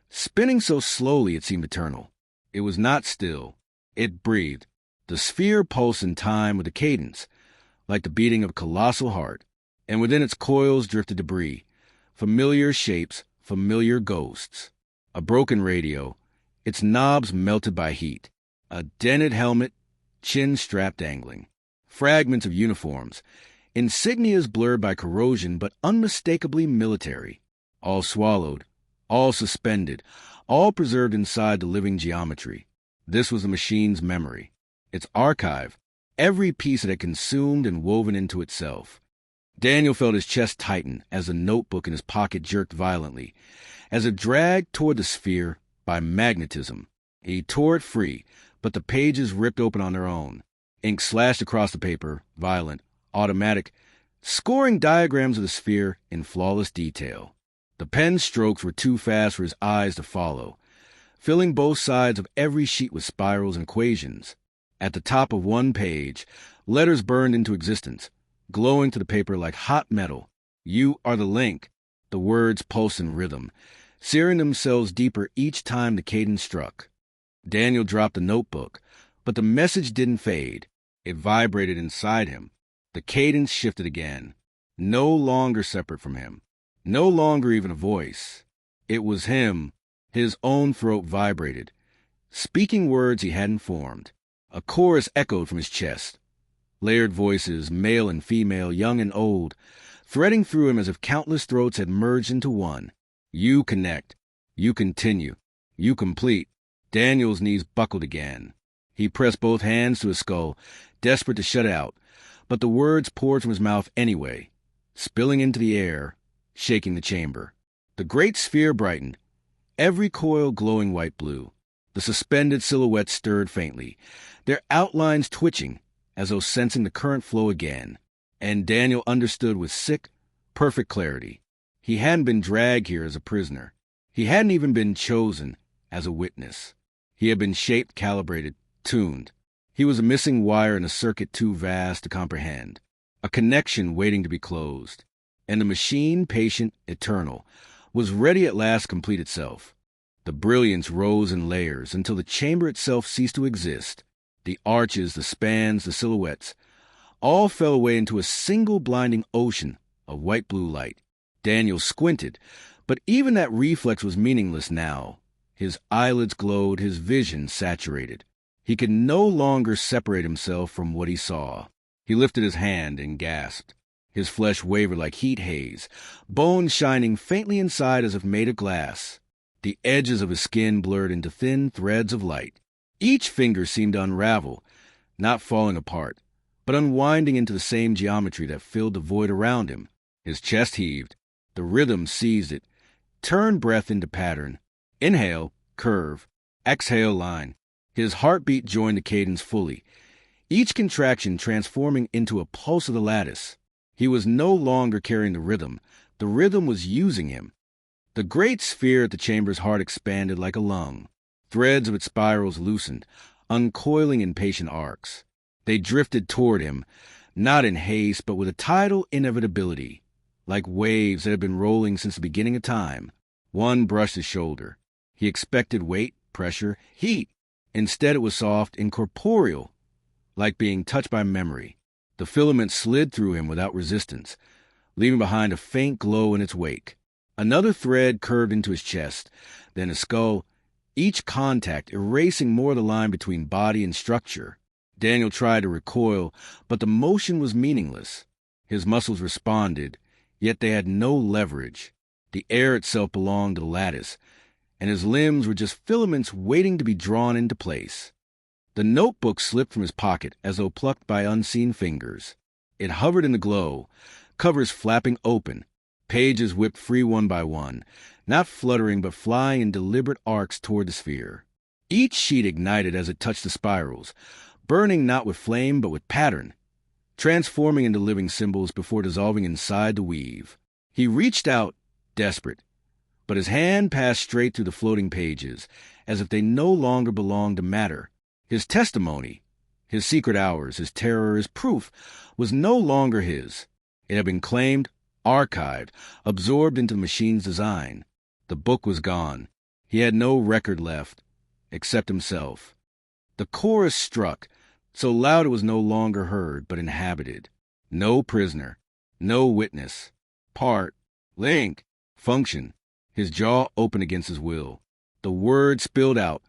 spinning so slowly it seemed eternal. It was not still. It breathed. The sphere pulsed in time with a cadence, like the beating of a colossal heart, and within its coils drifted debris, familiar shapes, familiar ghosts. A broken radio, its knobs melted by heat, a dented helmet, chin strap dangling, fragments of uniforms, insignias blurred by corrosion but unmistakably military, all swallowed, all suspended, all preserved inside the living geometry. This was the machine's memory, its archive, every piece it had consumed and woven into itself. Daniel felt his chest tighten as the notebook in his pocket jerked violently, as if dragged toward the sphere by magnetism. He tore it free, but the pages ripped open on their own. Ink slashed across the paper, violent, automatic, scoring diagrams of the sphere in flawless detail. The pen's strokes were too fast for his eyes to follow, filling both sides of every sheet with spirals and equations. At the top of one page, letters burned into existence, glowing to the paper like hot metal. You are the link. The words pulsed in rhythm, searing themselves deeper each time the cadence struck. Daniel dropped the notebook, but the message didn't fade. It vibrated inside him. The cadence shifted again, no longer separate from him, no longer even a voice. It was him. His own throat vibrated, speaking words he hadn't formed. A chorus echoed from his chest. Layered voices, male and female, young and old, threading through him as if countless throats had merged into one. You connect. You continue. You complete. Daniel's knees buckled again. He pressed both hands to his skull, desperate to shut it out, but the words poured from his mouth anyway, spilling into the air, shaking the chamber. The great sphere brightened, every coil glowing white-blue. The suspended silhouettes stirred faintly, their outlines twitching, as though sensing the current flow again. And Daniel understood with sick, perfect clarity. He hadn't been dragged here as a prisoner. He hadn't even been chosen as a witness. He had been shaped, calibrated, tuned. He was a missing wire in a circuit too vast to comprehend, a connection waiting to be closed. And the machine, patient, eternal, was ready at last to complete itself. The brilliance rose in layers until the chamber itself ceased to exist. The arches, the spans, the silhouettes, all fell away into a single blinding ocean of white-blue light. Daniel squinted, but even that reflex was meaningless now. His eyelids glowed, his vision saturated. He could no longer separate himself from what he saw. He lifted his hand and gasped. His flesh wavered like heat haze, bones shining faintly inside as if made of glass. The edges of his skin blurred into thin threads of light. Each finger seemed to unravel, not falling apart, but unwinding into the same geometry that filled the void around him. His chest heaved. The rhythm seized it, turned breath into pattern. Inhale, curve. Exhale, line. His heartbeat joined the cadence fully, each contraction transforming into a pulse of the lattice. He was no longer carrying the rhythm was using him. The great sphere at the chamber's heart expanded like a lung. Threads of its spirals loosened, uncoiling in patient arcs. They drifted toward him, not in haste, but with a tidal inevitability, like waves that had been rolling since the beginning of time. One brushed his shoulder. He expected weight, pressure, heat. Instead it was soft, incorporeal, like being touched by memory. The filament slid through him without resistance, leaving behind a faint glow in its wake. Another thread curved into his chest, then his skull, each contact erasing more of the line between body and structure. Daniel tried to recoil, but the motion was meaningless. His muscles responded, yet they had no leverage. The air itself belonged to the lattice, and his limbs were just filaments waiting to be drawn into place. The notebook slipped from his pocket as though plucked by unseen fingers. It hovered in the glow, covers flapping open, pages whipped free one by one, not fluttering but flying in deliberate arcs toward the sphere. Each sheet ignited as it touched the spirals, burning not with flame but with pattern, transforming into living symbols before dissolving inside the weave. He reached out, desperate, but his hand passed straight through the floating pages, as if they no longer belonged to matter. His testimony, his secret hours, his terror, his proof, was no longer his. It had been claimed, archived, absorbed into the machine's design. The book was gone. He had no record left, except himself. The chorus struck, so loud it was no longer heard, but inhabited. No prisoner, no witness. Part, link, function. His jaw open against his will. The words spilled out,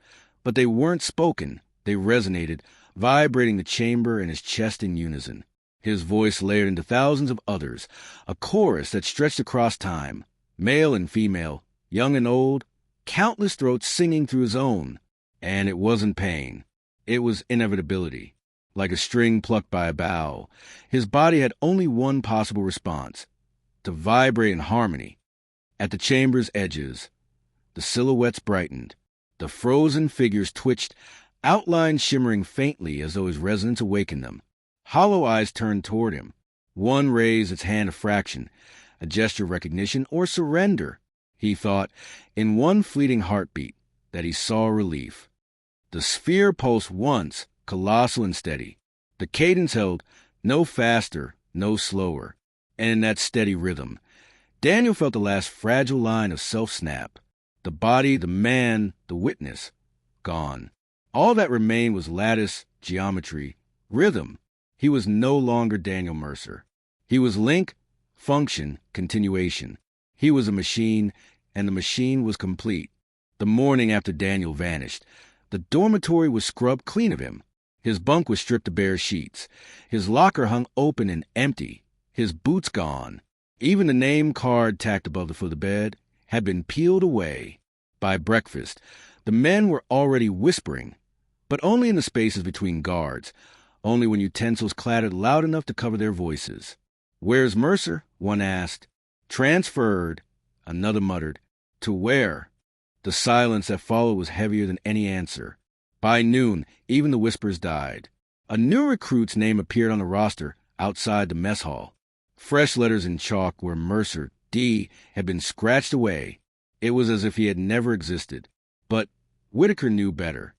but they weren't spoken. They resonated, vibrating the chamber and his chest in unison. His voice layered into thousands of others, a chorus that stretched across time, male and female, young and old, countless throats singing through his own. And it wasn't pain. It was inevitability. Like a string plucked by a bow, his body had only one possible response: to vibrate in harmony. At the chamber's edges, the silhouettes brightened. The frozen figures twitched, outlines shimmering faintly as though his resonance awakened them. Hollow eyes turned toward him. One raised its hand a fraction, a gesture of recognition or surrender. He thought, in one fleeting heartbeat, that he saw relief. The sphere pulsed once, colossal and steady. The cadence held, no faster, no slower. And in that steady rhythm, Daniel felt the last fragile line of self-snap. The body, the man, the witness, gone. All that remained was lattice, geometry, rhythm. He was no longer Daniel Mercer. He was link, function, continuation. He was a machine, and the machine was complete. The morning after Daniel vanished, the dormitory was scrubbed clean of him. His bunk was stripped of bare sheets. His locker hung open and empty. His boots gone. Even the name card tacked above the foot of the bed had been peeled away. By breakfast, the men were already whispering, but only in the spaces between guards, only when utensils clattered loud enough to cover their voices. "Where's Mercer?" one asked. "Transferred," another muttered. "To where?" The silence that followed was heavier than any answer. By noon, even the whispers died. A new recruit's name appeared on the roster outside the mess hall. Fresh letters in chalk where Mercer, D, had been scratched away. It was as if he had never existed. But Whitaker knew better.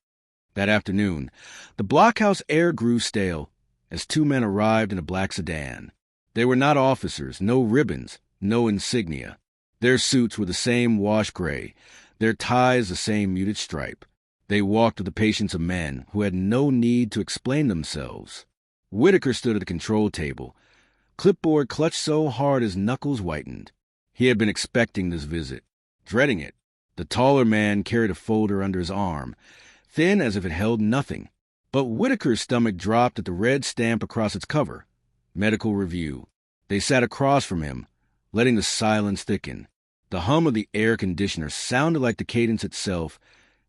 That afternoon, the blockhouse air grew stale as two men arrived in a black sedan. They were not officers, no ribbons, no insignia. Their suits were the same wash gray, their ties the same muted stripe. They walked with the patience of men who had no need to explain themselves. Whitaker stood at the control table, clipboard clutched so hard his knuckles whitened. He had been expecting this visit, dreading it. The taller man carried a folder under his arm, thin as if it held nothing. But Whitaker's stomach dropped at the red stamp across its cover. Medical Review. They sat across from him, letting the silence thicken. The hum of the air conditioner sounded like the cadence itself,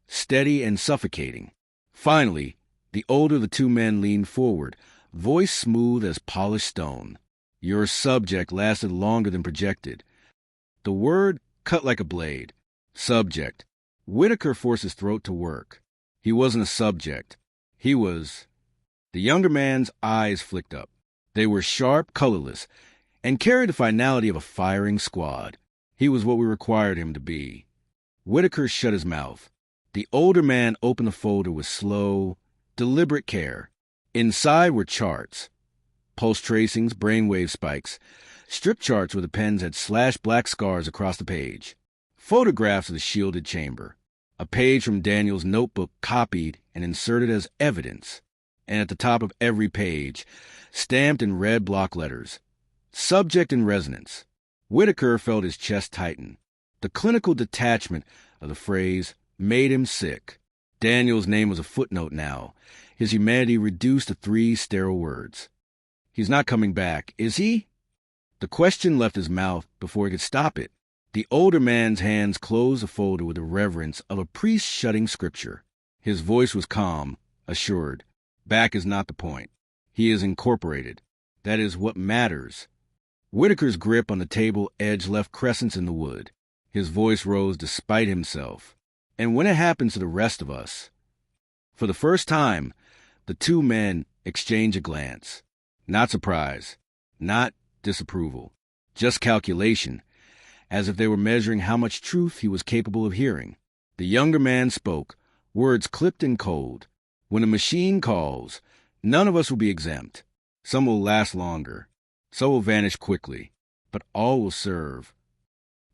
steady and suffocating. Finally, the older of the two men leaned forward, voice smooth as polished stone. Your subject lasted longer than projected. The word cut like a blade. Subject. Whitaker forced his throat to work. He wasn't a subject. He was... The younger man's eyes flicked up. They were sharp, colorless, and carried the finality of a firing squad. He was what we required him to be. Whitaker shut his mouth. The older man opened the folder with slow, deliberate care. Inside were charts. Pulse tracings, brainwave spikes, strip charts where the pens had slashed black scars across the page. Photographs of the shielded chamber. A page from Daniel's notebook copied and inserted as evidence. And at the top of every page, stamped in red block letters, subject in resonance. Whitaker felt his chest tighten. The clinical detachment of the phrase made him sick. Daniel's name was a footnote now, his humanity reduced to 3 sterile words. He's not coming back, is he? The question left his mouth before he could stop it. The older man's hands closed the folder with the reverence of a priest shutting scripture. His voice was calm, assured. Back is not the point. He is incorporated. That is what matters. Whitaker's grip on the table edge left crescents in the wood. His voice rose despite himself. And when it happens to the rest of us... For the first time, the two men exchanged a glance. Not surprise, not disapproval, just calculation, as if they were measuring how much truth he was capable of hearing. The younger man spoke, words clipped and cold. When a machine calls, none of us will be exempt. Some will last longer. Some will vanish quickly. But all will serve.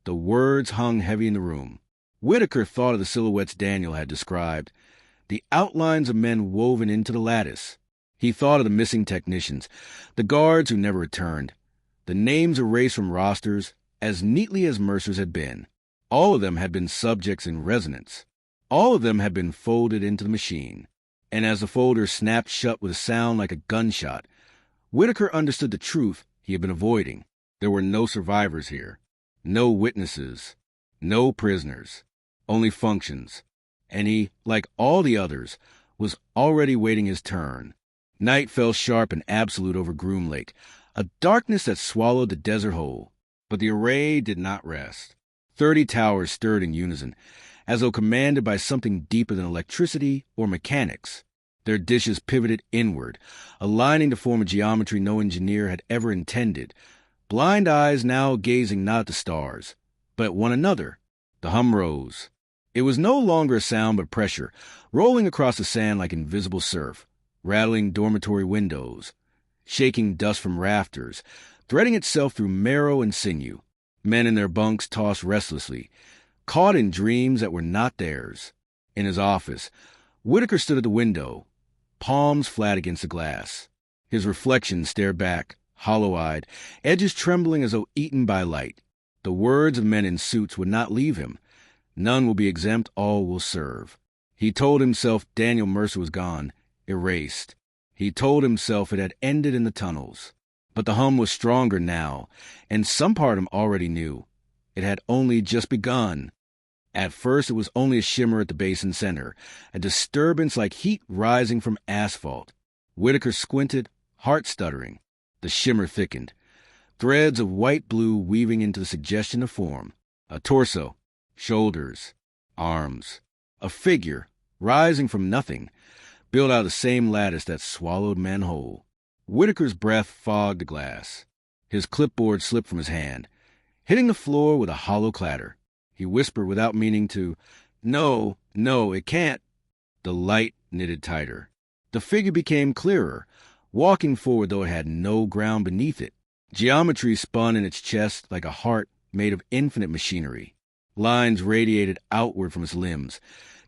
The words hung heavy in the room. Whitaker thought of the silhouettes Daniel had described, the outlines of men woven into the lattice. He thought of the missing technicians, the guards who never returned, the names erased from rosters as neatly as Mercer's had been. All of them had been subjects in resonance. All of them had been folded into the machine. And as the folder snapped shut with a sound like a gunshot, Whitaker understood the truth he had been avoiding. There were no survivors here, no witnesses, no prisoners, only functions. And he, like all the others, was already waiting his turn. Night fell sharp and absolute over Groom Lake, a darkness that swallowed the desert whole. But the array did not rest. 30 towers stirred in unison, as though commanded by something deeper than electricity or mechanics. Their dishes pivoted inward, aligning to form a geometry no engineer had ever intended, blind eyes now gazing not at the stars, but at one another. The hum rose. It was no longer a sound but pressure, rolling across the sand like invisible surf, rattling dormitory windows, shaking dust from rafters, threading itself through marrow and sinew. Men in their bunks tossed restlessly, caught in dreams that were not theirs. In his office, Whitaker stood at the window, palms flat against the glass. His reflection stared back, hollow-eyed, edges trembling as though eaten by light. The words of men in suits would not leave him. None will be exempt, all will serve. He told himself Daniel Mercer was gone, erased. He told himself it had ended in the tunnels. But the hum was stronger now, and some part of him already knew. It had only just begun. At first it was only a shimmer at the basin center, a disturbance like heat rising from asphalt. Whitaker squinted, heart stuttering. The shimmer thickened. Threads of white-blue weaving into the suggestion of form. A torso, shoulders, arms. A figure, rising from nothing, built out of the same lattice that swallowed men whole. Whitaker's breath fogged the glass. His clipboard slipped from his hand, hitting the floor with a hollow clatter. He whispered without meaning to, No, it can't." The light knitted tighter. The figure became clearer, walking forward though it had no ground beneath it. Geometry spun in its chest like a heart made of infinite machinery. Lines radiated outward from its limbs,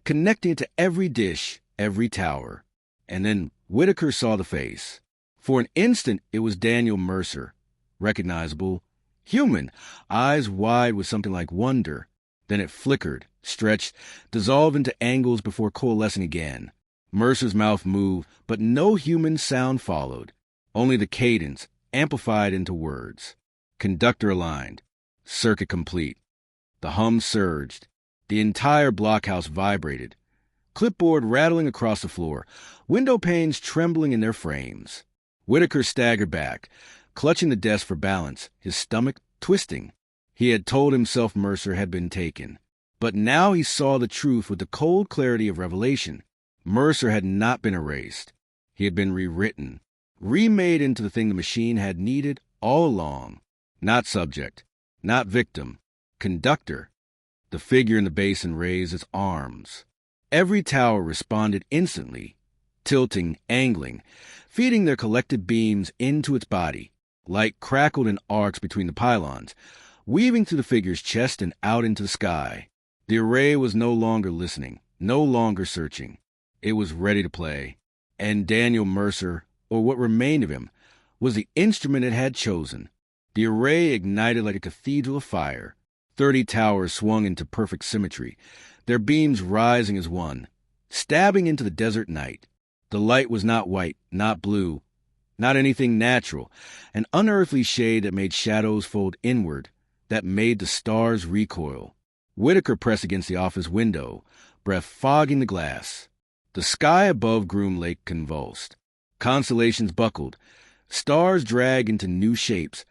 connecting it to every dish, every tower. And then Whitaker saw the face. For an instant it was Daniel Mercer, recognizable, human, eyes wide with something like wonder. Then it flickered, stretched, dissolved into angles before coalescing again. Mercer's mouth moved, but no human sound followed. Only the cadence, amplified into words. Conductor aligned. Circuit complete. The hum surged. The entire blockhouse vibrated. Clipboard rattling across the floor, window panes trembling in their frames. Whitaker staggered back, clutching the desk for balance, his stomach twisting. He had told himself Mercer had been taken. But now he saw the truth with the cold clarity of revelation. Mercer had not been erased. He had been rewritten, remade into the thing the machine had needed all along. Not subject, not victim, conductor. The figure in the basin raised its arms. Every tower responded instantly, tilting, angling, feeding their collective beams into its body. Light crackled in arcs between the pylons, weaving through the figure's chest and out into the sky. The array was no longer listening, no longer searching. It was ready to play. And Daniel Mercer, or what remained of him, was the instrument it had chosen. The array ignited like a cathedral of fire. 30 towers swung into perfect symmetry, their beams rising as one, stabbing into the desert night. The light was not white, not blue, not anything natural, an unearthly shade that made shadows fold inward, that made the stars recoil. Whitaker pressed against the office window, breath fogging the glass. The sky above Groom Lake convulsed. Constellations buckled. Stars dragged into new shapes,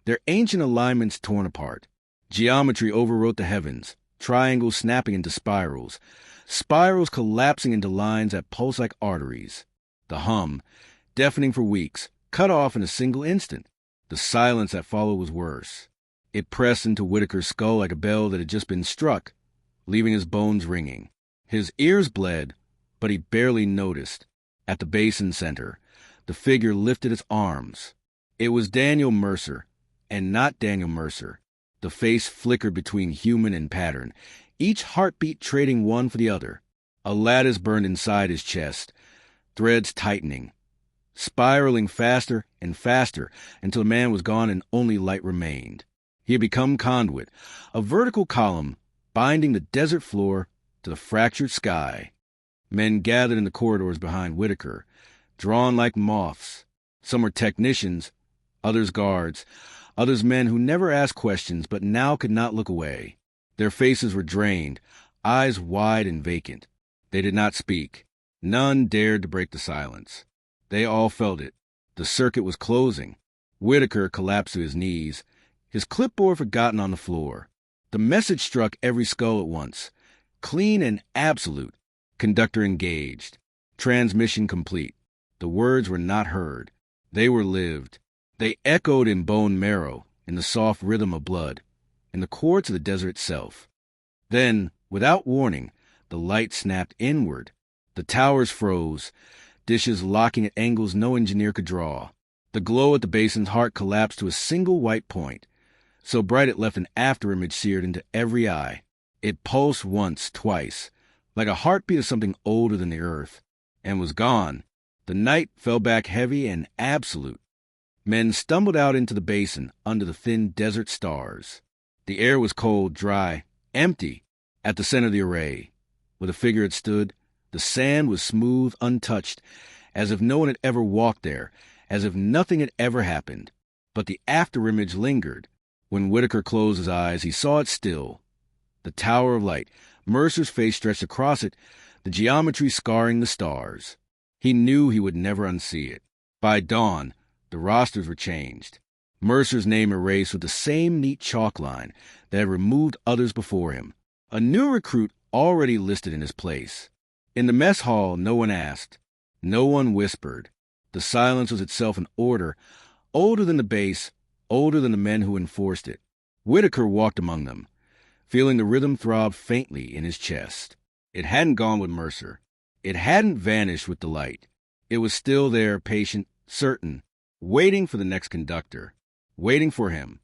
their ancient alignments torn apart. Geometry overwrote the heavens, triangles snapping into spirals, spirals collapsing into lines that pulse like arteries. The hum, deafening for weeks, cut off in a single instant. The silence that followed was worse. It pressed into Whitaker's skull like a bell that had just been struck, leaving his bones ringing. His ears bled, but he barely noticed. At the basin center, the figure lifted its arms. It was Daniel Mercer, and not Daniel Mercer. The face flickered between human and pattern, each heartbeat trading one for the other. A lattice burned inside his chest, threads tightening, spiraling faster and faster until the man was gone and only light remained. He had become conduit, a vertical column binding the desert floor to the fractured sky. Men gathered in the corridors behind Whitaker, drawn like moths. Some were technicians, others guards, others men who never asked questions but now could not look away. Their faces were drained, eyes wide and vacant. They did not speak. None dared to break the silence. They all felt it. The circuit was closing. Whitaker collapsed to his knees, his clipboard forgotten on the floor. The message struck every skull at once. Clean and absolute. Conductor engaged. Transmission complete. The words were not heard. They were lived. They echoed in bone marrow, in the soft rhythm of blood, in the chords of the desert itself. Then, without warning, the light snapped inward. The towers froze, dishes locking at angles no engineer could draw. The glow at the basin's heart collapsed to a single white point, so bright it left an afterimage seared into every eye. It pulsed once, twice, like a heartbeat of something older than the earth, and was gone. The night fell back heavy and absolute. Men stumbled out into the basin under the thin desert stars. The air was cold, dry, empty. At the center of the array, where the figure had stood, the sand was smooth, untouched, as if no one had ever walked there, as if nothing had ever happened. But the afterimage lingered. When Whitaker closed his eyes, he saw it still. The tower of light, Mercer's face stretched across it, the geometry scarring the stars. He knew he would never unsee it. By dawn, the rosters were changed. Mercer's name erased with the same neat chalk line that had removed others before him. A new recruit already listed in his place. In the mess hall, no one asked. No one whispered. The silence was itself an order, older than the base, older than the men who enforced it. Whitaker walked among them, feeling the rhythm throb faintly in his chest. It hadn't gone with Mercer. It hadn't vanished with the light. It was still there, patient, certain, waiting for the next conductor, waiting for him.